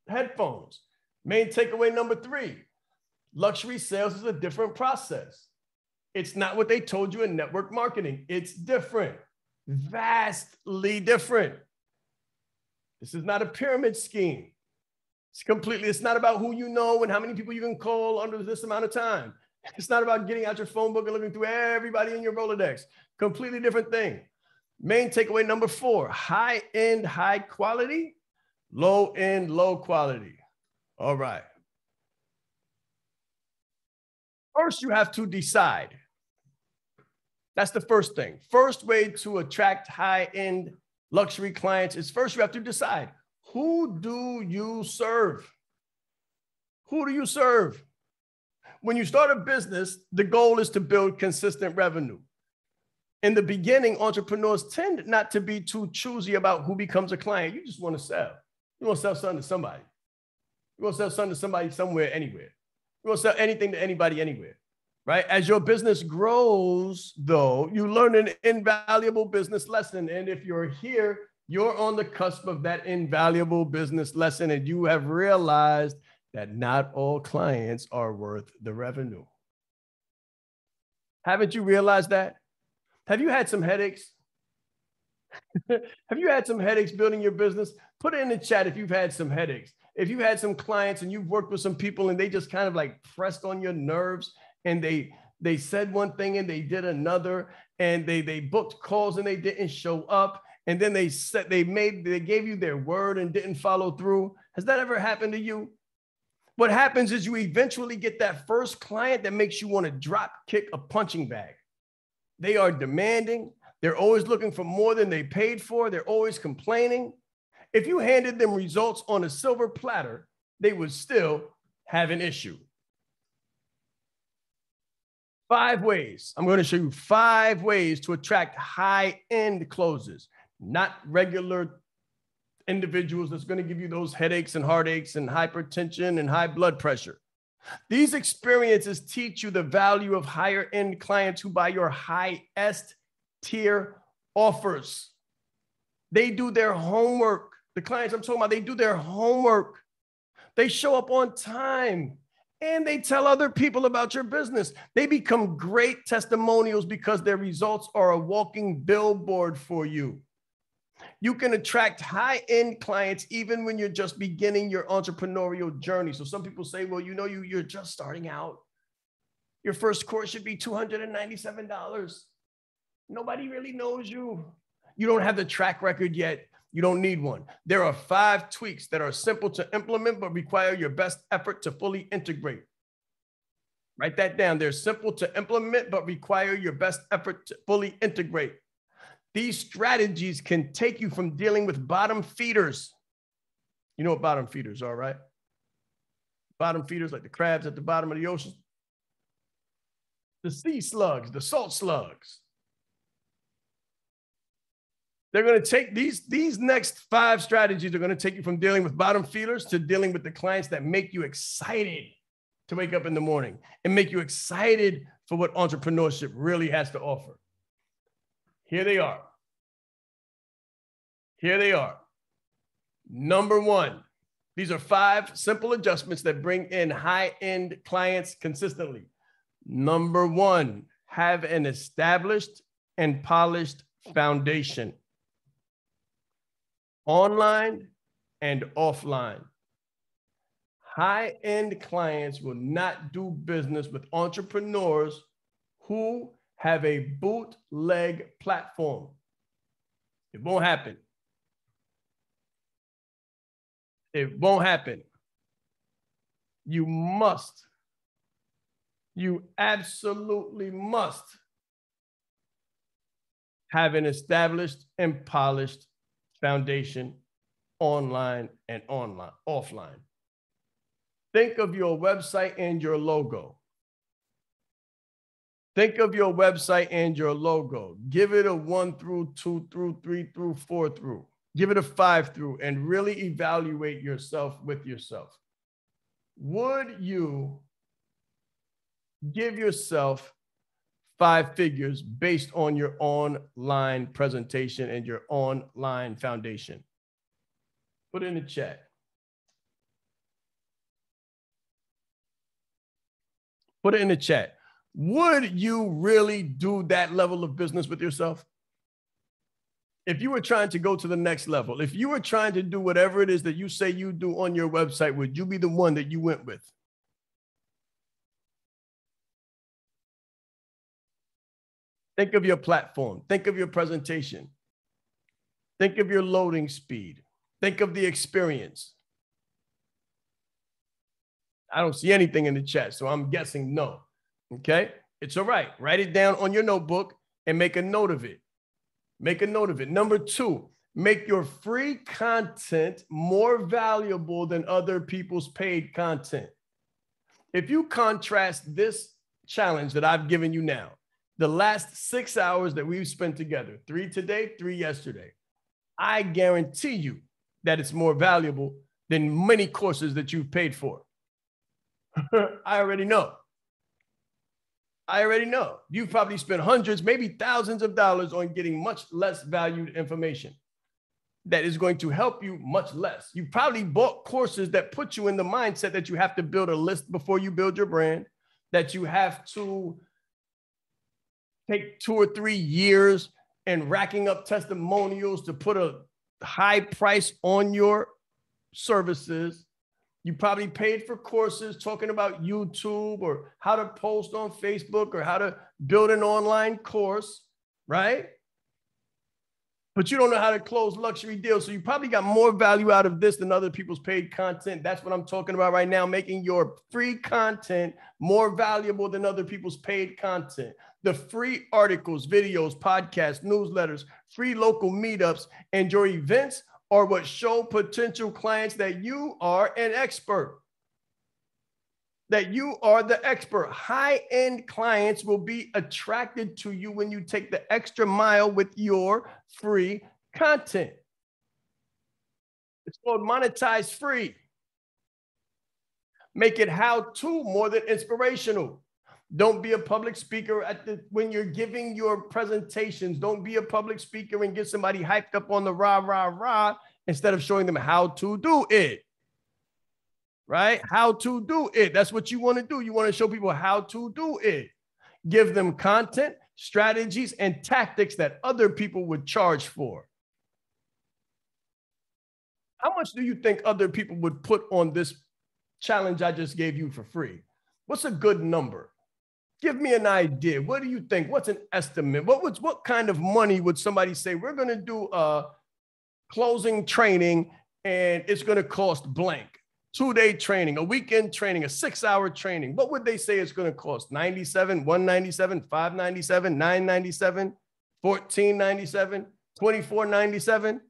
headphones. Main takeaway number 3, luxury sales is a different process. It's not what they told you in network marketing. It's different, vastly different. This is not a pyramid scheme. It's not about who you know and how many people you can call under this amount of time. It's not about getting out your phone book and looking through everybody in your Rolodex. Completely different thing. Main takeaway number 4, high-end, high quality, low-end, low quality. All right. First, you have to decide. That's the first thing. First way to attract high-end luxury clients is first you have to decide, who do you serve? Who do you serve? When you start a business, the goal is to build consistent revenue. In the beginning, entrepreneurs tend not to be too choosy about who becomes a client. You just want to sell. You want to sell something to somebody. You want to sell something to somebody somewhere, anywhere. You want to sell anything to anybody, anywhere, right? As your business grows, though, you learn an invaluable business lesson. And if you're here, you're on the cusp of that invaluable business lesson, and you have realized that not all clients are worth the revenue. Haven't you realized that? Have you had some headaches? Have you had some headaches building your business? Put it in the chat if you've had some headaches. If you had some clients and you've worked with some people and they just kind of like pressed on your nerves, and they said one thing and they did another, and they booked calls and they didn't show up, and then they gave you their word and didn't follow through. Has that ever happened to you? What happens is you eventually get that first client that makes you want to drop kick a punching bag. They are demanding. They're always looking for more than they paid for. They're always complaining. If you handed them results on a silver platter, they would still have an issue. 5 ways. I'm going to show you 5 ways to attract high-end closes, not regular individuals that's going to give you those headaches and heartaches and hypertension and high blood pressure. These experiences teach you the value of higher-end clients who buy your highest tier offers. They do their homework. The clients I'm talking about, they do their homework. They show up on time, and they tell other people about your business. They become great testimonials because their results are a walking billboard for you. You can attract high-end clients even when you're just beginning your entrepreneurial journey. So some people say, well, you know, you're just starting out. Your first course should be $297. Nobody really knows you. You don't have the track record yet. You don't need one. There are 5 tweaks that are simple to implement, but require your best effort to fully integrate. Write that down. They're simple to implement, but require your best effort to fully integrate. These strategies can take you from dealing with bottom feeders. You know what bottom feeders are, right? Bottom feeders, like the crabs at the bottom of the ocean. The sea slugs, the salt slugs. They're going to take these next 5 strategies are going to take you from dealing with bottom feeders to dealing with the clients that make you excited to wake up in the morning and make you excited for what entrepreneurship really has to offer. Here they are. Here they are. Number 1, these are 5 simple adjustments that bring in high-end clients consistently. Number 1, have an established and polished foundation, online and offline. High-end clients will not do business with entrepreneurs who have a bootleg platform. It won't happen. It won't happen. You must. You absolutely must have an established and polished foundation online and offline. Think of your website and your logo. Think of your website and your logo. Give it a 1 through, 2 through, 3 through, 4 through. Give it a 5 through and really evaluate yourself with yourself. Would you give yourself 5 figures based on your online presentation and your online foundation? Put it in the chat. Put it in the chat. Would you really do that level of business with yourself? If you were trying to go to the next level, if you were trying to do whatever it is that you say you do on your website, would you be the one that you went with? Think of your platform. Think of your presentation. Think of your loading speed. Think of the experience. I don't see anything in the chat, so I'm guessing no. Okay? It's all right. Write it down on your notebook and make a note of it. Make a note of it. Number 2, make your free content more valuable than other people's paid content. If you contrast this challenge that I've given you now, the last 6 hours that we've spent together, 3 today, 3 yesterday, I guarantee you that it's more valuable than many courses that you've paid for. I already know. I already know. You've probably spent hundreds, maybe thousands of dollars on getting much less valued information that is going to help you much less. You probably bought courses that put you in the mindset that you have to build a list before you build your brand, that you have to take 2 or 3 years and racking up testimonials to put a high price on your services. You probably paid for courses talking about YouTube or how to post on Facebook or how to build an online course, right? But you don't know how to close luxury deals. So you probably got more value out of this than other people's paid content. That's what I'm talking about right now, making your free content more valuable than other people's paid content. The free articles, videos, podcasts, newsletters, free local meetups, and your events are what show potential clients that you are an expert. That you are the expert. High-end clients will be attracted to you when you take the extra mile with your free content. It's called monetize free. Make it how-to more than inspirational. Don't be a public speaker when you're giving your presentations. Don't be a public speaker and get somebody hyped up on the rah, rah, rah instead of showing them how to do it. Right? How to do it. That's what you want to do. You want to show people how to do it. Give them content, strategies, and tactics that other people would charge for. How much do you think other people would put on this challenge I just gave you for free? What's a good number? Give me an idea. What do you think? What's an estimate? What kind of money would somebody say, we're going to do a closing training and it's going to cost blank? 2-day training, a weekend training, a 6-hour training. What would they say it's going to cost? 97, 197, 597, 997, 1497, 2497,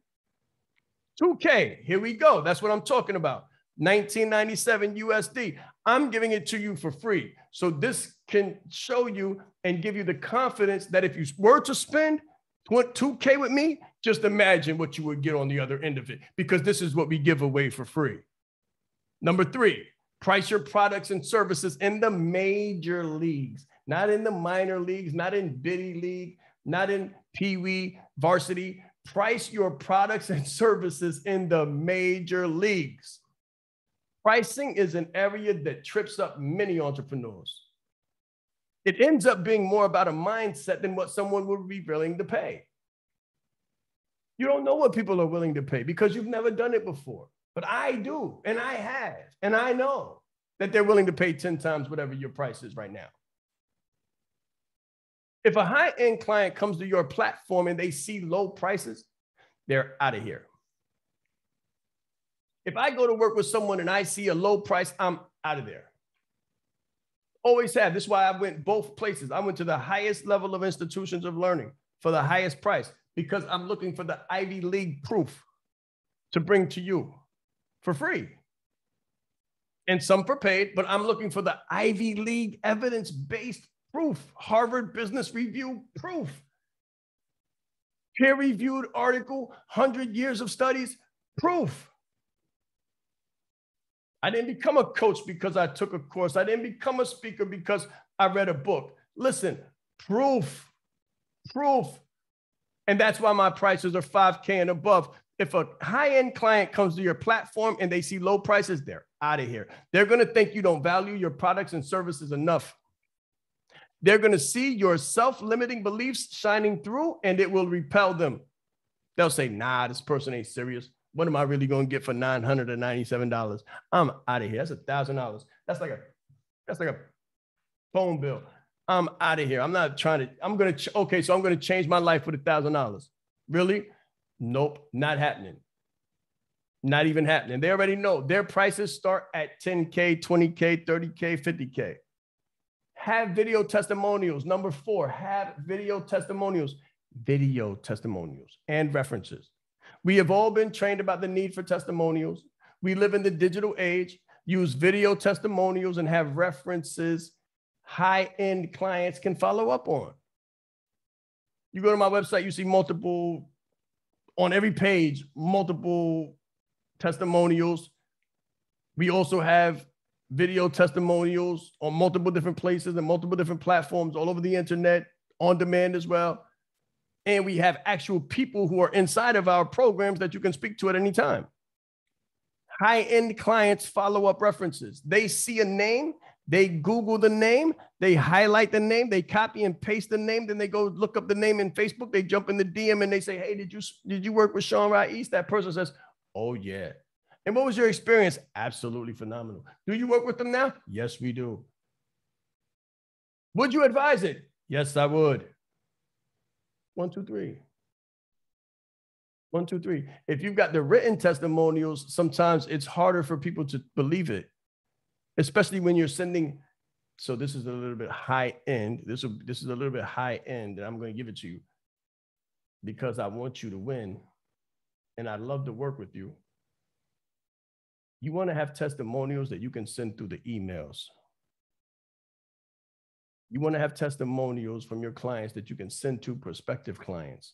2K. Here we go. That's what I'm talking about. 1997 USD. I'm giving it to you for free. So this can show you and give you the confidence that if you were to spend 2K with me, just imagine what you would get on the other end of it, because this is what we give away for free. Number 3, price your products and services in the major leagues, not in the minor leagues, not in biddy league, not in pee-wee, varsity. Price your products and services in the major leagues. Pricing is an area that trips up many entrepreneurs. It ends up being more about a mindset than what someone would be willing to pay. You don't know what people are willing to pay because you've never done it before. But I do, and I have, and I know that they're willing to pay 10 times whatever your price is right now. If a high-end client comes to your platform and they see low prices, they're out of here. If I go to work with someone and I see a low price, I'm out of there. Always have. This is why I went both places. I went to the highest level of institutions of learning for the highest price, because I'm looking for the Ivy League proof to bring to you for free. And some for paid, but I'm looking for the Ivy League evidence-based proof, Harvard Business Review proof, peer-reviewed article, 100 years of studies, proof. I didn't become a coach because I took a course. I didn't become a speaker because I read a book. Listen, proof. And that's why my prices are 5K and above. If a high-end client comes to your platform and they see low prices, they're out of here. They're going to think you don't value your products and services enough. They're going to see your self-limiting beliefs shining through, and it will repel them. They'll say, nah, this person ain't serious. What am I really going to get for $997? I'm out of here. That's $1,000. That's like a phone bill. I'm out of here. I'm not trying to, I'm going to change my life with $1,000. Really? Nope, not happening. Not even happening. They already know their prices start at 10K, 20K, 30K, 50K. Have video testimonials. Number 4, have video testimonials and references. We have all been trained about the need for testimonials. We live in the digital age. Use video testimonials and have references high-end clients can follow up on. You go to my website, you see multiple, on every page, multiple testimonials. We also have video testimonials on multiple different places and multiple different platforms all over the internet, on demand as well. And we have actual people who are inside of our programs that you can speak to at any time. High-end clients follow up references. They see a name, they Google the name, they highlight the name, they copy and paste the name, then they go look up the name in Facebook, they jump in the DM and they say, hey, did you work with Shaan Rais? That person says, oh yeah. And what was your experience? Absolutely phenomenal. Do you work with them now? Yes, we do. Would you advise it? Yes, I would. 1, 2, 3. 1, 2, 3. If you've got the written testimonials, sometimes it's harder for people to believe it, especially when you're sending. So this is a little bit high end. This is a little bit high end, and I'm going to give it to you because I want you to win, and I'd love to work with you. You want to have testimonials that you can send through the emails. You want to have testimonials from your clients that you can send to prospective clients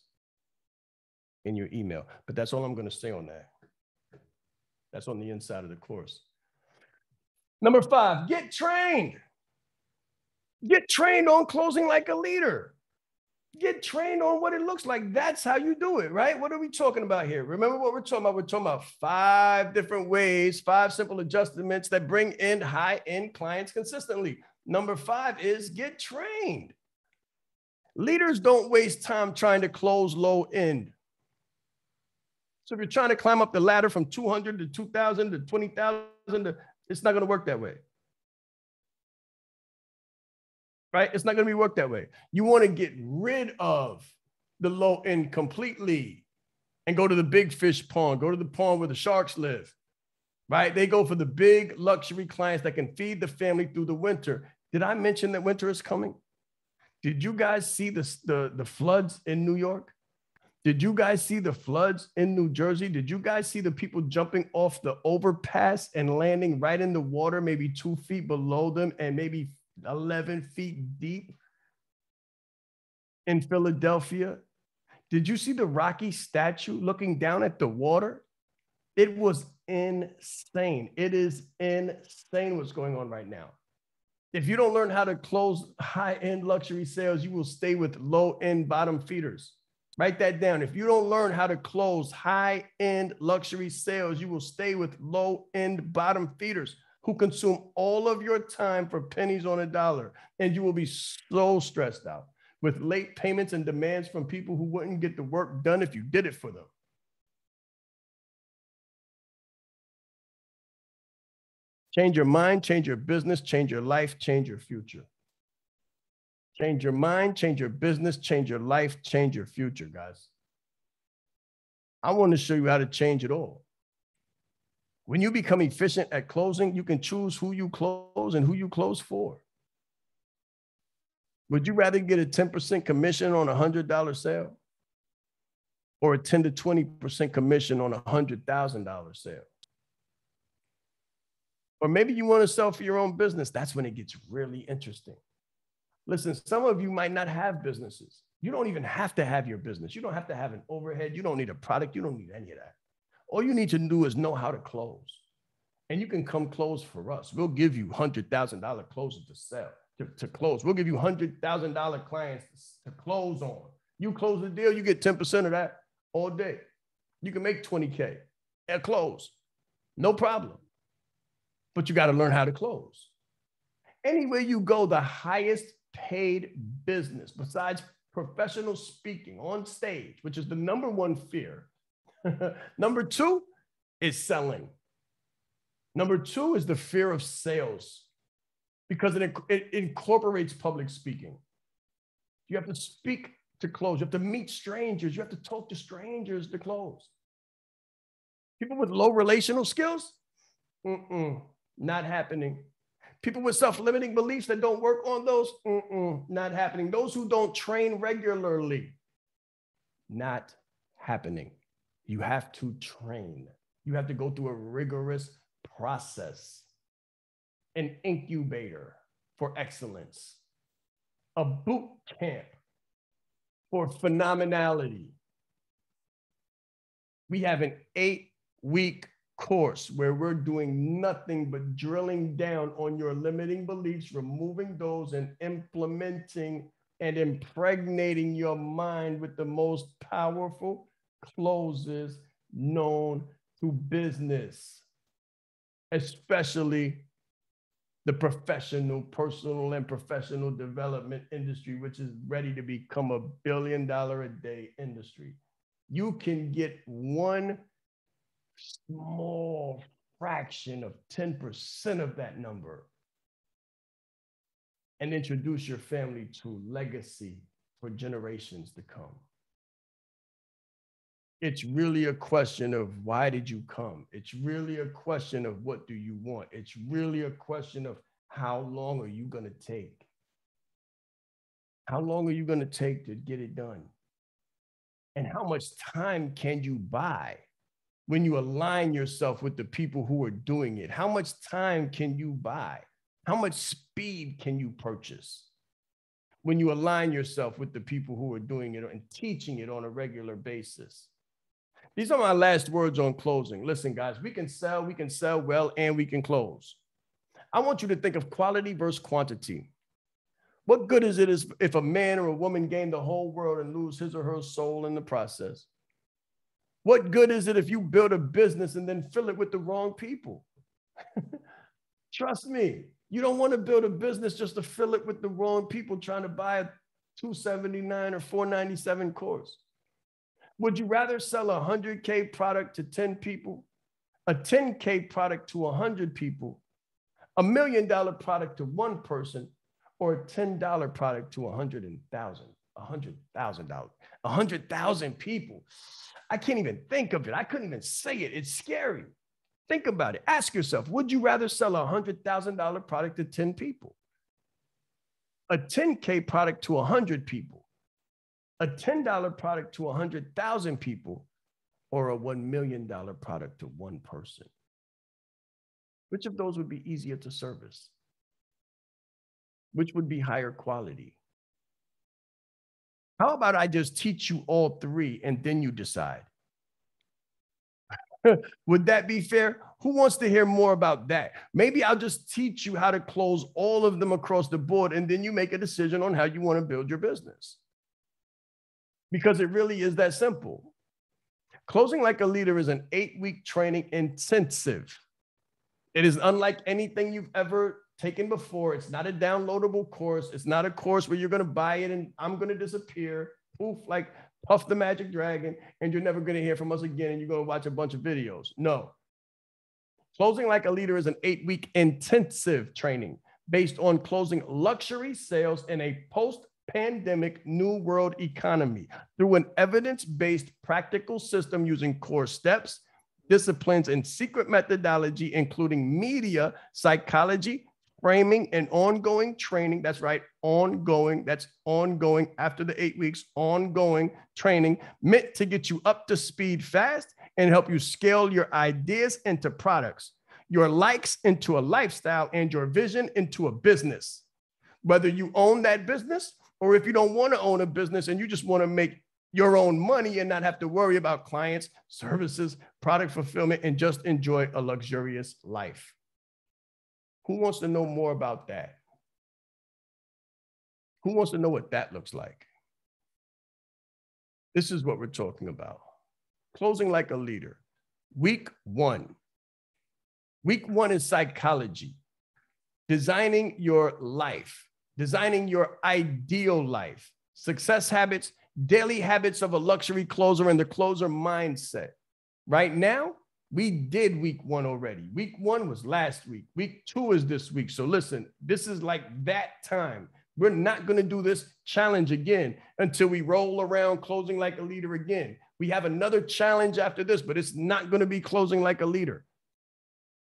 in your email. But that's all I'm going to say on that. That's on the inside of the course. Number 5, get trained. Get trained on closing like a leader. Get trained on what it looks like. That's how you do it, right? What are we talking about here? Remember what we're talking about? We're talking about 5 different ways, 5 simple adjustments that bring in high-end clients consistently. Number 5 is get trained. Leaders don't waste time trying to close low end. So if you're trying to climb up the ladder from 200 to 2,000 to 20,000, it's not going to work that way. Right? It's not going to work that way. You want to get rid of the low end completely and go to the big fish pond. Go to the pond where the sharks live. right? They go for the big luxury clients that can feed the family through the winter. Did I mention that winter is coming? Did you guys see the floods in New York? Did you guys see the floods in New Jersey? Did you guys see the people jumping off the overpass and landing right in the water, maybe 2 feet below them and maybe 11 feet deep in Philadelphia? Did you see the Rocky statue looking down at the water? It was insane. It is insane what's going on right now. If you don't learn how to close high-end luxury sales, you will stay with low-end bottom feeders. Write that down. If you don't learn how to close high-end luxury sales, you will stay with low-end bottom feeders who consume all of your time for pennies on a dollar. And you will be so stressed out with late payments and demands from people who wouldn't get the work done if you did it for them. Change your mind, change your business, change your life, change your future. Change your mind, change your business, change your life, change your future, guys. I want to show you how to change it all. When you become efficient at closing, you can choose who you close and who you close for. Would you rather get a 10% commission on a $100 sale or a 10 to 20% commission on a $100,000 sale? Or maybe you want to sell for your own business. That's when it gets really interesting. Listen, some of you might not have businesses. You don't even have to have your business. You don't have to have an overhead. You don't need a product. You don't need any of that. All you need to do is know how to close. And you can come close for us. We'll give you $100,000 closes to sell, to close. We'll give you $100,000 clients to close on. You close the deal, you get 10% of that all day. You can make 20K at close. No problem. But you got to learn how to close. Anywhere you go, the highest paid business besides professional speaking on stage, which is the #1 fear. Number 2 is selling. Number 2 is the fear of sales because it incorporates public speaking. You have to speak to close. You have to meet strangers. You have to talk to strangers to close. People with low relational skills, not happening. People with self-limiting beliefs that don't work on those, not happening. Those who don't train regularly, not happening. You have to train. You have to go through a rigorous process, an incubator for excellence, a boot camp for phenomenality. We have an 8-week course where we're doing nothing but drilling down on your limiting beliefs, removing those and implementing and impregnating your mind with the most powerful closes known to business, especially the professional, personal and professional development industry, which is ready to become $1 billion a day industry. You can get one small fraction of 10% of that number and introduce your family to legacy for generations to come. It's really a question of why did you come? It's really a question of what do you want? It's really a question of how long are you going to take? How long are you going to take to get it done? And how much time can you buy when you align yourself with the people who are doing it? How much time can you buy? How much speed can you purchase when you align yourself with the people who are doing it and teaching it on a regular basis? These are my last words on closing. Listen, guys, we can sell well, and we can close. I want you to think of quality versus quantity. What good is it if a man or a woman gain the whole world and lose his or her soul in the process? What good is it if you build a business and then fill it with the wrong people? Trust me, you don't want to build a business just to fill it with the wrong people trying to buy a $279 or $497 course. Would you rather sell a 100K product to 10 people, a 10K product to 100 people, $1 million product to one person, or a $10 product to 100,000 people? I can't even think of it. I couldn't even say it. It's scary. Think about it. Ask yourself, would you rather sell a $100,000 product to 10 people? A 10K product to 100 people? A $10 product to 100,000 people? Or a $1 million product to one person? Which of those would be easier to service? Which would be higher quality? How about I just teach you all three and then you decide? Would that be fair? Who wants to hear more about that? Maybe I'll just teach you how to close all of them across the board, and then you make a decision on how you want to build your business. Because it really is that simple. Closing Like a Leader is an 8-week training intensive. It is unlike anything you've ever taken before. It's not a downloadable course. It's not a course where you're going to buy it and I'm going to disappear, poof, like Puff the Magic Dragon, and you're never going to hear from us again and you're going to watch a bunch of videos. No. Closing Like a Leader is an 8-week intensive training based on closing luxury sales in a post-pandemic new world economy through an evidence-based practical system using core steps, disciplines, and secret methodology, including media, psychology, framing, and ongoing training. That's right, ongoing. That's ongoing after the 8 weeks, ongoing training meant to get you up to speed fast and help you scale your ideas into products, your likes into a lifestyle, and your vision into a business. Whether you own that business or if you don't want to own a business and you just want to make your own money and not have to worry about clients, services, product fulfillment, and just enjoy a luxurious life. Who wants to know more about that? Who wants to know what that looks like? This is what we're talking about. Closing Like a Leader. Week 1. Week 1 is psychology. Designing your life. Designing your ideal life. Success habits, daily habits of a luxury closer, and the closer mindset. Right now, we did week 1 already. Week 1 was last week. Week 2 is this week. So listen, this is like that time. We're not going to do this challenge again until we roll around Closing Like a Leader again. We have another challenge after this, but it's not going to be Closing Like a Leader.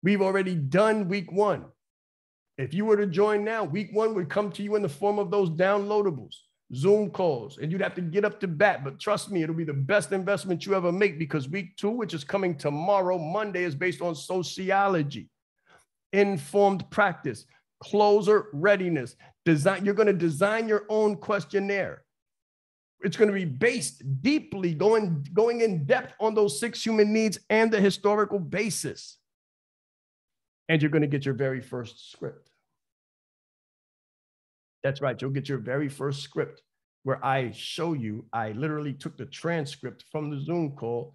We've already done week 1. If you were to join now, week 1 would come to you in the form of those downloadables, Zoom calls, and you'd have to get up to bat. But trust me, it'll be the best investment you ever make, because week 2, which is coming tomorrow, Monday, is based on sociology, informed practice, closer readiness, design. You're going to design your own questionnaire. It's going to be based deeply, going in depth on those 6 human needs and the historical basis. And you're going to get your very first script. That's right. You'll get your very first script where I show you, I literally took the transcript from the Zoom call,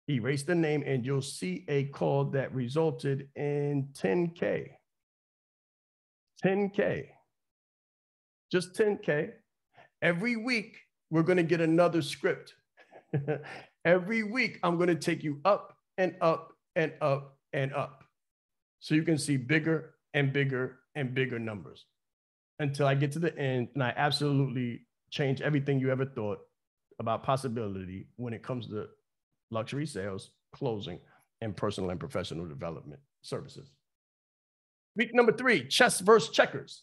erased the name, and you'll see a call that resulted in 10K. 10K. Just 10K. Every week, we're going to get another script. Every week, I'm going to take you up and up and up and up, so you can see bigger and bigger and bigger numbers until I get to the end and I absolutely change everything you ever thought about possibility when it comes to luxury sales, closing, and personal and professional development services. Week number 3, chess versus checkers.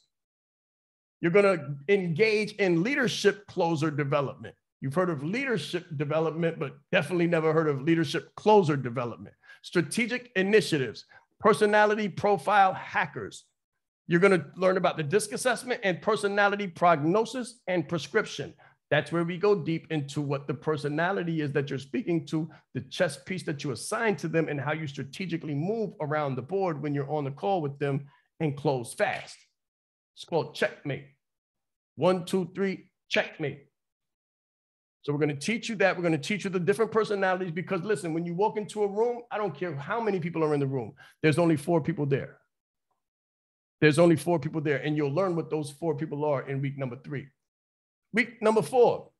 You're going to engage in leadership closer development. You've heard of leadership development, but definitely never heard of leadership closer development. Strategic initiatives, personality profile hackers. You're going to learn about the DISC assessment and personality prognosis and prescription. That's where we go deep into what the personality is that you're speaking to, the chess piece that you assign to them, and how you strategically move around the board when you're on the call with them and close fast. It's called checkmate. 1, 2, 3, checkmate. So we're going to teach you that. We're going to teach you the different personalities, because listen, when you walk into a room, I don't care how many people are in the room. There's only 4 people there. There's only 4 people there, and you'll learn what those 4 people are in week number 3. Week number 4,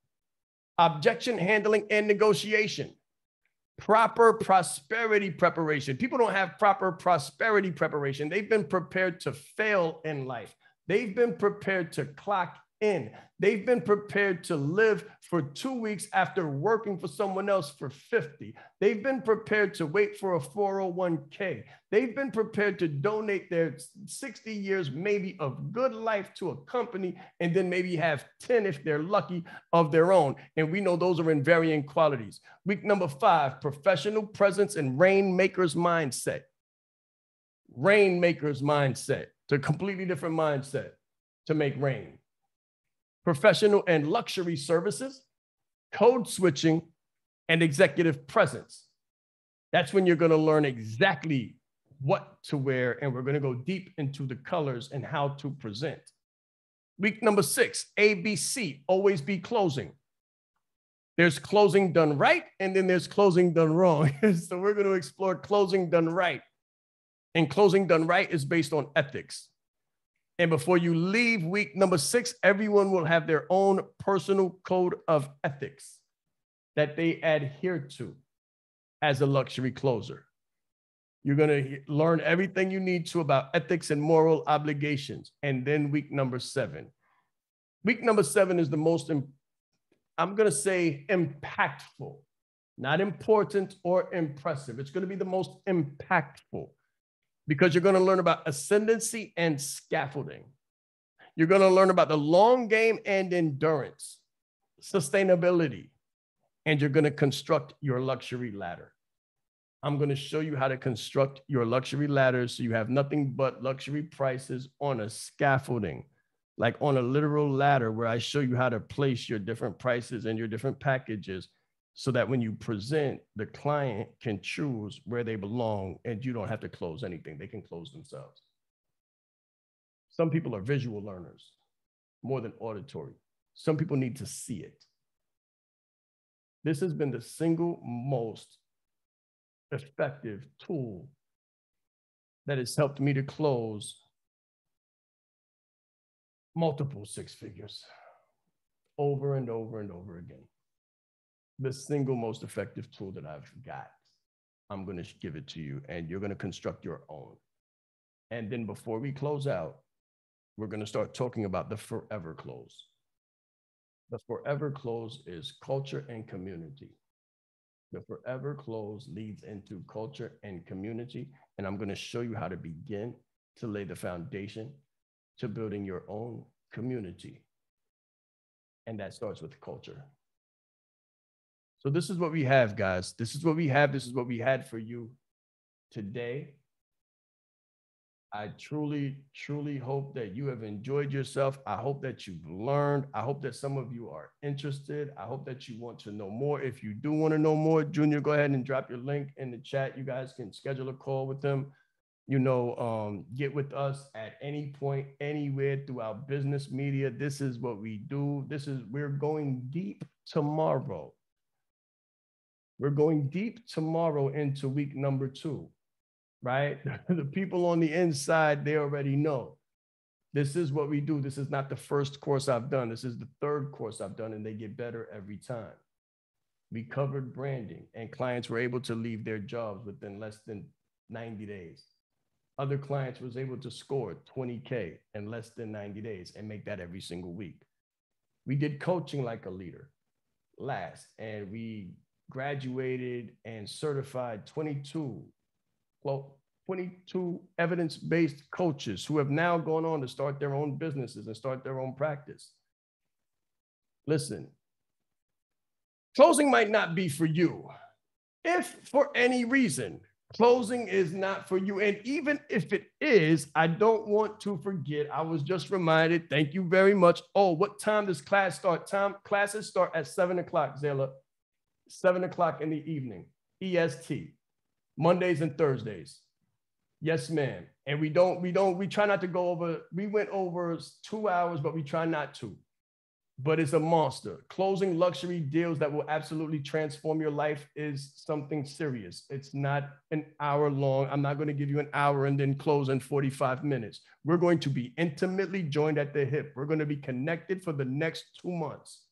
objection handling and negotiation. Proper prosperity preparation. People don't have proper prosperity preparation. They've been prepared to fail in life. They've been prepared to clock in. They've been prepared to live for 2 weeks after working for someone else for 50. They've been prepared to wait for a 401k. They've been prepared to donate their 60 years maybe of good life to a company, and then maybe have 10, if they're lucky, of their own. And we know those are in varying qualities. Week number 5, professional presence and rainmaker's mindset. Rainmaker's mindset. It's a completely different mindset to make rain. Professional and luxury services, code switching, and executive presence. That's when you're going to learn exactly what to wear, and we're going to go deep into the colors and how to present. Week number 6, ABC, always be closing. There's closing done right, and then there's closing done wrong. So we're going to explore closing done right. And closing done right is based on ethics. And before you leave week number 6, everyone will have their own personal code of ethics that they adhere to as a luxury closer. You're going to learn everything you need to about ethics and moral obligations. And then week number 7. Week number 7 is the most, I'm going to say, impactful, not important or impressive. It's going to be the most impactful, because you're going to learn about ascendancy and scaffolding. You're going to learn about the long game and endurance, sustainability, and you're going to construct your luxury ladder. I'm going to show you how to construct your luxury ladder so you have nothing but luxury prices on a scaffolding, like on a literal ladder, where I show you how to place your different prices and your different packages, so that when you present, the client can choose where they belong and you don't have to close anything. They can close themselves. Some people are visual learners more than auditory. Some people need to see it. This has been the single most effective tool that has helped me to close multiple 6 figures over and over and over again. The single most effective tool that I've got. I'm going to give it to you, and you're going to construct your own. And then before we close out, we're going to start talking about the forever close. The forever close is culture and community. The forever close leads into culture and community, and I'm going to show you how to begin to lay the foundation to building your own community. And that starts with culture. So this is what we have, guys. This is what we have. This is what we had for you today. I truly, truly hope that you have enjoyed yourself. I hope that you've learned. I hope that some of you are interested. I hope that you want to know more. If you do want to know more, Junior, go ahead and drop your link in the chat. You guys can schedule a call with them. You know, get with us at any point, anywhere through our business media. This is what we do. We're going deep tomorrow. We're going deep tomorrow into week number 2, right? The people on the inside, they already know. This is what we do. This is not the first course I've done. This is the 3rd course I've done, and they get better every time. We covered branding, and clients were able to leave their jobs within less than 90 days. Other clients was able to score 20K in less than 90 days and make that every single week. We did coaching like a leader last, and we graduated and certified 22 evidence-based coaches who have now gone on to start their own businesses and start their own practice. Listen, closing might not be for you. If for any reason closing is not for you, and even if it is, I don't want to forget, I was just reminded, thank you very much. Oh, what time does class start? Classes start at 7 o'clock, Zayla. 7 o'clock in the evening, EST, Mondays and Thursdays. Yes, ma'am. And we try not to go over, we went over 2 hours, but we try not to. But it's a monster. Closing luxury deals that will absolutely transform your life is something serious. It's not an hour long. I'm not going to give you an hour and then close in 45 minutes. We're going to be intimately joined at the hip. We're going to be connected for the next 2 months,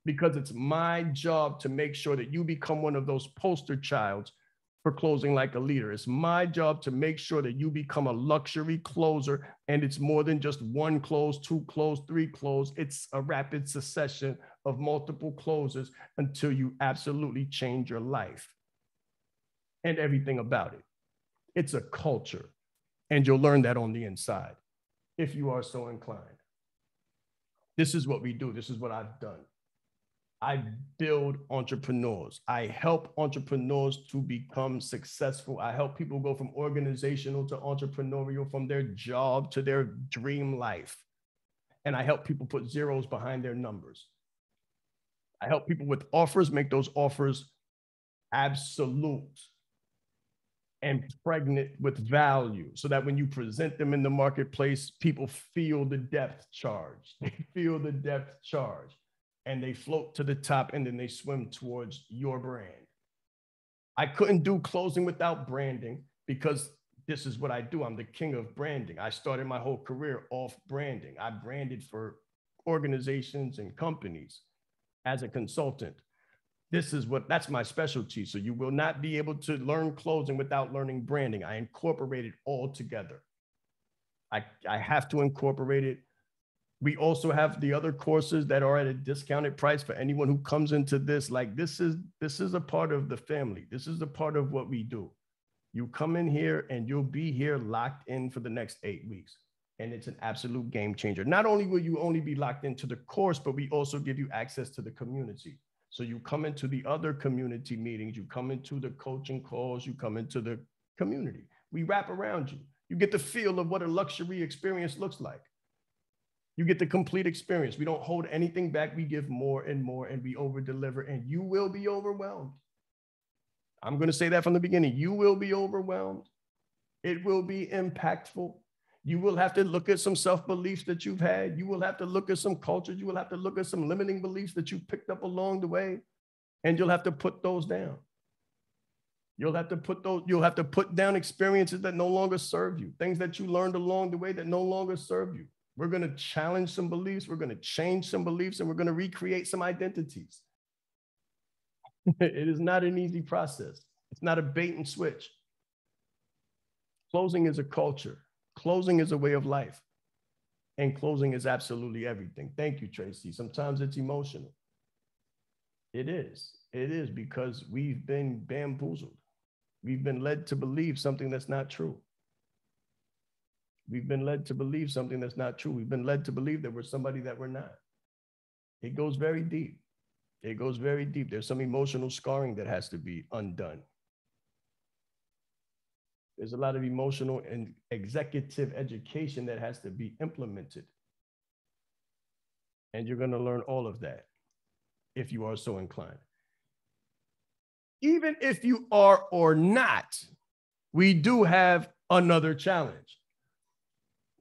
because it's my job to make sure that you become one of those poster childs for Closing Like a Leader. It's my job to make sure that you become a luxury closer, and it's more than just one close, two close, three close. It's a rapid succession of multiple closes until you absolutely change your life and everything about it. It's a culture, and you'll learn that on the inside if you are so inclined. This is what we do. This is what I've done. I build entrepreneurs. I help entrepreneurs to become successful. I help people go from organizational to entrepreneurial, from their job to their dream life. And I help people put zeros behind their numbers. I help people with offers, make those offers absolute and pregnant with value, so that when you present them in the marketplace, people feel the depth charge. They feel the depth charge, and they float to the top, and then they swim towards your brand. I couldn't do closing without branding, because this is what I do. I'm the king of branding. I started my whole career off branding. I branded for organizations and companies as a consultant. That's my specialty. So you will not be able to learn closing without learning branding. I incorporate it all together. I have to incorporate it. We also have the other courses that are at a discounted price for anyone who comes into this. Like, this is a part of the family. This is a part of what we do. You come in here and you'll be here locked in for the next 8 weeks. And it's an absolute game changer. Not only will you only be locked into the course, but we also give you access to the community. So you come into the other community meetings, you come into the coaching calls, you come into the community. We wrap around you. You get the feel of what a luxury experience looks like. You get the complete experience. We don't hold anything back. We give more and more, and we over deliver, and you will be overwhelmed. I'm going to say that from the beginning. You will be overwhelmed. It will be impactful. You will have to look at some self-beliefs that you've had. You will have to look at some cultures. You will have to look at some limiting beliefs that you picked up along the way, and you'll have to put those down. You'll have to put down experiences that no longer serve you, things that you learned along the way that no longer serve you. We're going to challenge some beliefs. We're going to change some beliefs, and we're going to recreate some identities. It is not an easy process. It's not a bait and switch. Closing is a culture. Closing is a way of life. And closing is absolutely everything. Thank you, Tracy. Sometimes it's emotional. It is. It is, because we've been bamboozled. We've been led to believe something that's not true. We've been led to believe something that's not true. We've been led to believe that we're somebody that we're not. It goes very deep. It goes very deep. There's some emotional scarring that has to be undone. There's a lot of emotional and executive education that has to be implemented. And you're going to learn all of that if you are so inclined. Even if you are or not, we do have another challenge.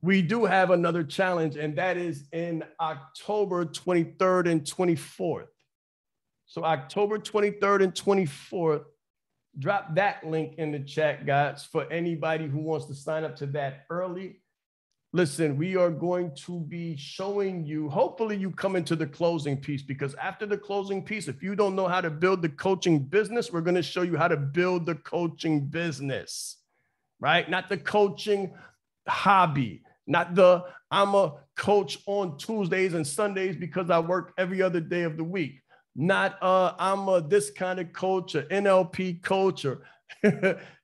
We do have another challenge, and that is in October 23rd and 24th. So October 23rd and 24th, drop that link in the chat, guys, for anybody who wants to sign up to that early. Listen, we are going to be showing you, hopefully you come into the closing piece, because after the closing piece, if you don't know how to build the coaching business, we're going to show you how to build the coaching business, right? Not the coaching hobby, not the I'm a coach on Tuesdays and Sundays because I work every other day of the week. Not I'm a this kind of coach, or NLP coach, or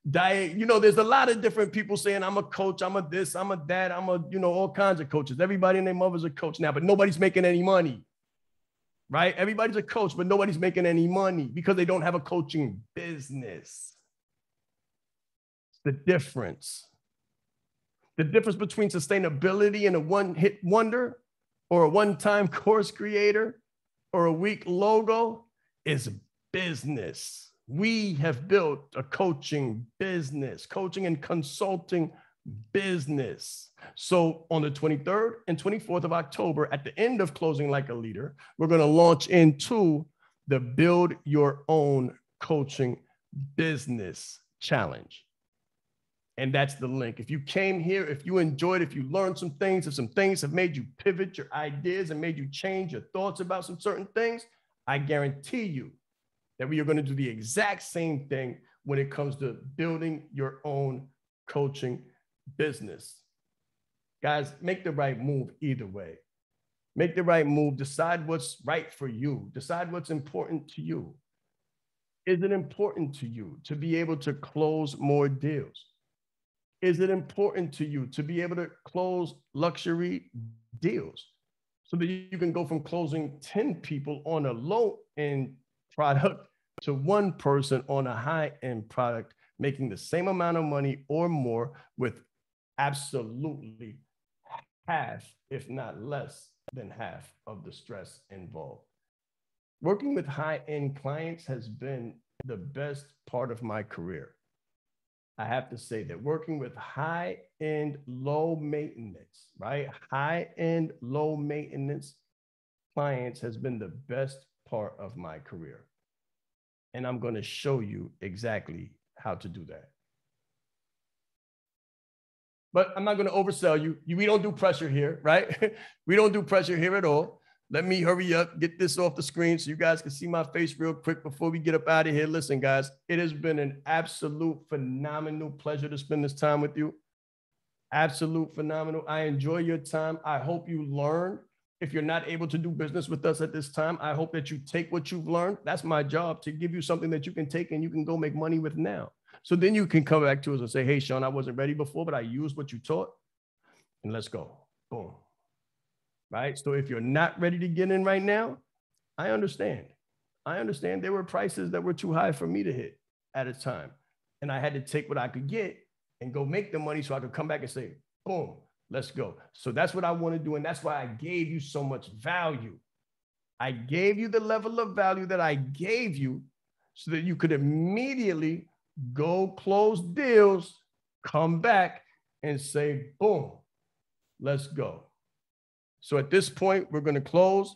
diet. You know, there's a lot of different people saying I'm a coach, I'm a this, I'm a that, I'm a, you know, all kinds of coaches. Everybody and their mother's a coach now, but nobody's making any money, right? Everybody's a coach, but nobody's making any money because they don't have a coaching business. It's the difference. The difference between sustainability and a one-hit wonder, or a one-time course creator, or a weak logo is business. We have built a coaching business, coaching and consulting business. So on the 23rd and 24th of October, at the end of Closing Like a Leader, we're going to launch into the Build Your Own Coaching Business Challenge. And that's the link. If you came here, if you enjoyed, if you learned some things, if some things have made you pivot your ideas and made you change your thoughts about some certain things, I guarantee you that we are going to do the exact same thing when it comes to building your own coaching business. Guys, make the right move either way. Make the right move. Decide what's right for you. Decide what's important to you. Is it important to you to be able to close more deals? Is it important to you to be able to close luxury deals so that you can go from closing 10 people on a low-end product to one person on a high-end product, making the same amount of money or more with absolutely half, if not less than half of the stress involved? Working with high-end clients has been the best part of my career. I have to say that working with high-end, low maintenance, right? High-end, low maintenance clients has been the best part of my career. And I'm going to show you exactly how to do that. But I'm not going to oversell you. We don't do pressure here, right? We don't do pressure here at all. Let me hurry up, get this off the screen so you guys can see my face real quick before we get up out of here. Listen, guys, it has been an absolute phenomenal pleasure to spend this time with you. Absolute phenomenal. I enjoy your time. I hope you learn. If you're not able to do business with us at this time, I hope that you take what you've learned. That's my job, to give you something that you can take and you can go make money with now. So then you can come back to us and say, hey, Shaan, I wasn't ready before, but I used what you taught. And let's go. Boom. Right? So if you're not ready to get in right now, I understand. I understand there were prices that were too high for me to hit at a time. And I had to take what I could get and go make the money so I could come back and say, boom, let's go. So that's what I want to do. And that's why I gave you so much value. I gave you the level of value that I gave you so that you could immediately go close deals, come back and say, boom, let's go. So at this point, we're going to close.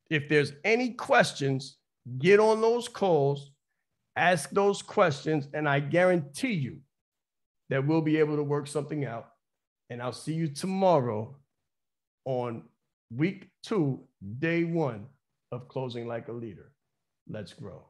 If there's any questions, get on those calls, ask those questions, and I guarantee you that we'll be able to work something out. And I'll see you tomorrow on week 2, day 1 of Closing Like a Leader. Let's grow.